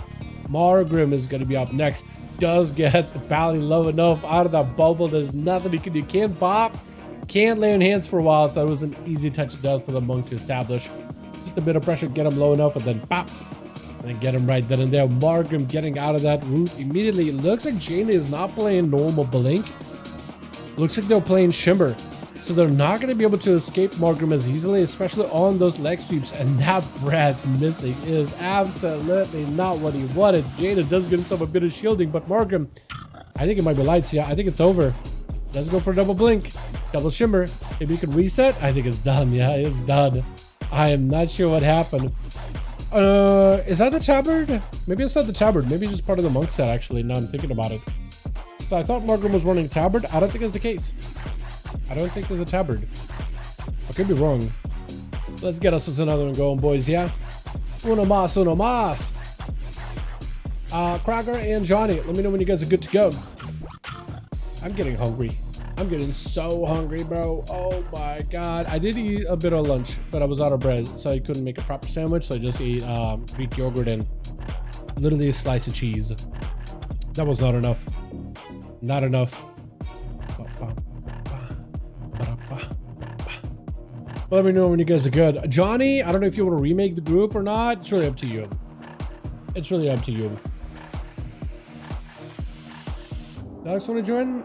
[SPEAKER 2] Margrim is going to be up next. Does get the Pally low enough out of that bubble. There's nothing he can do. Can't bop. Can't lay on hands for a while. So it was an easy touch it does for the monk to establish. Just a bit of pressure, get him low enough, and then pop. And get him right then and there. Margrim getting out of that route immediately. It looks like Jaina is not playing normal Blink. Looks like they're playing Shimmer. So they're not going to be able to escape Margrim as easily, especially on those leg sweeps. And that breath missing is absolutely not what he wanted. Jaina does give himself a bit of shielding, but Margrim, I think it might be lights. Yeah, I think it's over. Let's go for a double blink. Double shimmer. Maybe you can reset. I think it's done. Yeah, it's done. I am not sure what happened. Is that the tabard? Maybe it's not the tabard. Maybe just part of the monk set, actually. Now I'm thinking about it. So I thought Margrim was running tabard. I don't think it's the case. I don't think there's a tabard. I could be wrong. Let's get us another one going, boys, yeah? Uno mas, uno mas. Kragar and Johnny, let me know when you guys are good to go. I'm getting hungry. I'm getting so hungry, bro. Oh my god. I did eat a bit of lunch, but I was out of bread, so I couldn't make a proper sandwich, so I just ate Greek yogurt and literally a slice of cheese. That was not enough. Not enough. Let me know when you guys are good. Johnny, I don't know if you want to remake the group or not. It's really up to you. It's really up to you. Alex, want to join?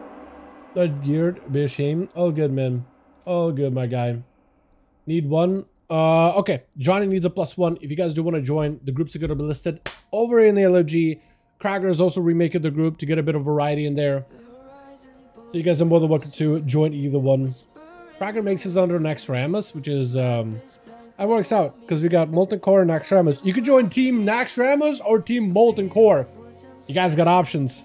[SPEAKER 2] That geared, be a shame. All good, man. All good, my guy. Need one. Okay. Johnny needs a +1. If you guys do want to join, the groups are going to be listed over in the LFG. Kragar is also remaking the group to get a bit of variety in there. So you guys are more than welcome to join either one. Kragar makes his under Naxxramas, which is, that works out because we got Molten Core and Naxxramas. You can join Team Naxxramas or Team Molten Core. You guys got options.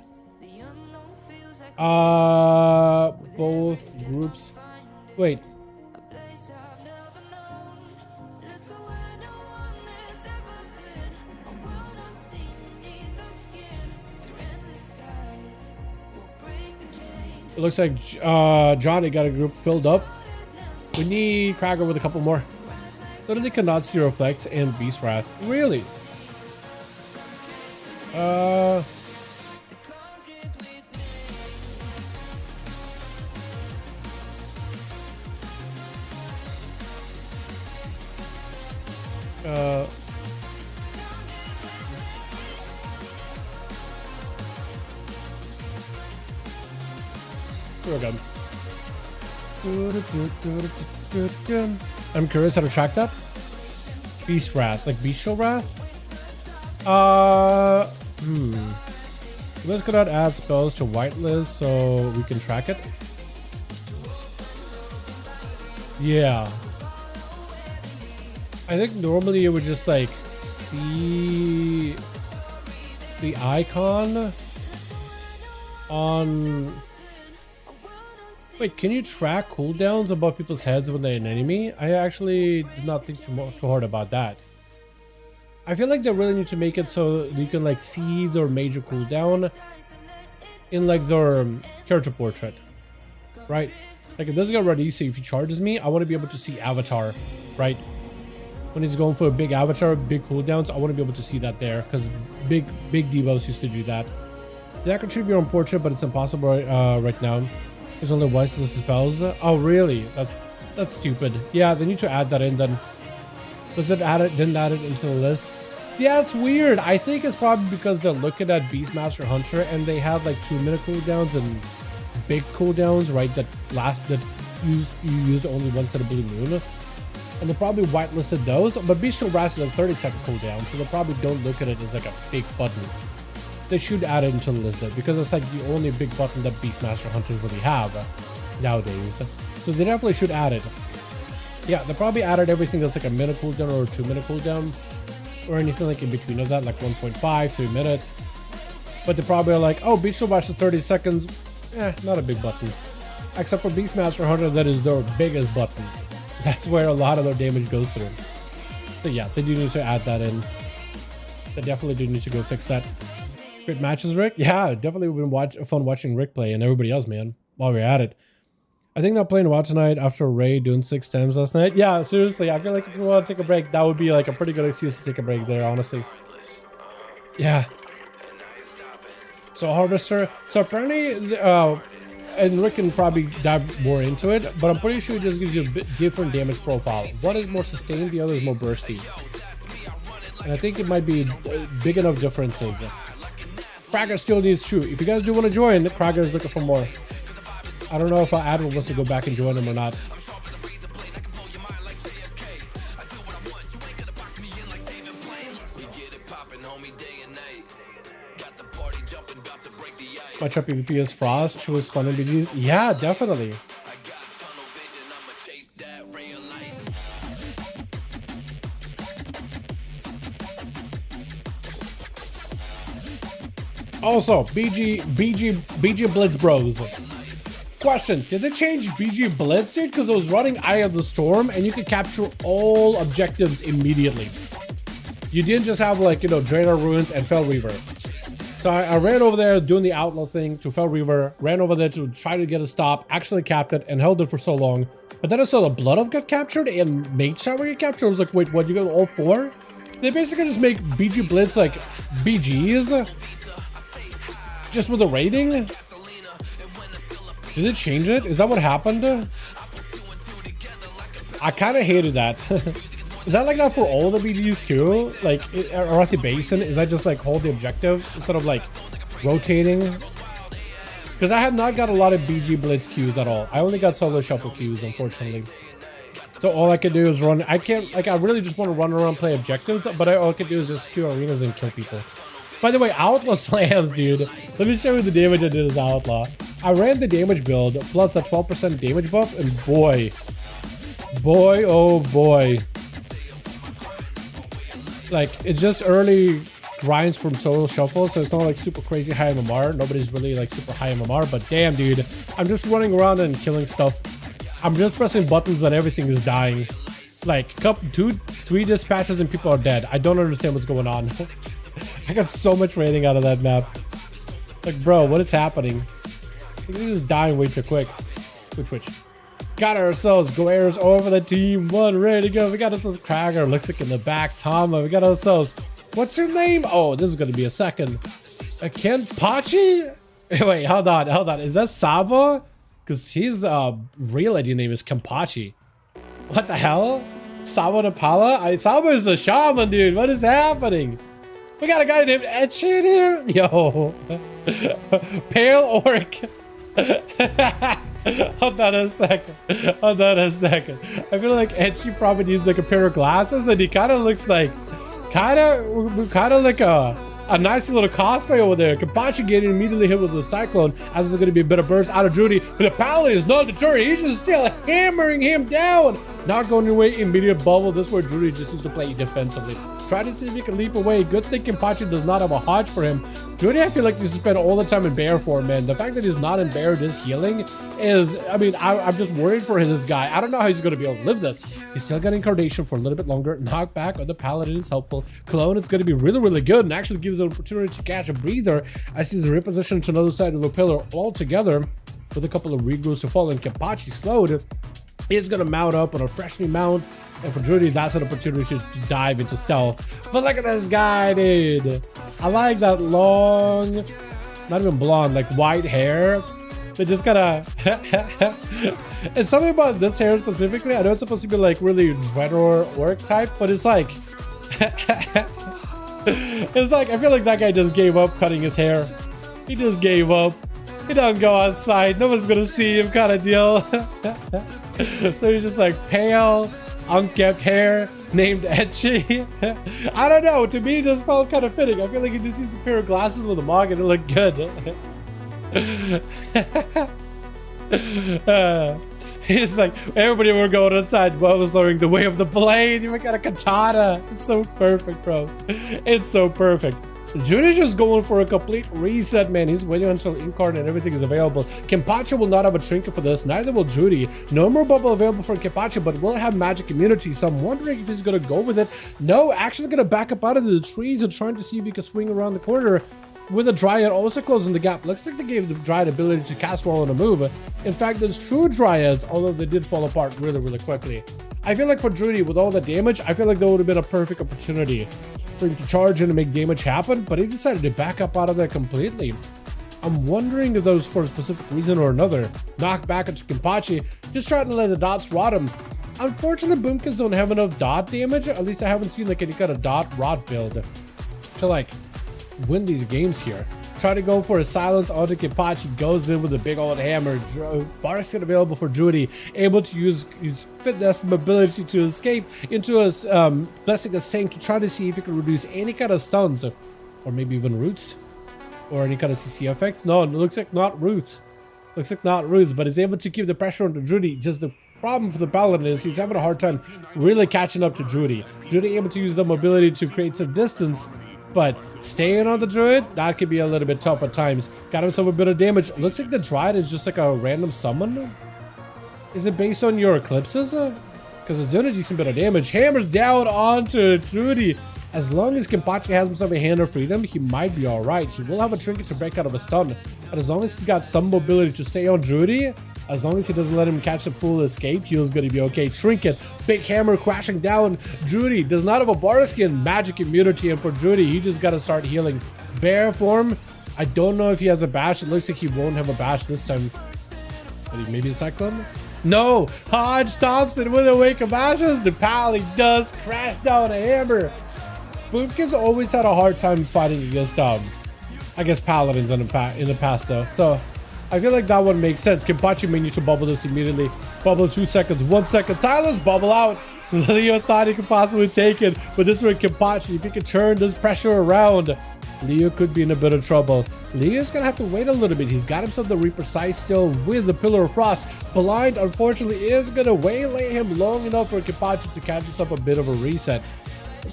[SPEAKER 2] Both groups. Wait. It looks like Johnny got a group filled up. We need Kragar with a couple more. Literally cannot see Reflect and Beast Wrath. Really? Here we go. I'm curious how to track that. Beast Wrath, like Bestial Wrath. Let's go ahead and add spells to whitelist so we can track it. Yeah. I think normally you would just like see the icon on... Wait, can you track cooldowns above people's heads when they're an enemy? I actually did not think too hard about that. I feel like they really need to make it so you can like see their major cooldown in like their character portrait, right? Like it doesn't get ready, so if he charges me, I want to be able to see avatar, right? When he's going for a big avatar, big cooldowns, I want to be able to see that there, because big DUELS used to do that. That could should be on portrait, but it's impossible right now. There's only one to the spells. Oh really? That's stupid. Yeah, they need to add that in then. Was it added? Didn't add it into the list? Yeah, it's weird. I think it's probably because they're looking at Beastmaster Hunter and they have like 2-minute cooldowns and big cooldowns, right? That you used only once at a blue moon, and they probably whitelisted those. But Bestial Brass is a 30-second cooldown, so they probably don't look at it as like a big button. They should add it into the list though, because it's like the only big button that Beastmaster Hunters really have nowadays. So they definitely should add it. Yeah, they probably added everything that's like a minute cooldown or a 2-minute cooldown, or anything like in between of that, like 1.5, 3 minute. But they probably are like, oh, Bestial Brass is 30 seconds. Not a big button. Except for Beastmaster Hunter, that is their biggest button. That's where a lot of their damage goes through. So yeah, they do need to add that in. They definitely do need to go fix that. Great matches, Rick. Yeah, definitely been fun watching Rick play and everybody else, man, while we're at it. I think not playing WoW tonight after Ray doing 6 times last night. Yeah, seriously, I feel like if you want to take a break, that would be like a pretty good excuse to take a break there, honestly. Yeah. So Harvester. So apparently, and Rick can probably dive more into it, but I'm pretty sure it just gives you a bit different damage profile. One is more sustained, the other is more bursty. And I think it might be big enough differences. Krager still needs true. If you guys do want to join, Krager is looking for more. I don't know if Admiral wants to go back and join him or not. My trap PvP is Frost. She was fun in BGs. Yeah, definitely. Also, BG Blitz Bros. Question, did they change BG Blitz, dude? Because it was running Eye of the Storm and you could capture all objectives immediately. You didn't just have like, you know, Draenor Ruins and Fel Reaver. So I ran over there doing the outlaw thing to Fel Reaver, ran over there to try to get a stop, actually capped it and held it for so long. But then I saw the Blood Elf get captured and Mage Tower get captured. I was like, wait, what, you got all 4? They basically just make BG Blitz like BGs. Just with a rating? Did it change it? Is that what happened? I kind of hated that. Is that like that for all the BGs too? Like, Arathi Basin, is that just like hold the objective instead of like rotating? Because I have not got a lot of BG Blitz queues at all. I only got solo shuffle queues, unfortunately. So all I can do is run. I can't, like, I really just want to run around and play objectives, but all I can do is just queue arenas and kill people. By the way, Outlaw slams, dude. Let me show you the damage I did as Outlaw. I ran the damage build plus the 12% damage buff, and boy, oh boy. Like, it's just early grinds from solo shuffle, so it's not like super crazy high MMR. Nobody's really like super high MMR, but damn, dude. I'm just running around and killing stuff. I'm just pressing buttons and everything is dying. Like, 3 dispatches and people are dead. I don't understand what's going on. I got so much rating out of that map. Like, bro, what is happening? He's just dying way too quick. Which. Got ourselves Goers over the team. 1 ready to go. We got ourselves Krager. Looks like in the back. Tama. We got ourselves. What's your name? Oh, this is going to be a second. Kenpachi? Wait, hold on. Is that Saba? Because his real ID name is Kenpachi. What the hell? Saba Napala? Saba is a shaman, dude. What is happening? We got a guy named Etchy in here. Yo. Pale Orc. Hold on a second. I feel like Etchy probably needs like a pair of glasses, and he kind of looks like kind of like a nice little cosplay over there. Kenpachi getting immediately hit with the cyclone, as it's going to be a bit of burst out of Judy, but the paladin is not deterred. He's just still hammering him down. Not going away, immediate bubble. This is where Judy just needs to play defensively. Try to see if he can leap away. Good thing Kenpachi does not have a hodge for him. Drudy, I feel like you spend all the time in bear form, man. The fact that he's not in bear this healing is, I mean, I'm just worried for this guy. I don't know how he's going to be able to live this. He's still got incarnation for a little bit longer. Knockback on the paladin is helpful. Clone, it's going to be really, really good and actually gives an opportunity to catch a breather as he's repositioned to another side of the pillar altogether with a couple of regroups to follow. And Kenpachi slowed. He's going to mount up on a fresh new mount. And for Drudy, that's an opportunity to dive into stealth. But look at this guy, dude. I like that long, not even blonde, like white hair. They just gotta... It's something about this hair specifically. I know it's supposed to be like really dread or orc type, but it's like... It's like, I feel like that guy just gave up cutting his hair. He just gave up. He doesn't go outside. No one's gonna see him kind of deal. So he's just like pale, unkempt hair, named Etchy. I don't know. To me, it just felt kind of fitting. I feel like he just needs a pair of glasses with a mug and it looked good. It's like everybody were going outside. But I was learning the way of the blade. You got a katana. It's so perfect, bro. It's so perfect. Judy's just going for a complete reset, man. He's waiting until Incarnate and everything is available. Kenpachi will not have a trinket for this. Neither will Judy. No more bubble available for Kenpachi, but will have magic immunity. So I'm wondering if he's going to go with it. No, actually going to back up out of the trees and trying to see if he can swing around the corner with a Dryad also closing the gap. Looks like they gave the Dryad ability to cast while on a move. In fact, there's true Dryads, although they did fall apart really, really quickly. I feel like for Judy, with all the damage, I feel like that would have been a perfect opportunity for him to charge in and make damage happen, but he decided to back up out of there completely. I'm wondering if that was for a specific reason or another. Knock back into Kenpachi, just trying to let the dots rot him. Unfortunately, Boomkins don't have enough dot damage. At least I haven't seen like any kind of dot rot build to like win these games here. Try to go for a silence onto Kenpachi, goes in with a big old hammer. Barskit available for Judy, able to use his fitness and mobility to escape into a blessing a saint to try to see if he can reduce any kind of stuns or maybe even roots or any kind of CC effects. No, it looks like not roots. Looks like not roots, but is able to keep the pressure on Judy. Just the problem for the paladin is he's having a hard time really catching up to Judy. Judy able to use the mobility to create some distance, but staying on the druid, that could be a little bit tough at times. Got himself a bit of damage. Looks like the Dryad is just like a random summon. Is it based on your eclipses? Because it's doing a decent bit of damage. Hammers down onto Drudy. As long as Kenpachi has himself a hand of freedom, he might be alright. He will have a trinket to break out of a stun. But as long as he's got some mobility to stay on Drudy, as long as he doesn't let him catch a full escape, he's going to be okay. Trinket, big hammer crashing down. Drudy does not have a bar skin, magic immunity, and for Drudy, he just got to start healing. Bear form, I don't know if he has a bash. It looks like he won't have a bash this time. Maybe a cyclone? No! Hodge stops it with a wake of ashes. The pally does crash down a hammer. Boomkins always had a hard time fighting against, I guess, paladins in the past, though. So I feel like that one makes sense. Kenpachi may need to bubble this immediately. Bubble 2 seconds, 1 second. Silence, bubble out. Leo thought he could possibly take it, but this way Kenpachi, if he could turn this pressure around, Leo could be in a bit of trouble. Leo's gonna have to wait a little bit. He's got himself the Reaper Sight still with the Pillar of Frost. Blind, unfortunately, is gonna waylay him long enough for Kenpachi to catch himself a bit of a reset.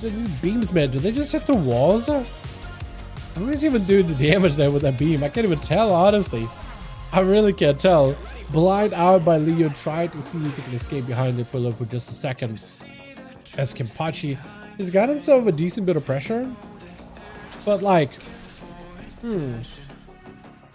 [SPEAKER 2] These beams, man, do they just hit the walls? Who's even doing the damage there with that beam? I can't even tell, honestly. I really can't tell. Blind out by Leo, trying to see if he can escape behind the pillar for just a second. As Kenpachi has got himself a decent bit of pressure. But like,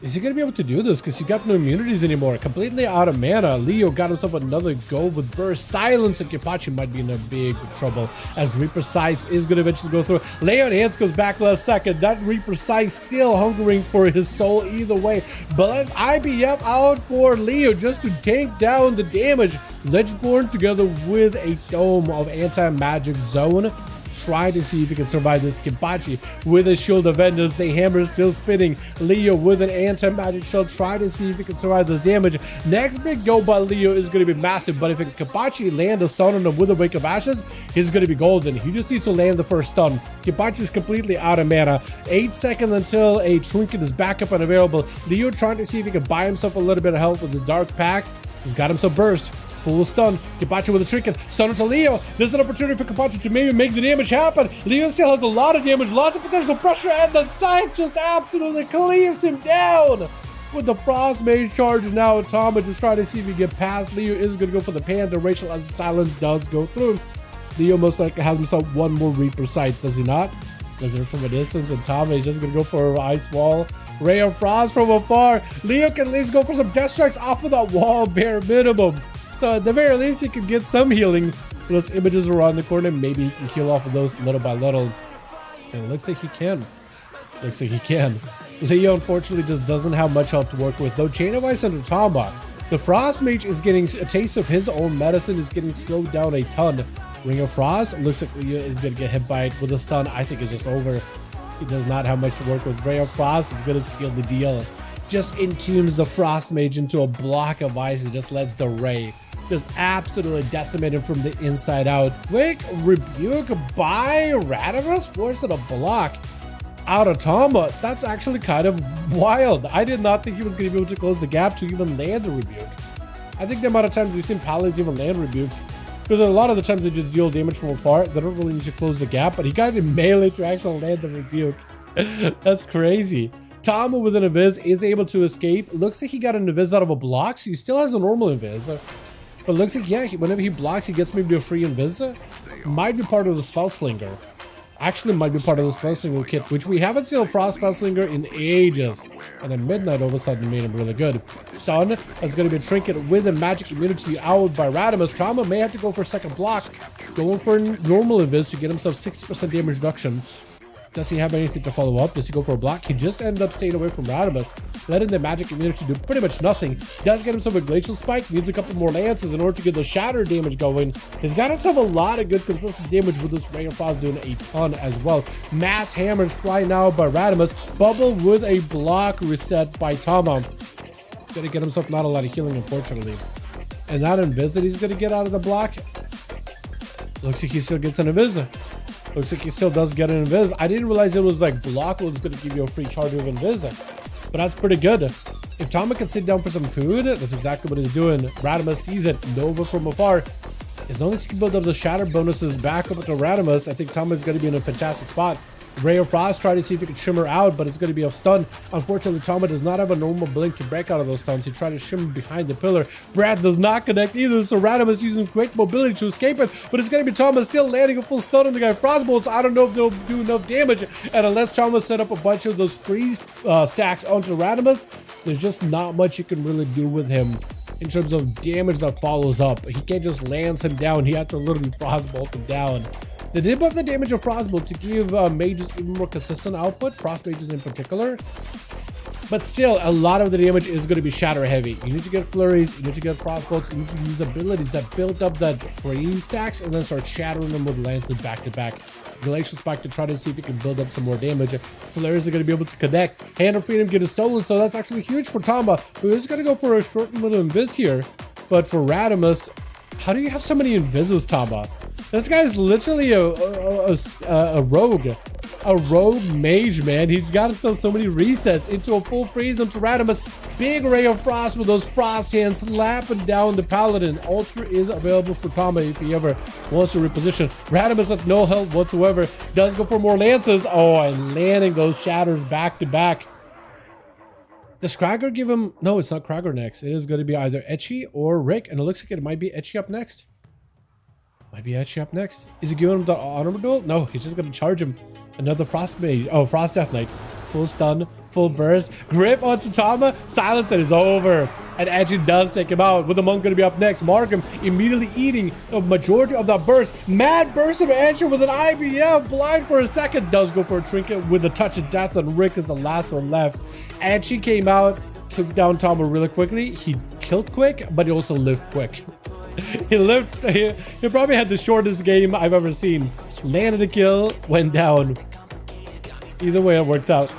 [SPEAKER 2] is he gonna be able to do this? Because he got no immunities anymore. Completely out of mana. Leo got himself another go with Burst. Silence, and Kenpachi might be in a big trouble as Reaper Sights is gonna eventually go through. Leon Hans goes back last second. That Reaper Sight still hungering for his soul either way. But let's IBF out for Leo just to tank down the damage. Legendborn together with a dome of anti-magic zone. Try to see if he can survive this. Kenpachi with a shield of Vengeance. The hammer is still spinning. Leo with an anti-magic shield. Try to see if he can survive this damage. Next big go by Leo is going to be massive, but if Kenpachi land a stun on him with a Wake of Ashes, he's going to be golden. He just needs to land the first stun. Kenpachi is completely out of mana. 8 seconds until a trinket is back up and available. Leo trying to see if he can buy himself a little bit of help with his Dark Pack. He's got himself Burst. Full stun. Kapachi with a trinket. Stun into Leo. There's an opportunity for Kapachi to maybe make the damage happen. Leo still has a lot of damage, lots of potential pressure, and the side just absolutely cleaves him down. With the Frost Mage charge now, Tama just trying to see if he can get past. Leo is going to go for the Panda Rachel as the silence does go through. Leo most likely has himself one more Reaper sight, does he not? Does it from a distance, and Tama is just going to go for an Ice Wall. Ray of Frost from afar. Leo can at least go for some Death Strikes off of that wall, bare minimum. So at the very least, he can get some healing. Those images around the corner, maybe he can heal off of those little by little. And it looks like he can. Looks like he can. Leo unfortunately just doesn't have much help to work with. Though Chain of Ice under Tama, the Frost Mage is getting a taste of his own medicine, is getting slowed down a ton. Ring of Frost, looks like Leo is going to get hit by it with a stun. I think it's just over. He does not have much to work with. Ray of Frost is going to seal the deal. Just entombs the Frost Mage into a block of ice and just lets the Ray just absolutely decimate him from the inside out. Quick rebuke by Radimus, forcing a block out of Tama. That's actually kind of wild. I did not think he was going to be able to close the gap to even land a rebuke. I think the amount of times we've seen Paladins even land rebukes, because a lot of the times they just deal damage from afar. They don't really need to close the gap, but he got in melee to actually land the rebuke. That's crazy. Tama with an Invis is able to escape. Looks like he got an Invis out of a block, so he still has a normal Invis. But looks like, yeah, whenever he blocks, he gets maybe a free Invis. Might be part of the Spell Slinger. Actually might be part of the Spell Slinger kit, which we haven't seen a Frost Spell Slinger in ages. And then Midnight all of a sudden made him really good. Stun, that's going to be a trinket with a magic immunity out by Radimus. Tama may have to go for a second block, going for a normal Invis to get himself 60% damage reduction. Does he have anything to follow up? Does he go for a block? He just ended up staying away from Radimus, letting the magic immunity do pretty much nothing. Does get himself a Glacial Spike, needs a couple more lances in order to get the shatter damage going. He's got himself a lot of good consistent damage with this Ray of Frost doing a ton as well. Mass Hammers flying now by Radimus. Bubble with a block reset by Tama. Gonna get himself not a lot of healing, unfortunately. And that Invis that he's gonna get out of the block, looks like he still gets an Invis. Looks like he still does get an Invis. I didn't realize it was like block was going to give you a free charge of Invis. But that's pretty good. If Tama can sit down for some food, that's exactly what he's doing. Radimus sees it. Nova from afar. As long as he can build up the shatter bonuses back up to Radimus, I think Tama is going to be in a fantastic spot. Ray of Frost try to see if he can shimmer out, but it's going to be a stun. Unfortunately, Tama does not have a normal blink to break out of those stuns. He tried to shimmer behind the pillar. Brad does not connect either, so Radimus using quick mobility to escape it, but it's going to be Tama still landing a full stun on the guy. Frostbolts, I don't know if they'll do enough damage, and unless Tama set up a bunch of those freeze stacks onto Radimus, there's just not much you can really do with him in terms of damage that follows up. He can't just land him down. He had to literally Frostbolt him down. They did buff the damage of Frostbolt to give mages even more consistent output, Frost mages in particular. But still, a lot of the damage is going to be shatter heavy. You need to get flurries, you need to get Frostbolts, you need to use abilities that build up that freeze stacks and then start shattering them with lances back to back. Glacial Spike to try to see if you can build up some more damage. Flurries are going to be able to connect. Hand of Freedom getting stolen, so that's actually huge for Tama, who is going to go for a short little Invis here. But for Radimus, how do you have so many Invises, Tama? This guy's literally a rogue. A rogue mage, man. He's got himself so many resets into a full freeze onto Radimus. Big Ray of Frost with those frost hands slapping down the Paladin. Ultra is available for Tama if he ever wants to reposition. Radimus at no help whatsoever. Does go for more lances. Oh, and landing those shatters back to back. Does Krager give him... No, it's not Krager next. It is going to be either Etchy or Rick, and it looks like it might be Etchy up next. Might be Etchy up next. Is he giving him the honor duel? No, he's just going to charge him. Another Frost Mage. Oh, Frost Death Knight. Full stun, full burst. Grip onto Tama. Silence, it is over. And Etchy does take him out. With the Monk going to be up next. Markham immediately eating a majority of that burst. Mad burst of Etchy with an IBF. Blind for a second. Does go for a trinket with a touch of death. And Rick is the last one left. Etchy came out, took down Tama really quickly. He killed quick, but he also lived quick. He probably had the shortest game I've ever seen. Landed a kill, went down. Either way, it worked out.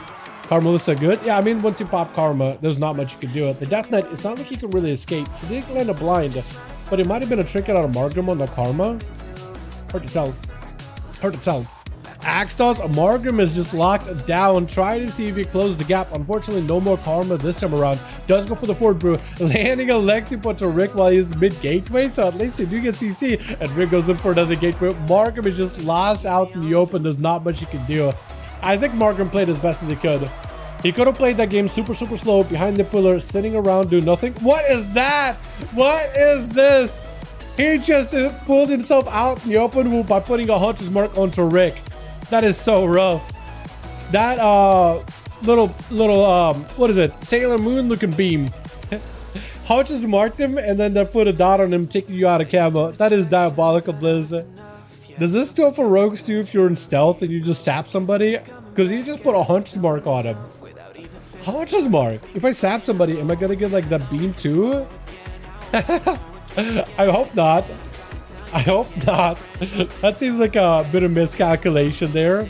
[SPEAKER 2] Karma was so good. Yeah, I mean, once you pop Karma, there's not much you can do. The Death Knight, it's not like he can really escape. He did land a blind, but it might have been a trinket out of Margrim on the Karma. Hard to tell. Hard to tell. Axtos, Margrim is just locked down. Try to see if he closes the gap. Unfortunately, no more karma this time around. Does go for the forward brew, landing a Lexi punch to Rick while he's mid gateway. So at least he do get CC, and Rick goes in for another gateway. Margrim is just lost out in the open. There's not much he can do. I think Margrim played as best as he could. He could have played that game super slow behind the pillar, sitting around doing nothing. What is that? What is this? He just pulled himself out in the open by putting a hunter's mark onto Rick. That is so rough. That little what is it? Sailor Moon looking beam. Hunter's marked him and then they put a dot on him, taking you out of camo. That is diabolical, Blizz. Does this go for rogues too if you're in stealth and you just sap somebody? Because you just put a hunter's mark on him. Hunter's mark? If I sap somebody, am I gonna get like that beam too? I hope not. I hope not. That seems like a bit of miscalculation there.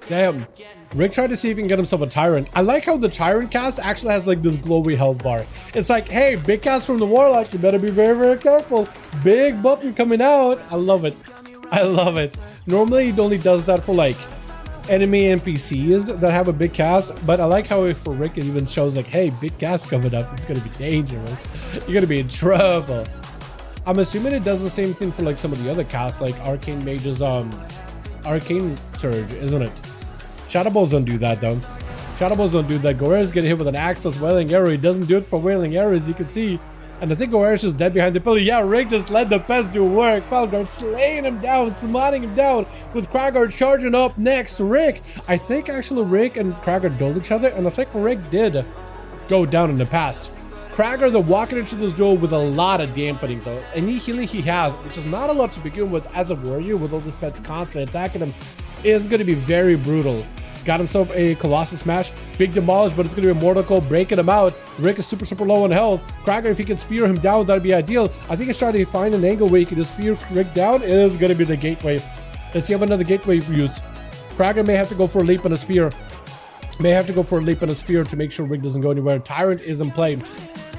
[SPEAKER 2] Damn. Rick tried to see if he can get himself a Tyrant. I like how the Tyrant cast actually has like this glowy health bar. It's like, hey, big cast from the Warlock. You better be very careful. Big button coming out. I love it. I love it. Normally it only does that for like enemy NPCs that have a big cast, but I like how for Rick it even shows like, hey, big cast coming up. It's gonna be dangerous. You're gonna be in trouble. I'm assuming it does the same thing for like some of the other casts, like Arcane Mage's Arcane Surge, isn't it? Shadow Balls don't do that though. Shadow Balls don't do that. Gore's getting hit with an axe plus Wailing Arrow. He doesn't do it for Wailing Arrow, as you can see. And I think Gore's just dead behind the pillar. Yeah, Rick just let the pest do work. Falguard slaying him down, smotting him down, with Kragard charging up next to Rick. I think actually Rick and Kragard dueled each other, and I think Rick did go down in the past. Kragard, though, walking into this duel with a lot of dampening, though. Any healing he has, which is not a lot to begin with as a warrior, with all these pets constantly attacking him, is going to be very brutal. Got himself a Colossus Smash, big demolish, but it's going to be a Mortal Coil breaking him out. Rick is super low on health. Kragard, if he can spear him down, that'd be ideal. I think he's trying to find an angle where he can just spear Rick down. It is going to be the gateway. Let's see if another gateway use. Kragard may have to go for a leap and a spear. May have to go for a leap and a spear to make sure Rick doesn't go anywhere. Tyrant is in play.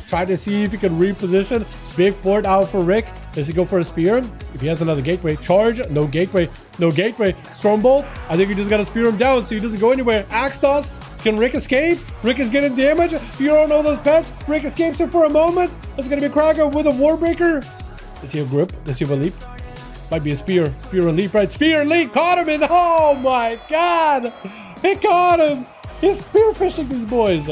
[SPEAKER 2] Try to see if he can reposition. Big fort out for Rick. Does he go for a spear? If he has another gateway. Charge. No gateway. No gateway. Stormbolt. I think you just got to spear him down so he doesn't go anywhere. Axe toss. Can Rick escape? Rick is getting damage. If you don't know those pets, Rick escapes him for a moment. It's going to be Kragard with a Warbreaker. Does he have grip? Does he have a leap? Might be a spear. Spear and leap, right? Spear and leap. Caught him in. Oh my god. He caught him. He's spearfishing these boys.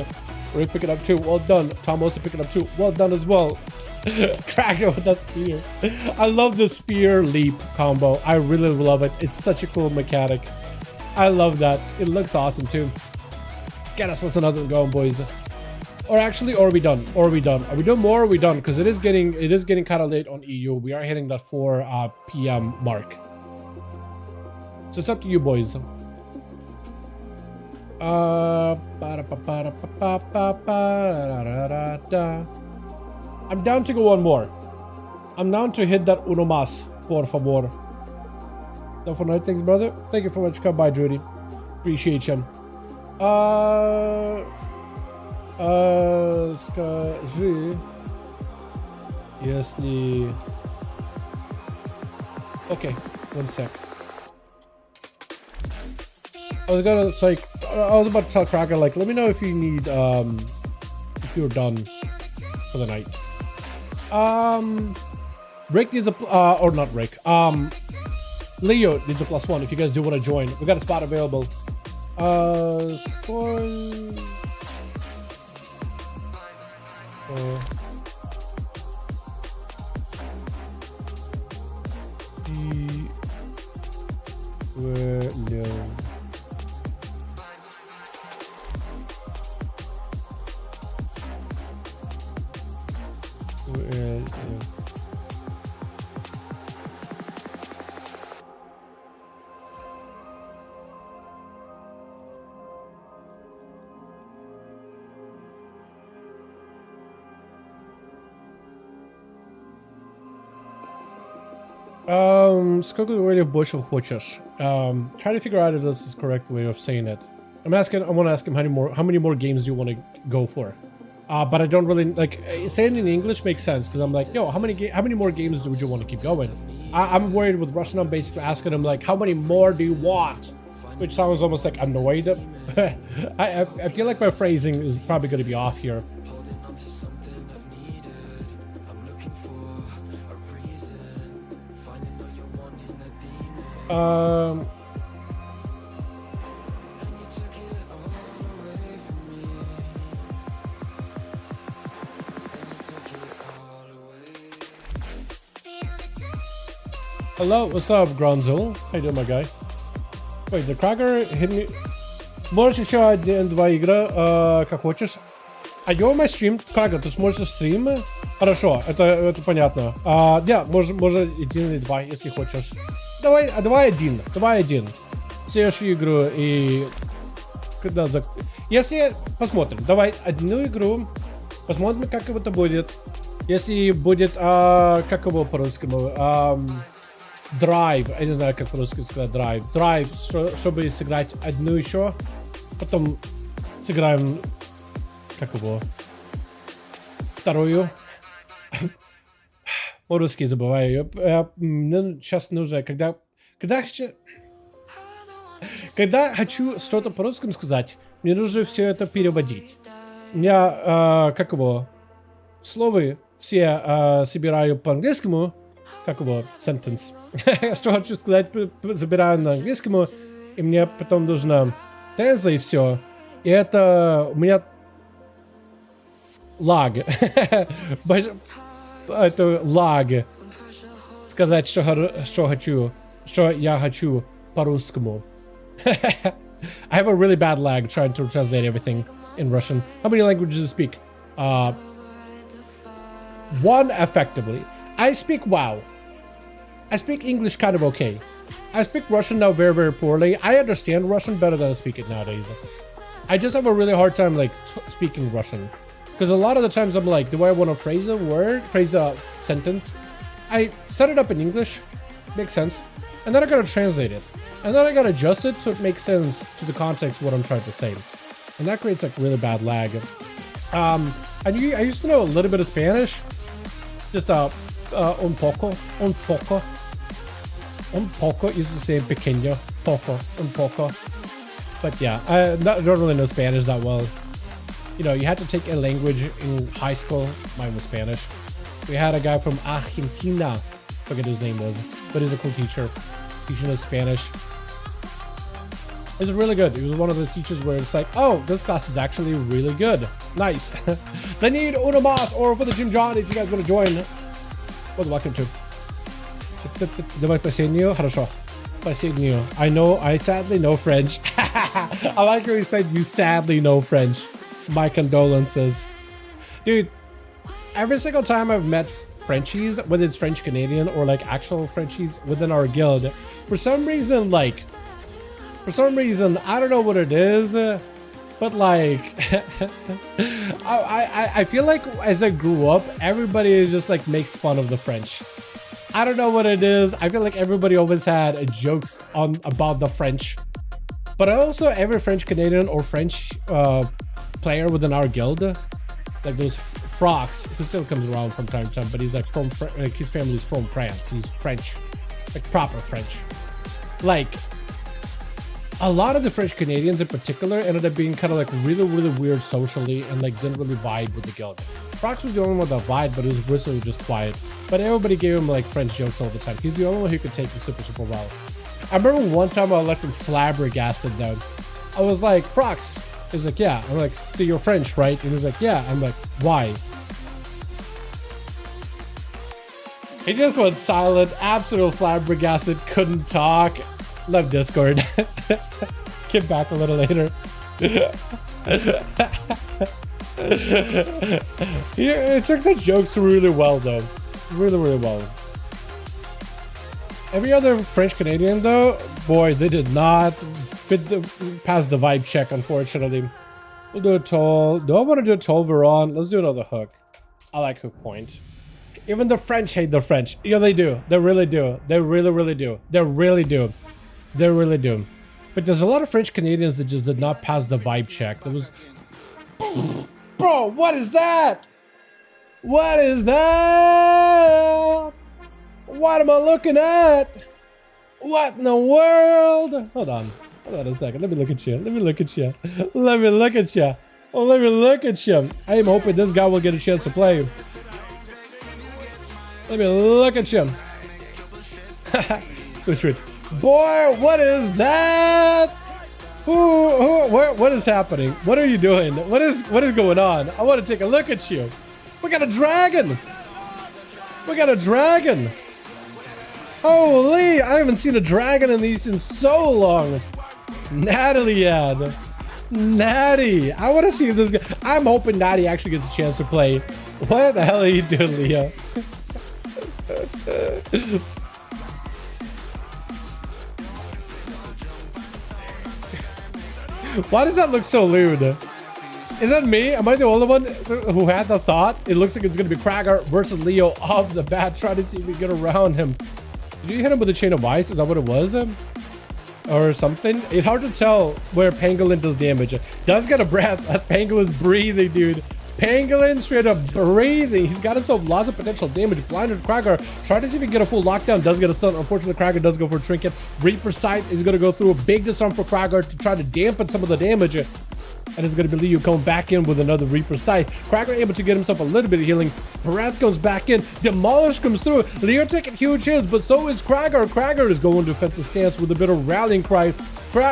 [SPEAKER 2] Rick picking up too. Well done. Tom also picking up too. Well done as well. Kragard with that spear. I love the spear leap combo. I really love it. It's such a cool mechanic. I love that. It looks awesome too. Let's get us another one going, boys. Or actually, or are we done? Or are we done? Are we doing more? Or are we done? Because it is getting kind of late on EU. We are hitting that 4 PM mark. So it's up to you, boys. I'm down to go one more. I'm down to hit that uno más, por favor. No for night, thanks, brother. Thank you so much. Come by, Judy. Appreciate you. Skажи, если... Okay, one sec. I was about to tell Kragard, like, let me know if you need, if you're done for the night. Rick needs a, or not Rick, Leo needs a +1 if you guys do want to join. We got a spot available. Score. Skogul way of bushel хочешь. Try to figure out if this is the correct way of saying it. I want to ask him how many more games do you want to go for? But I don't really like saying it in English makes sense because I'm like, yo, how many more games would you want to keep going? I'm worried with Russian. I'm basically asking him like, how many more do you want? Which sounds almost like annoyed. I feel like my phrasing is probably going to be off here. Hello, what's up, Gronzul? How you doing, my guy? Wait, the Cracker hit me. Можешь еще один-два игры, как хочешь. А где мой стрим? Крагер, ты сможешь стрим? Хорошо, это понятно. Да, можно один или два, если хочешь. Давай один. Следующую игру и... Когда Если... Посмотрим. Давай одну игру. Посмотрим, как это будет. Если будет... как его по-русскому? Драйв. Я не знаю, как по-русски сказать драйв. Драйв, чтобы сыграть одну еще. Потом сыграем... Как его? Вторую. По-русски забываю. Мне сейчас нужно... Когда хочу что-то по-русски сказать, мне нужно все это переводить. У меня... как его? Словы все собираю по-английскому. Как его? Sentence. Что хочу сказать, забираю на английскому. И мне потом нужно translate все. И это у меня лаг. Это лаг. Сказать, что я хочу по-русскому. I have a really bad lag trying to translate everything in Russian. How many languages do you speak? One effectively. I speak WoW. I speak English kind of okay. I speak Russian now very, very poorly. I understand Russian better than I speak it nowadays. I just have a really hard time like speaking Russian. Because a lot of the times I'm like, do I want to phrase a word, phrase a sentence? I set it up in English, makes sense. And then I gotta translate it. And then I gotta adjust it so it makes sense to the context of what I'm trying to say. And that creates like really bad lag. I used to know a little bit of Spanish. Just un poco. Un poco is the same pequeño. Poco. Un poco. But yeah, I don't really know Spanish that well. You know, you had to take a language in high school. Mine was Spanish. We had a guy from Argentina. Forget his name was. But he's a cool teacher. Teaching us Spanish. It was really good. He was one of the teachers where it's like, oh, this class is actually really good. Nice. They need uno más or for the Jim John if you guys want to join. Well, welcome to. Давай последнюю. Хорошо. Последнюю. I sadly know French. I like how he said you sadly know French. My condolences. Dude, every single time I've met Frenchies, whether it's French Canadian or like actual Frenchies within our guild, for some reason, I don't know what it is, but like, I feel like as I grew up, everybody just like makes fun of the French. I don't know what it is. I feel like everybody always had jokes about the French, but also every French Canadian or French player within our guild, like those Frox, who still comes around from time to time, but he's like from like his family's from France. He's French, like proper French. Like a lot of the French Canadians in particular ended up being kind of like really, really weird socially and like didn't really vibe with the guild. Frox was the only one that vibed, but he was really just quiet. But everybody gave him like French jokes all the time. He's the only one who could take it super, super well. I remember one time I left him flabbergasted down. I was like, Frox. He's like, yeah. I'm like, so you're French, right? And he's like, yeah. I'm like, why? He just went silent, absolute flabbergasted, couldn't talk. Love Discord. Get back a little later. Yeah, it took the jokes really well though. Really, really well. Every other French Canadian though, boy, they did not pass the vibe check, unfortunately. We'll do a toll. Do I want to do a toll Veron? Let's do another hook. I like hook point. Even the French hate the French. Yeah, they do. They really do. They really, really do. They really do. They really do. But there's a lot of French Canadians that just did not pass the vibe check. There was... Bro, what is that? What is that? What am I looking at? What in the world? Hold on a second. Let me look at you. Let me look at you. Let me look at you. Oh, let me look at you. I am hoping this guy will get a chance to play. Let me look at you. Switch with. Boy, what is that? What is happening? What are you doing? What is going on? I want to take a look at you. We got a dragon. We got a dragon. Holy, I haven't seen a dragon in these in so long. Natalie ad. Natty. I want to see this guy. I'm hoping Natty actually gets a chance to play. What the hell are you doing, Leo? Why does that look so lewd? Is that me? Am I the only one who had the thought? It looks like it's going to be Krager versus Leo off the bat, trying to see if we get around him. Did you hit him with a chain of ice? Is that what it was? Or something? It's hard to tell where Pangolin does damage. Does get a breath. That Pangolin is breathing, dude. Pangolin straight up breathing. He's got himself lots of potential damage. Blinded Krager. Try to see if he can get a full lockdown. Does get a stun. Unfortunately, Krager does go for a trinket. Reaper Sight is going to go through a big disarm for Krager to try to dampen some of the damage. And it's going to be Leo coming back in with another Reaper Sight. Krager able to get himself a little bit of healing. Parath comes back in. Demolish comes through. Leo taking huge hits, but so is Krager. Krager is going defensive stance with a bit of rallying cry.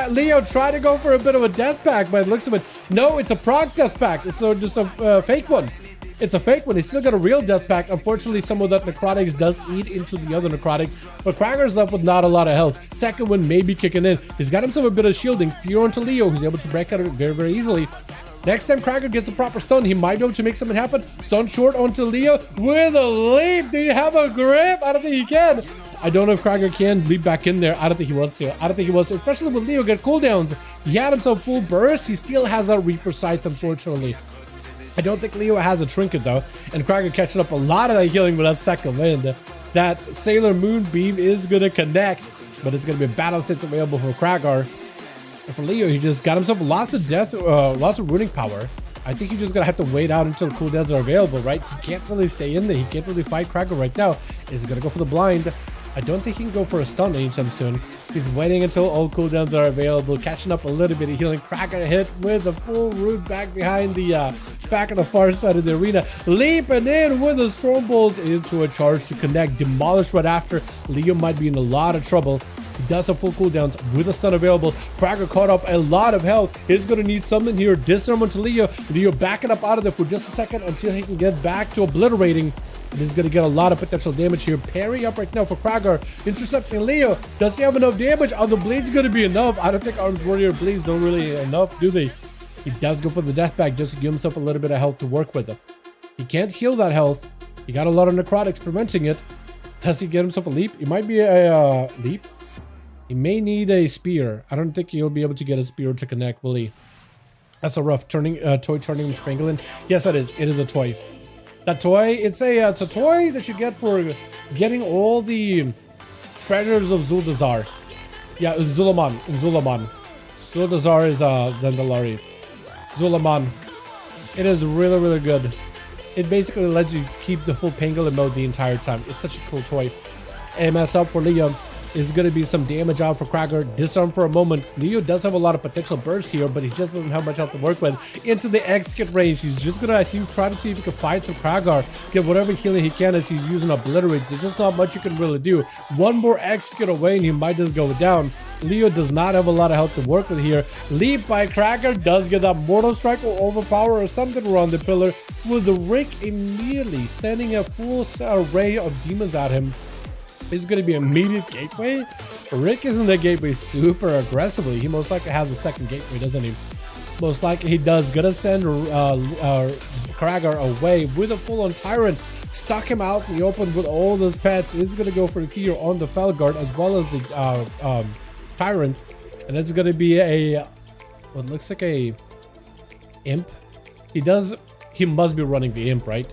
[SPEAKER 2] Leo tried to go for a bit of a death pack, but it looks of it. No, it's a proc death pack. It's just a fake one. It's a fake one. He's still got a real death pack. Unfortunately, some of that necrotics does eat into the other necrotics, but Krager's left with not a lot of health. Second one may be kicking in. He's got himself a bit of shielding. Fear onto Leo, who's able to break out of it very, very easily. Next time Krager gets a proper stun, he might be able to make something happen. Stun short onto Leo with a leap. Do you have a grip? I don't think he can. I don't know if Krager can leap back in there. I don't think he wants to. I don't think he wants to, especially with Leo get cooldowns. He had himself full burst. He still has that Reaper Sight, unfortunately. I don't think Leo has a trinket though, and Krager catching up a lot of that healing with that second wind. That Sailor Moon beam is gonna connect, but it's gonna be a battle state available for Krager. And for Leo, he just got himself lots of death, lots of runic power. I think he's just gonna have to wait out until cooldowns are available, right? He can't really stay in there. He can't really fight Krager right now. He's gonna go for the blind. I don't think he can go for a stun anytime soon. He's waiting until all cooldowns are available, catching up a little bit of healing. Krager hit with a full root back behind the back on the far side of the arena. Leaping in with a Stormbolt into a charge to connect. Demolish right after. Leo might be in a lot of trouble. He does have full cooldowns with a stun available. Krager caught up a lot of health. He's going to need something here. Disarm onto Leo. Leo backing up out of there for just a second until he can get back to obliterating. And he's going to get a lot of potential damage here. Parry up right now for Krager. Intercepting Leo. Does he have enough damage? Are the bleeds going to be enough? I don't think Arms Warrior bleeds don't really enough, do they? He does go for the death pack just to give himself a little bit of health to work with. He can't heal that health. He got a lot of necrotics preventing it. Does he get himself a leap? It might be a leap. He may need a spear. I don't think he'll be able to get a spear to connect, will he? That's a rough toy turning into Pangolin. Yes, it is. It is a toy. That toy, it's a toy that you get for getting all the treasures of Zuldazar. Yeah, Zulaman. In Zulaman. Zuldazar is Zendalari. Zulaman. It is really, really good. It basically lets you keep the full Pangolin mode the entire time. It's such a cool toy. AMS up for Leo. Is going to be some damage out for Krager. Disarm for a moment. Leo does have a lot of potential burst here, but he just doesn't have much health to work with. Into the execute range. He's just going to, I think, try to see if he can fight through Krager. Get whatever healing he can as he's using obliterates. There's just not much you can really do. One more execute away and he might just go down. Leo does not have a lot of health to work with here. Leap by Krager does get that Mortal Strike or Overpower or something around the pillar. With the Rick immediately sending a full array of demons at him. Is going to be immediate gateway. Rick is in the gateway super aggressively. He most likely has a second gateway, doesn't he? Most likely he does. Gonna send Krager away with a full-on Tyrant. Stuck him out in the open with all those pets. He's going to go for the Tier on the Felguard as well as the Tyrant. And it's going to be a what looks like a Imp. He must be running the Imp, right?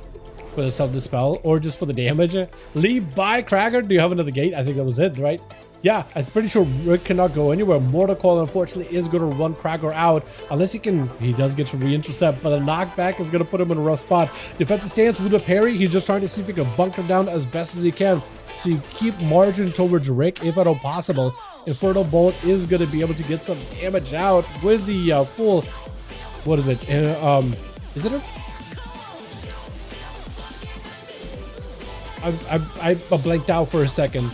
[SPEAKER 2] For the self-dispel or just for the damage. Leap by Krager. Do you have another gate? I think that was it, right? Yeah, I'm pretty sure Rick cannot go anywhere. Mortal Coil, unfortunately, is going to run Krager out. Unless he does get to re-intercept, but the knockback is going to put him in a rough spot. Defensive stance with a parry. He's just trying to see if he can bunker down as best as he can. So you keep marching towards Rick if at all possible. Infernal Bolt is going to be able to get some damage out with the full, what is it? Is it a... I blanked out for a second.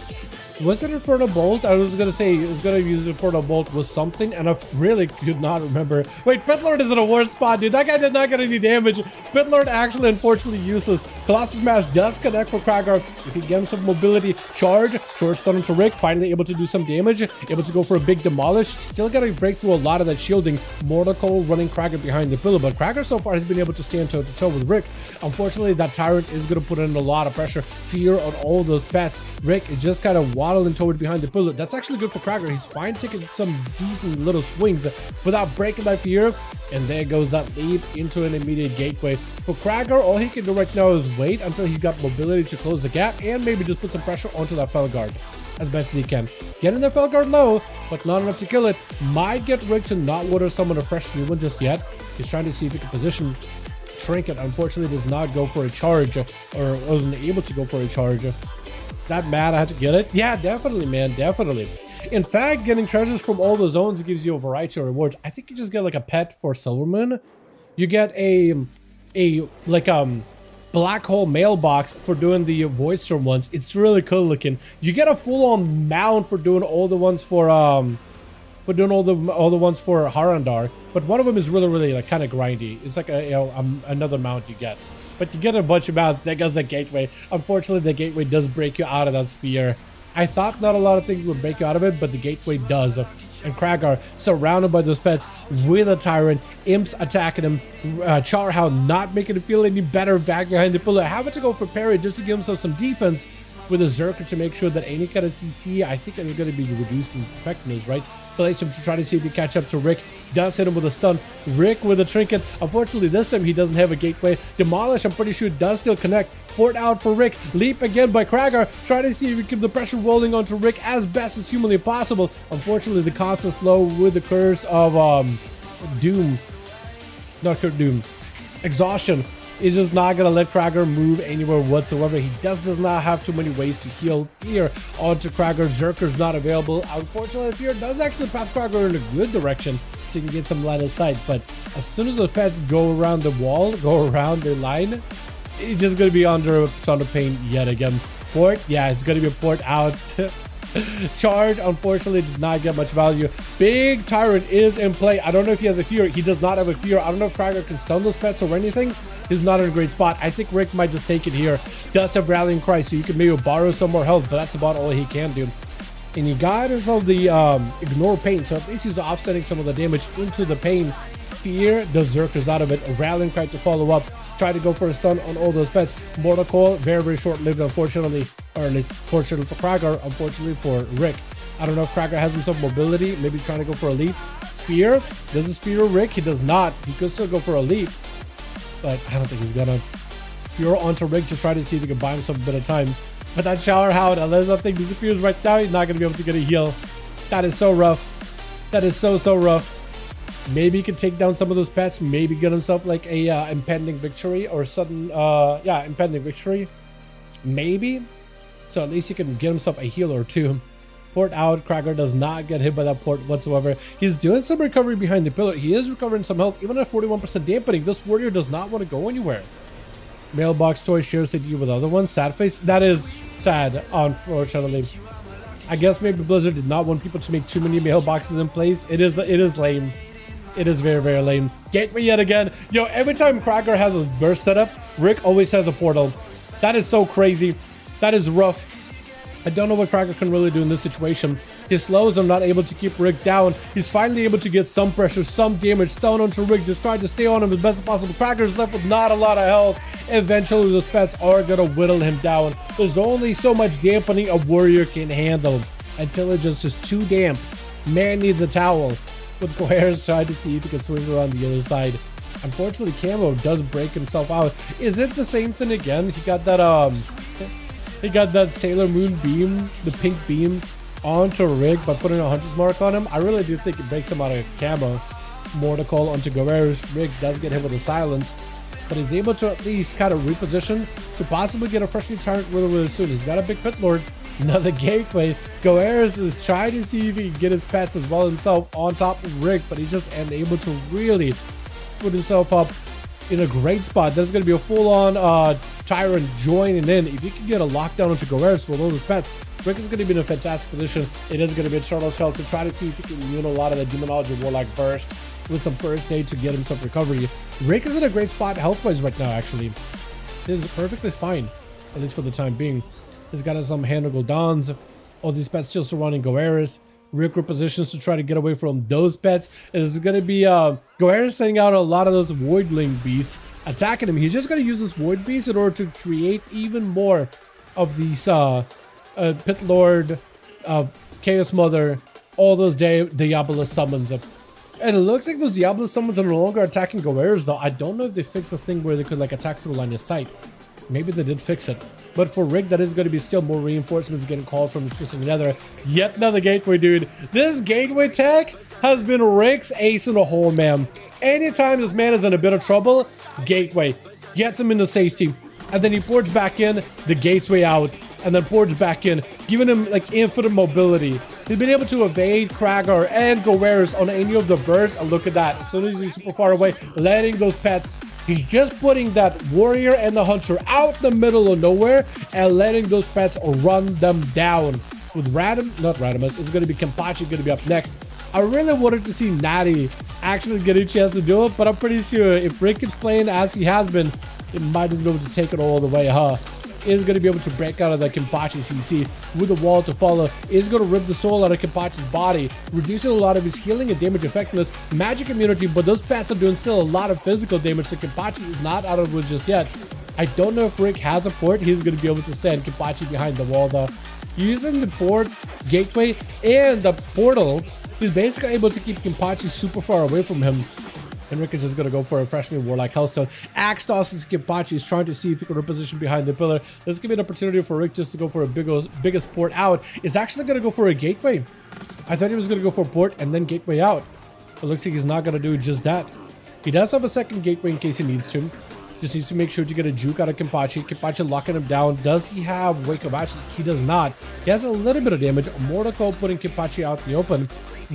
[SPEAKER 2] Was it Infernal Bolt? I was gonna say it was gonna use Infernal Bolt with something, and I really could not remember. Wait, Pitlord is in a worse spot, dude. That guy did not get any damage. Pitlord actually, unfortunately, useless. Colossus Smash does connect for Kragar. If he gets some mobility, charge, short stun into Rick, finally able to do some damage, able to go for a big demolish. Still gotta break through a lot of that shielding. Mortal Coil running Kragar behind the pillar, but Kragar so far has been able to stand toe to toe with Rick. Unfortunately, that Tyrant is gonna put in a lot of pressure. Fear on all those pets. Rick is just kind of waddling toward behind the pillar. That's actually good for Kragar. He's fine taking some decent little swings without breaking that fear. And there goes that leap into an immediate gateway. For Kragar, all he can do right now is wait until he got mobility to close the gap and maybe just put some pressure onto that Felguard as best as he can. Getting the Felguard low, but not enough to kill it. Might get Rick to not water summon a fresh new one just yet. He's trying to see if he can position Trinket. Unfortunately, does not go for a charge, or wasn't able to go for a charge. That mad I had to get it? Yeah, definitely, man, definitely. In fact, getting treasures from all the zones gives you a variety of rewards. I think you just get like a pet for Silvermoon. You get a black hole mailbox for doing the Voidstorm ones. It's really cool looking. You get a full-on mount for doing all the ones for ones for Harandar, but one of them is really like kind of grindy. It's like another mount you get. But you get a bunch of mounts. There goes the gateway. Unfortunately, the gateway does break you out of that sphere. I thought not a lot of things would break you out of it, but the gateway does. And Kragar, surrounded by those pets with a Tyrant, Imps attacking him, Charhound not making it feel any better back behind the pillar, having to go for parry just to give himself some defense with a Zerker to make sure that any kind of CC, I think it's going to be reduced in effectiveness, right? Plays him to try to see if he catch up to Rick. Does hit him with a stun. Rick with a trinket. Unfortunately, this time he doesn't have a gateway. Demolish, I'm pretty sure, does still connect. Port out for Rick. Leap again by Kragar. Try to see if he can keep the pressure rolling onto Rick as best as humanly possible. Unfortunately, the constant slow with the curse of Doom. Not Doom. Exhaustion is just not going to let Kragar move anywhere whatsoever. He does not have too many ways to heal Fear onto Kragar. Zerker's not available. Unfortunately, Fear does actually pass Kragar in a good direction so you can get some line of sight. But as soon as the pets go around the wall, go around the line, it's just going to be under a ton of pain yet again. Port? Yeah, it's going to be a port out. Charge, unfortunately, did not get much value. Big Tyrant is in play. I don't know if he has a fear. He does not have a fear. I don't know if Kragar can stun those pets or anything. He's not in a great spot. I think Rick might just take it here. Does have Rallying Cry, so you can maybe borrow some more health, but that's about all he can do. And he got himself the Ignore Pain, so at least he's offsetting some of the damage into the pain. Fear, the Zerkers out of it. A Rallying Cry to follow up. Try to go for a stun on all those pets. Mortal Coil, very short-lived, unfortunately. Or fortunately for Kragar, unfortunately for Rick. I don't know if Kragar has himself mobility. Maybe trying to go for a leap. Spear. Does a spear Rick? He does not. He could still go for a leap. But I don't think he's gonna. Fear onto Rick to try to see if he can buy himself a bit of time. But that Shower Hound, unless that thing disappears right now, he's not gonna be able to get a heal. That is so rough. That is so rough. Maybe he can take down some of those pets. Maybe get himself like a impending victory or sudden, impending victory. Maybe. So at least he can get himself a heal or two. Port out. Kragar does not get hit by that port whatsoever. He's doing some recovery behind the pillar. He is recovering some health, even at 41% dampening. This warrior does not want to go anywhere. Mailbox toy shares CD with other ones. Sad face. That is sad, unfortunately. I guess maybe Blizzard did not want people to make too many mailboxes in place. It is lame. It is very lame. Gateway yet again. Yo, every time Kragar has a burst setup, Rick always has a portal. That is so crazy. That is rough. I don't know what Kragar can really do in this situation. His slows are not able to keep Rick down. He's finally able to get some pressure, some damage, stun onto Rick, just trying to stay on him as best as possible. Kragar's left with not a lot of health. Eventually, those pets are going to whittle him down. There's only so much dampening a warrior can handle until it just is too damp. Man needs a towel. With Cohere's trying to see if he can swing around the other side. Unfortunately, Camo does break himself out. Is it the same thing again? He got that Sailor Moon beam, the pink beam, onto Rick by putting a hunter's mark on him. I really do think it breaks him out of Camo. Mortal Coil onto Guerrero's. Rick does get hit with a silence. but he's able to at least kind of reposition to possibly get a freshly tyrant really, really soon. He's got a big pit lord, another gateway. Goeris is trying to see if he can get his pets as well himself on top of Rick, but he's just unable to really put himself up in a great spot. There's going to be a full-on tyrant joining in. If you can get a lockdown onto Goeris with all his pets, Rick is going to be in a fantastic position. It is going to be a turtle shell to try to see if he can immune a lot of the Demonology Warlock burst with some first aid to get himself recovery. Rick is in a great spot health-wise right now, actually. It is perfectly fine, at least for the time being. He's got some handle dons. All these pets still surrounding Goeris. Rick repositions to try to get away from those pets. It's going to be Goeris sending out a lot of those Voidling beasts attacking him. He's just going to use this Void beast in order to create even more of these Pit Lord, Chaos Mother, all those Diabolus summons. And it looks like those Diabolus summons are no longer attacking Goeris, though. I don't know if they fixed a thing where they could like attack through line of sight. Maybe they did fix it. But for Rick, that is going to be still more reinforcements getting called from the Twisting Nether. Yet another gateway, dude. This gateway tech has been Rick's ace in the hole, man. Anytime this man is in a bit of trouble, gateway gets him into safety. And then he ports back in, the gateway out, and then ports back in, giving him like infinite mobility. He's been able to evade Kragar and Goeris on any of the bursts. And look at that. As soon as he's super far away, letting those pets, he's just putting that warrior and the hunter out in the middle of nowhere and letting those pets run them down. With Radimus, it's going to be Kenpachi going to be up next. I really wanted to see Natty actually get a chance to do it, but I'm pretty sure if Rick is playing as he has been, it might be able to take it all the way, huh? Is going to be able to break out of the Kenpachi CC with the wall to follow. Is going to rip the soul out of Kenpachi's body, reducing a lot of his healing and damage effectiveness, magic immunity, but those pets are doing still a lot of physical damage, so Kenpachi is not out of the woods just yet. I don't know if Rick has a port. He's going to be able to send Kenpachi behind the wall, though. Using the port, gateway, and the portal, he's basically able to keep Kenpachi super far away from him. And Rick is just going to go for a freshman Warlock Hellstone. Axe tosses Kenpachi. He's trying to see if he can reposition behind the pillar. This could be an opportunity for Rick just to go for a biggest port out. He's actually going to go for a gateway. I thought he was going to go for a port and then gateway out. It looks like he's not going to do just that. He does have a second gateway in case he needs to. Just needs to make sure to get a juke out of Kenpachi. Kenpachi locking him down. Does he have Wake of Ashes? He does not. He has a little bit of damage. Mortal Coil putting Kenpachi out in the open.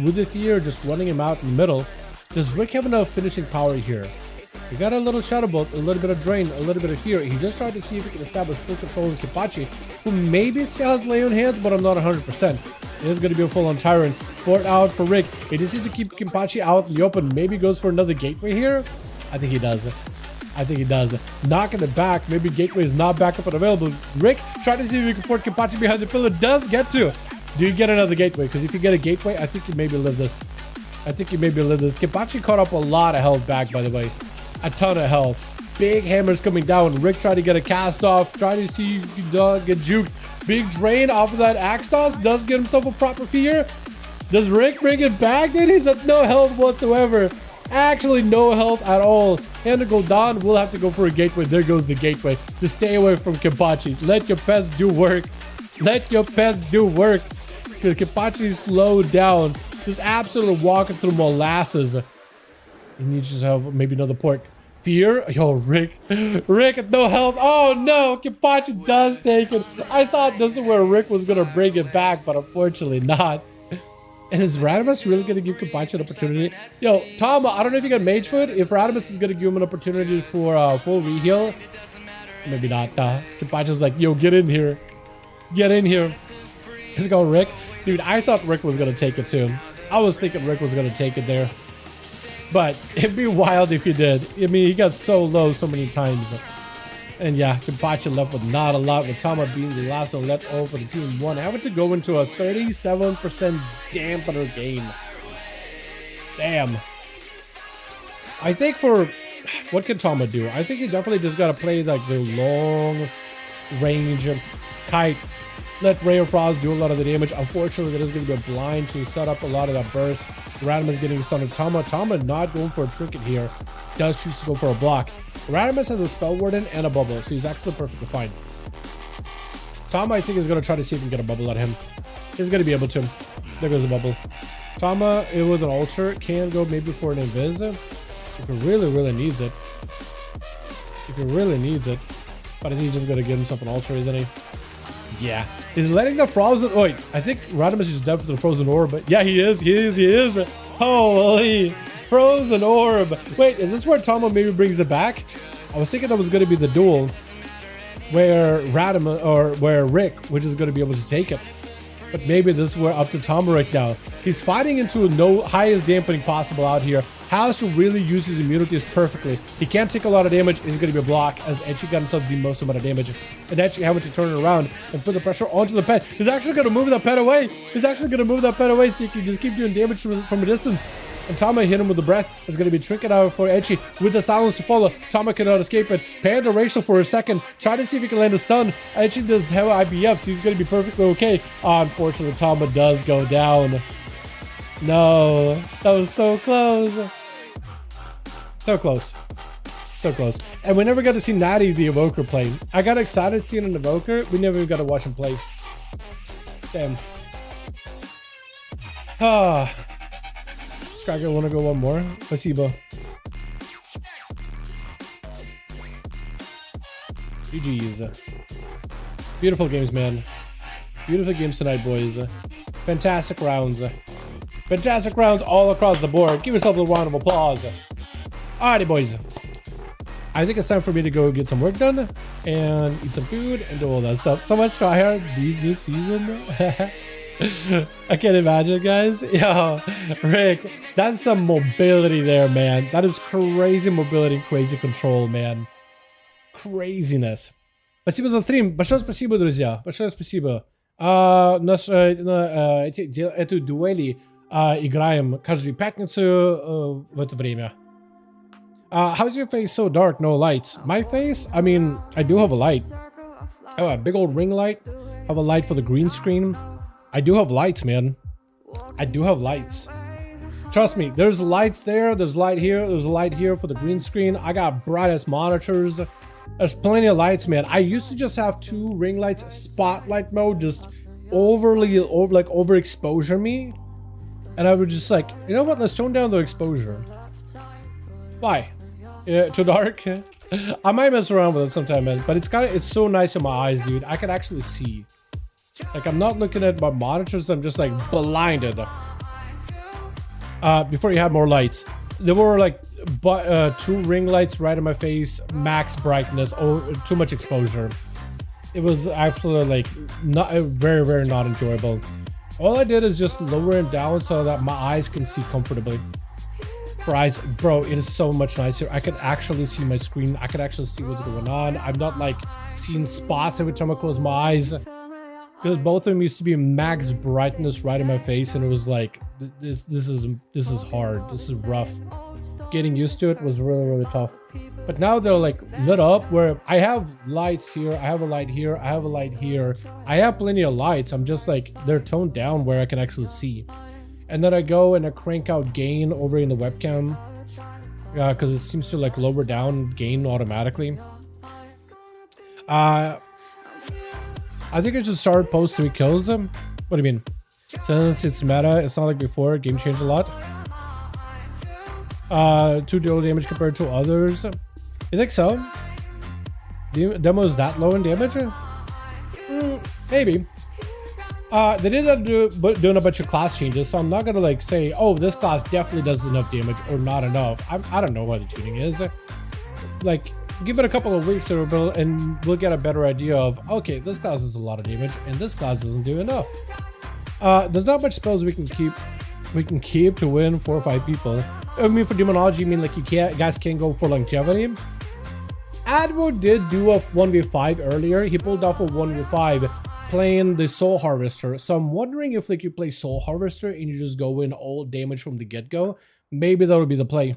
[SPEAKER 2] With the Fear just running him out in the middle. Does Rick have enough finishing power here? He got a little Shadow Bolt, a little bit of Drain, a little bit of Fear. He just tried to see if he can establish full control of Kenpachi, who maybe still has Lay on Hands, but I'm not 100%. It is going to be a full-on Tyrant. Port out for Rick. He just needs to keep Kenpachi out in the open. Maybe goes for another Gateway here. I think he does. I think he does. Knocking it back. Maybe Gateway is not back up and available. Rick trying to see if he can port Kenpachi behind the pillar. Does get to. Do you get another Gateway? Because if you get a Gateway, I think you maybe live this. Kenpachi caught up a lot of health back, by the way. A ton of health. Big hammers coming down. Rick tried to get a cast off. Trying to see if he can get juked. Big drain off of that axe toss. Does get himself a proper fear. Does Rick bring it back? Dude, he's at no health whatsoever. Actually, no health at all. And to go down, we'll have to go for a gateway. There goes the gateway. Just stay away from Kenpachi. Let your pets do work. Let your pets do work. Because Kenpachi slowed down. Just absolutely walking through molasses. You need to just have maybe another port. Fear? Yo, Rick at no health. Oh no, Kenpachi does take it. I thought this is where Rick was going to bring it back, but unfortunately not. And is Radimus really going to give Kenpachi an opportunity? Yo, Tom, I don't know if you got Mage Foot. If Radimus is going to give him an opportunity for full reheal, maybe not. Kenpachi's like, yo, get in here. Get in here. Let's go, Rick. Dude, I thought Rick was going to take it too. I was thinking Rick was going to take it there. But it'd be wild if he did. I mean, he got so low so many times. And yeah, Kenpachi left with not a lot, with Tama being the last one left over for the team one. Having to go into a 37% dampener game. Damn. I think for... What can Tama do? I think he definitely just got to play like the long range kite. Let Ray of Frost do a lot of the damage. Unfortunately, there is going to be a blind to set up a lot of that burst. Radimus getting stunned. Tama not going for a trinket here. Does choose to go for a block. Radimus has a Spell Warden and a bubble, so he's actually perfectly fine. Tama, I think, is going to try to see if he can get a bubble at him. He's going to be able to. There goes the bubble. Tama, with an altar, can go maybe for an invis if it really, really needs it. if he really needs it. But I think he's just gonna give himself an ultra, isn't he? Yeah. He's letting the frozen... Wait, I think Radimus is dead for the frozen orb. But yeah, he is. Holy frozen orb. Wait, is this where Tomo maybe brings it back? I was thinking that was gonna be the duel where Radimus or where Rick, which is gonna be able to take it. But maybe this is where up to Tomo right now. He's fighting into no highest dampening possible out here. Has to really use his immunities perfectly. He can't take a lot of damage. He's going to be a block as Etchi got himself the most amount of damage. And Etchi having to turn it around and put the pressure onto the pet. He's actually going to move that pet away. So he can just keep doing damage from a distance. And Tama hit him with the breath. It's going to be trinket out for Etchi with the silence to follow. Tama cannot escape it. Panda Racial for a second. Try to see if he can land a stun. Etchi doesn't have IBF, so he's going to be perfectly okay. Unfortunately, Tama does go down. No, that was so close. So close. And we never got to see Natty the Evoker play. I got excited seeing an Evoker. We never even got to watch him play. Damn. Scracker, wanna go one more? Placebo. GG's. Beautiful games, man. Beautiful games tonight, boys. Fantastic rounds. Fantastic rounds all across the board. Give yourself a round of applause. Alrighty, boys. I think it's time for me to go get some work done and eat some food and do all that stuff. So much tryhard this season. I can't imagine, guys. Yo, Rick, that's some mobility there, man. That is crazy mobility, crazy control, man. Craziness. Спасибо за стрим. Большое спасибо, друзья. Большое спасибо. Эту дуэли играем каждую пятницу в это время. How's your face so dark? No lights. My face? I mean, I do have a light. Oh, a big old ring light. I have a light for the green screen. I do have lights, man. I do have lights. Trust me, there's lights there. There's light here. There's a light here for the green screen. I got brightest monitors. There's plenty of lights, man. I used to just have 2 ring lights, spotlight mode, just overexposure me. And I would just like, you know what? Let's tone down the exposure. Why? Too dark? I might mess around with it sometime, man. But it's so nice in my eyes, dude. I can actually see. Like, I'm not looking at my monitors. I'm just like blinded. Before you had more lights, there were like 2 ring lights right in my face, max brightness, too much exposure. It was absolutely like not very, very not enjoyable. All I did is just lower it down so that my eyes can see comfortably. For eyes, bro, it is so much nicer. I can actually see my screen. I can actually see what's going on. I'm not like seeing spots every time I close my eyes. Because both of them used to be max brightness right in my face, and it was like, this is hard. This is rough. Getting used to it was really, really tough. But now they're like lit up where I have lights here, I have a light here, I have a light here. I have plenty of lights. I'm just like, they're toned down where I can actually see. And then I go and I crank out gain over in the webcam. Because it seems to like lower down gain automatically. I think I should start post 3 kills. What do you mean? Since it's meta, it's not like before, game changed a lot. 2 dual damage compared to others. You think so? Demo is that low in damage? Maybe. They did doing a bunch of class changes, so I'm not gonna like say, oh, this class definitely does enough damage or not enough. I don't know what the tuning is. Like, give it a couple of weeks and we'll get a better idea of, okay, this class does a lot of damage and this class doesn't do enough. There's not much spells we can keep to win 4 or 5 people. I mean, for demonology, you mean like guys can't go for longevity? Adwo did do a 1v5 earlier. He pulled off a 1v5 playing the Soul Harvester. So I'm wondering if like you play Soul Harvester and you just go in all damage from the get-go. Maybe that would be the play.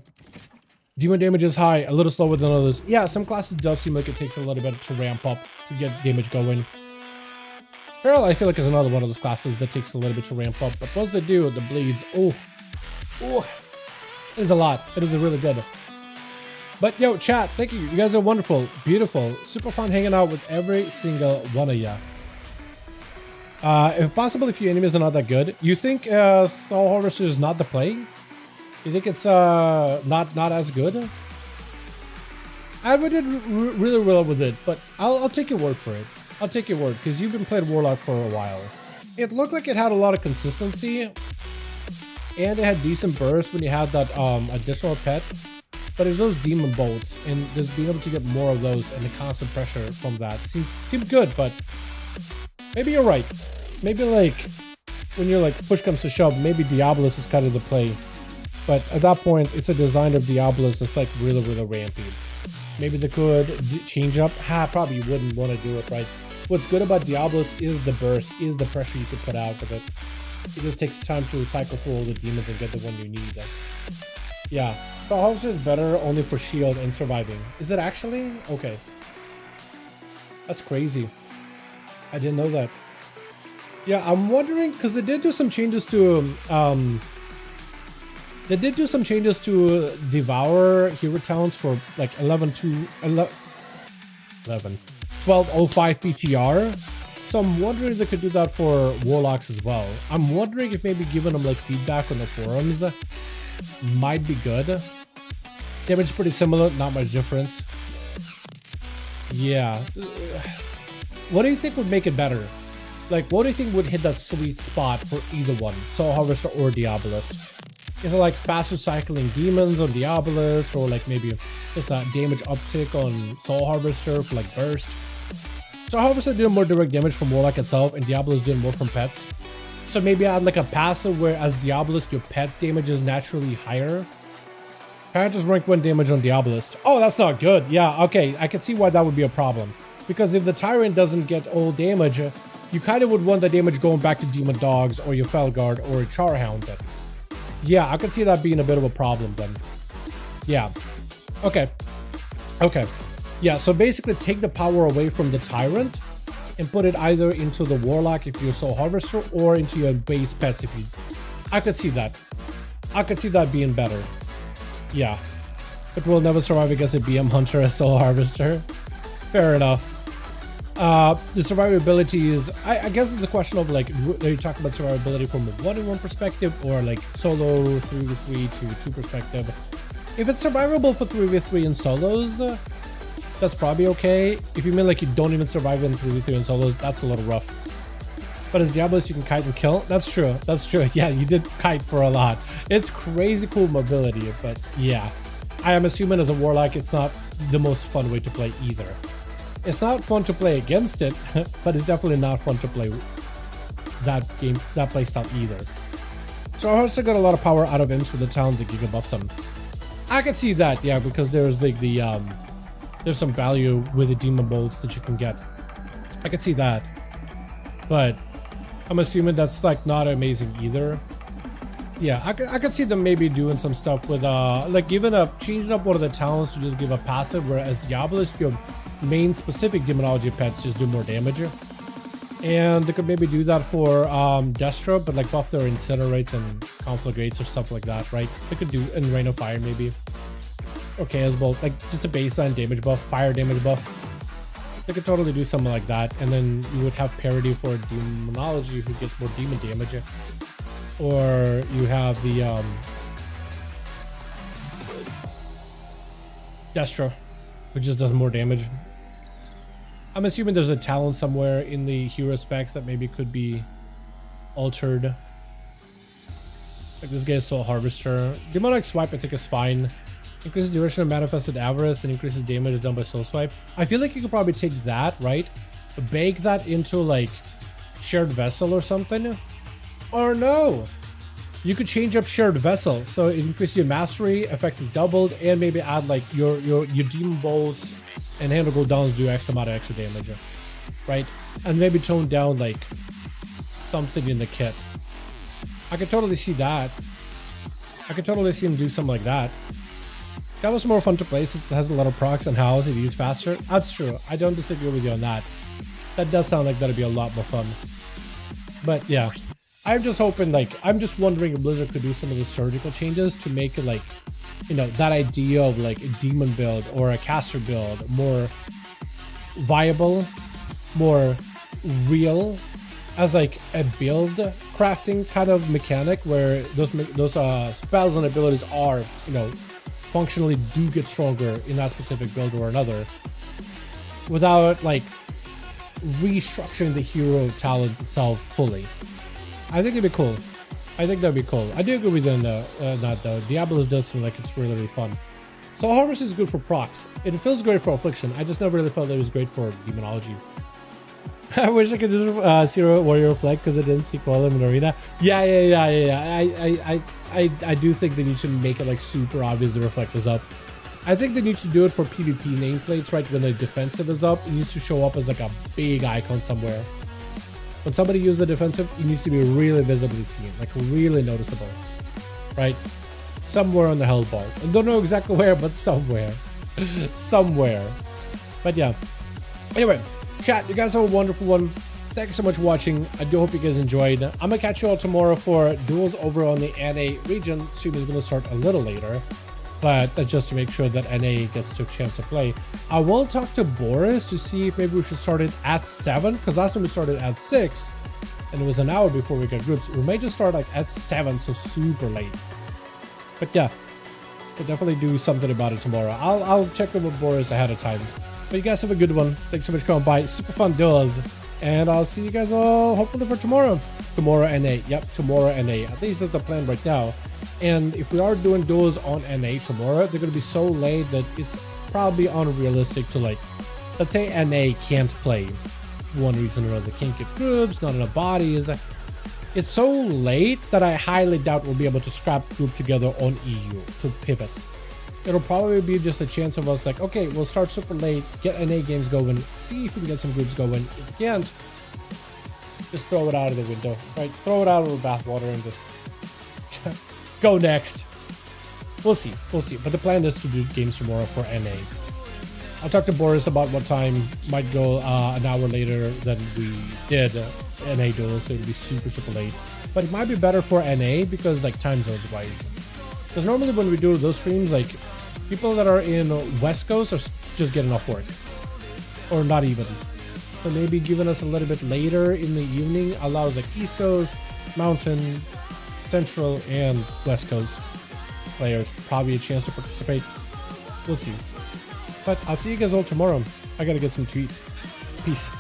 [SPEAKER 2] Demon damage is high, a little slower than others. Yeah, some classes does seem like it takes a little bit to ramp up to get damage going. Feral, I feel like is another one of those classes that takes a little bit to ramp up. But once they do, the bleeds, oh, it is a lot. It is really good. But yo, chat, thank you. You guys are wonderful, beautiful, super fun hanging out with every single one of ya. If possible, if your enemies are not that good, you think Soul Harvester is not the play? You think it's not as good? I did really well with it, but I'll take your word for it. I'll take your word, because you've been playing Warlock for a while. It looked like it had a lot of consistency, and it had decent burst when you had that additional pet. But it's those demon bolts, and just being able to get more of those and the constant pressure from that seemed good, but maybe you're right. Maybe like when you're like push comes to shove, maybe Diabolus is kind of the play. But at that point, it's a design of Diabolus that's like really rampy. Maybe they could change up. Probably wouldn't want to do it, right? What's good about Diabolus is the burst, is the pressure you can put out with it. It just takes time to cycle through all the demons and get the one you need. Yeah, so Harvester is better only for shield and surviving. Is it actually? Okay. That's crazy. I didn't know that. Yeah, I'm wondering, because they did do some changes to Devour hero talents for like 1205 PTR. So I'm wondering if they could do that for Warlocks as well. I'm wondering if maybe giving them like feedback on the forums might be good. Damage is pretty similar, not much difference. Yeah. What do you think would make it better? Like, what do you think would hit that sweet spot for either one? Soul Harvester or Diabolus? Is it like faster cycling demons on Diabolus, or like maybe just a damage uptick on Soul Harvester for like burst? Soul Harvester did more direct damage from Warlock itself, and Diabolus did more from pets. So maybe add like a passive where as Diabolus your pet damage is naturally higher. Can't just rank 1 damage on Diabolus. Oh, that's not good. Yeah, okay, I can see why that would be a problem. Because if the Tyrant doesn't get all damage, you kind of would want the damage going back to Demon Dogs or your Felguard or a Charhound. Yeah, I could see that being a bit of a problem then. Yeah. Okay. Okay. Yeah, so basically take the power away from the Tyrant and put it either into the Warlock if you're Soul Harvester or into your base pets if you... I could see that. I could see that being better. Yeah. But we'll never survive against a BM Hunter as Soul Harvester. Fair enough. The survivability is, I guess it's a question of like, are you talking about survivability from a 1v1 perspective or like solo 3v3 to 2 perspective? If it's survivable for 3v3 in solos, that's probably okay. If you mean like you don't even survive in 3v3 in solos, that's a little rough. But as Diabolus, you can kite and kill. That's true. That's true. Yeah, you did kite for a lot. It's crazy cool mobility, but yeah. I am assuming as a Warlock, it's not the most fun way to play either. It's not fun to play against it, but it's definitely not fun to play that playstyle either. So I also got a lot of power out of imps with the talent that Giga buffs them. I can see that, yeah, because there's like there's some value with the demon bolts that you can get. I can see that, but I'm assuming that's like not amazing either. Yeah, I could see them maybe doing some stuff with like changing up one of the talents to just give a passive, whereas Diabolus, your main specific demonology pets just do more damage. And they could maybe do that for Destro, but like buff their Incinerates and Conflagrates or stuff like that, right? They could do in Rain of Fire maybe. Or Chaos Bolt, like just a baseline damage buff, fire damage buff. They could totally do something like that, and then you would have parity for Demonology who gets more demon damage. Or you have the Destro, who just does more damage. I'm assuming there's a talent somewhere in the hero specs that maybe could be altered. Like this guy's Soul Harvester. Demonic Swipe I think is fine. Increases duration of Manifested Avarice and increases damage done by Soul Swipe. I feel like you could probably take that, right? Bake that into like Shared Vessel or something. Or no! You could change up Shared Vessel, so it increases your mastery, effects is doubled, and maybe add like your demon bolts and handle cooldowns do X amount of extra damage, right? And maybe tone down like something in the kit. I could totally see that. I could totally see him do something like that. That was more fun to play since it has a lot of procs and hows it is faster. That's true. I don't disagree with you on that. That does sound like that'd be a lot more fun. But yeah. I'm just hoping, like, I'm just wondering if Blizzard could do some of the surgical changes to make it, like, you know, that idea of, like, a demon build or a caster build more viable, more real, as, like, a build crafting kind of mechanic where those spells and abilities are, you know, functionally do get stronger in that specific build or another without like restructuring the hero talent itself fully. I think it'd be cool. I think that'd be cool. I do agree with you on that though. Diablos does seem like it's really, really fun. Soul Harvest is good for procs. It feels great for Affliction. I just never really felt it was great for Demonology. I wish I could just see Warrior Reflect because I didn't see Qualum in Arena. Yeah. I do think they need to make it like super obvious the Reflect is up. I think they need to do it for PvP nameplates, right? When the defensive is up, it needs to show up as like a big icon somewhere. When somebody uses the defensive, it needs to be really visibly seen, like really noticeable, right? Somewhere on the health bar. I don't know exactly where, but somewhere. Somewhere. But yeah. Anyway, chat, you guys have a wonderful one. Thank you so much for watching. I do hope you guys enjoyed. I'm gonna catch you all tomorrow for duels over on the NA region. Stream is gonna start a little later, but that's just to make sure that NA gets a chance to play. I will talk to Boris to see if maybe we should start it at 7, because last time we started at 6 and it was an hour before we got groups. We may just start like at 7, so super late. But yeah, we'll definitely do something about it tomorrow. I'll check in with Boris ahead of time. But you guys have a good one. Thanks so much for coming by. Super fun duels. And I'll see you guys all hopefully for tomorrow. Tomorrow NA. Yep, tomorrow NA. At least that's the plan right now. And if we are doing duels on NA tomorrow, they're going to be so late that it's probably unrealistic to, like, let's say NA can't play. One reason or another, they can't get groups, not enough bodies. It's so late that I highly doubt we'll be able to scrap group together on EU to pivot. It'll probably be just a chance of us like, okay, we'll start super late, get NA games going, see if we can get some groups going. If we can't, just throw it out of the window, right? Throw it out of the bathwater and just go next. We'll see. But the plan is to do games tomorrow for NA. I'll talk to Boris about what time. Might go an hour later than we did NA duels, so it'll be super late. But it might be better for NA because like time zones wise. Because normally when we do those streams, like people that are in West Coast are just getting off work, or not even. So maybe giving us a little bit later in the evening allows like East Coast, Mountain, Central, and West Coast players probably a chance to participate. We'll see. But I'll see you guys all tomorrow. I gotta get some to eat. Peace.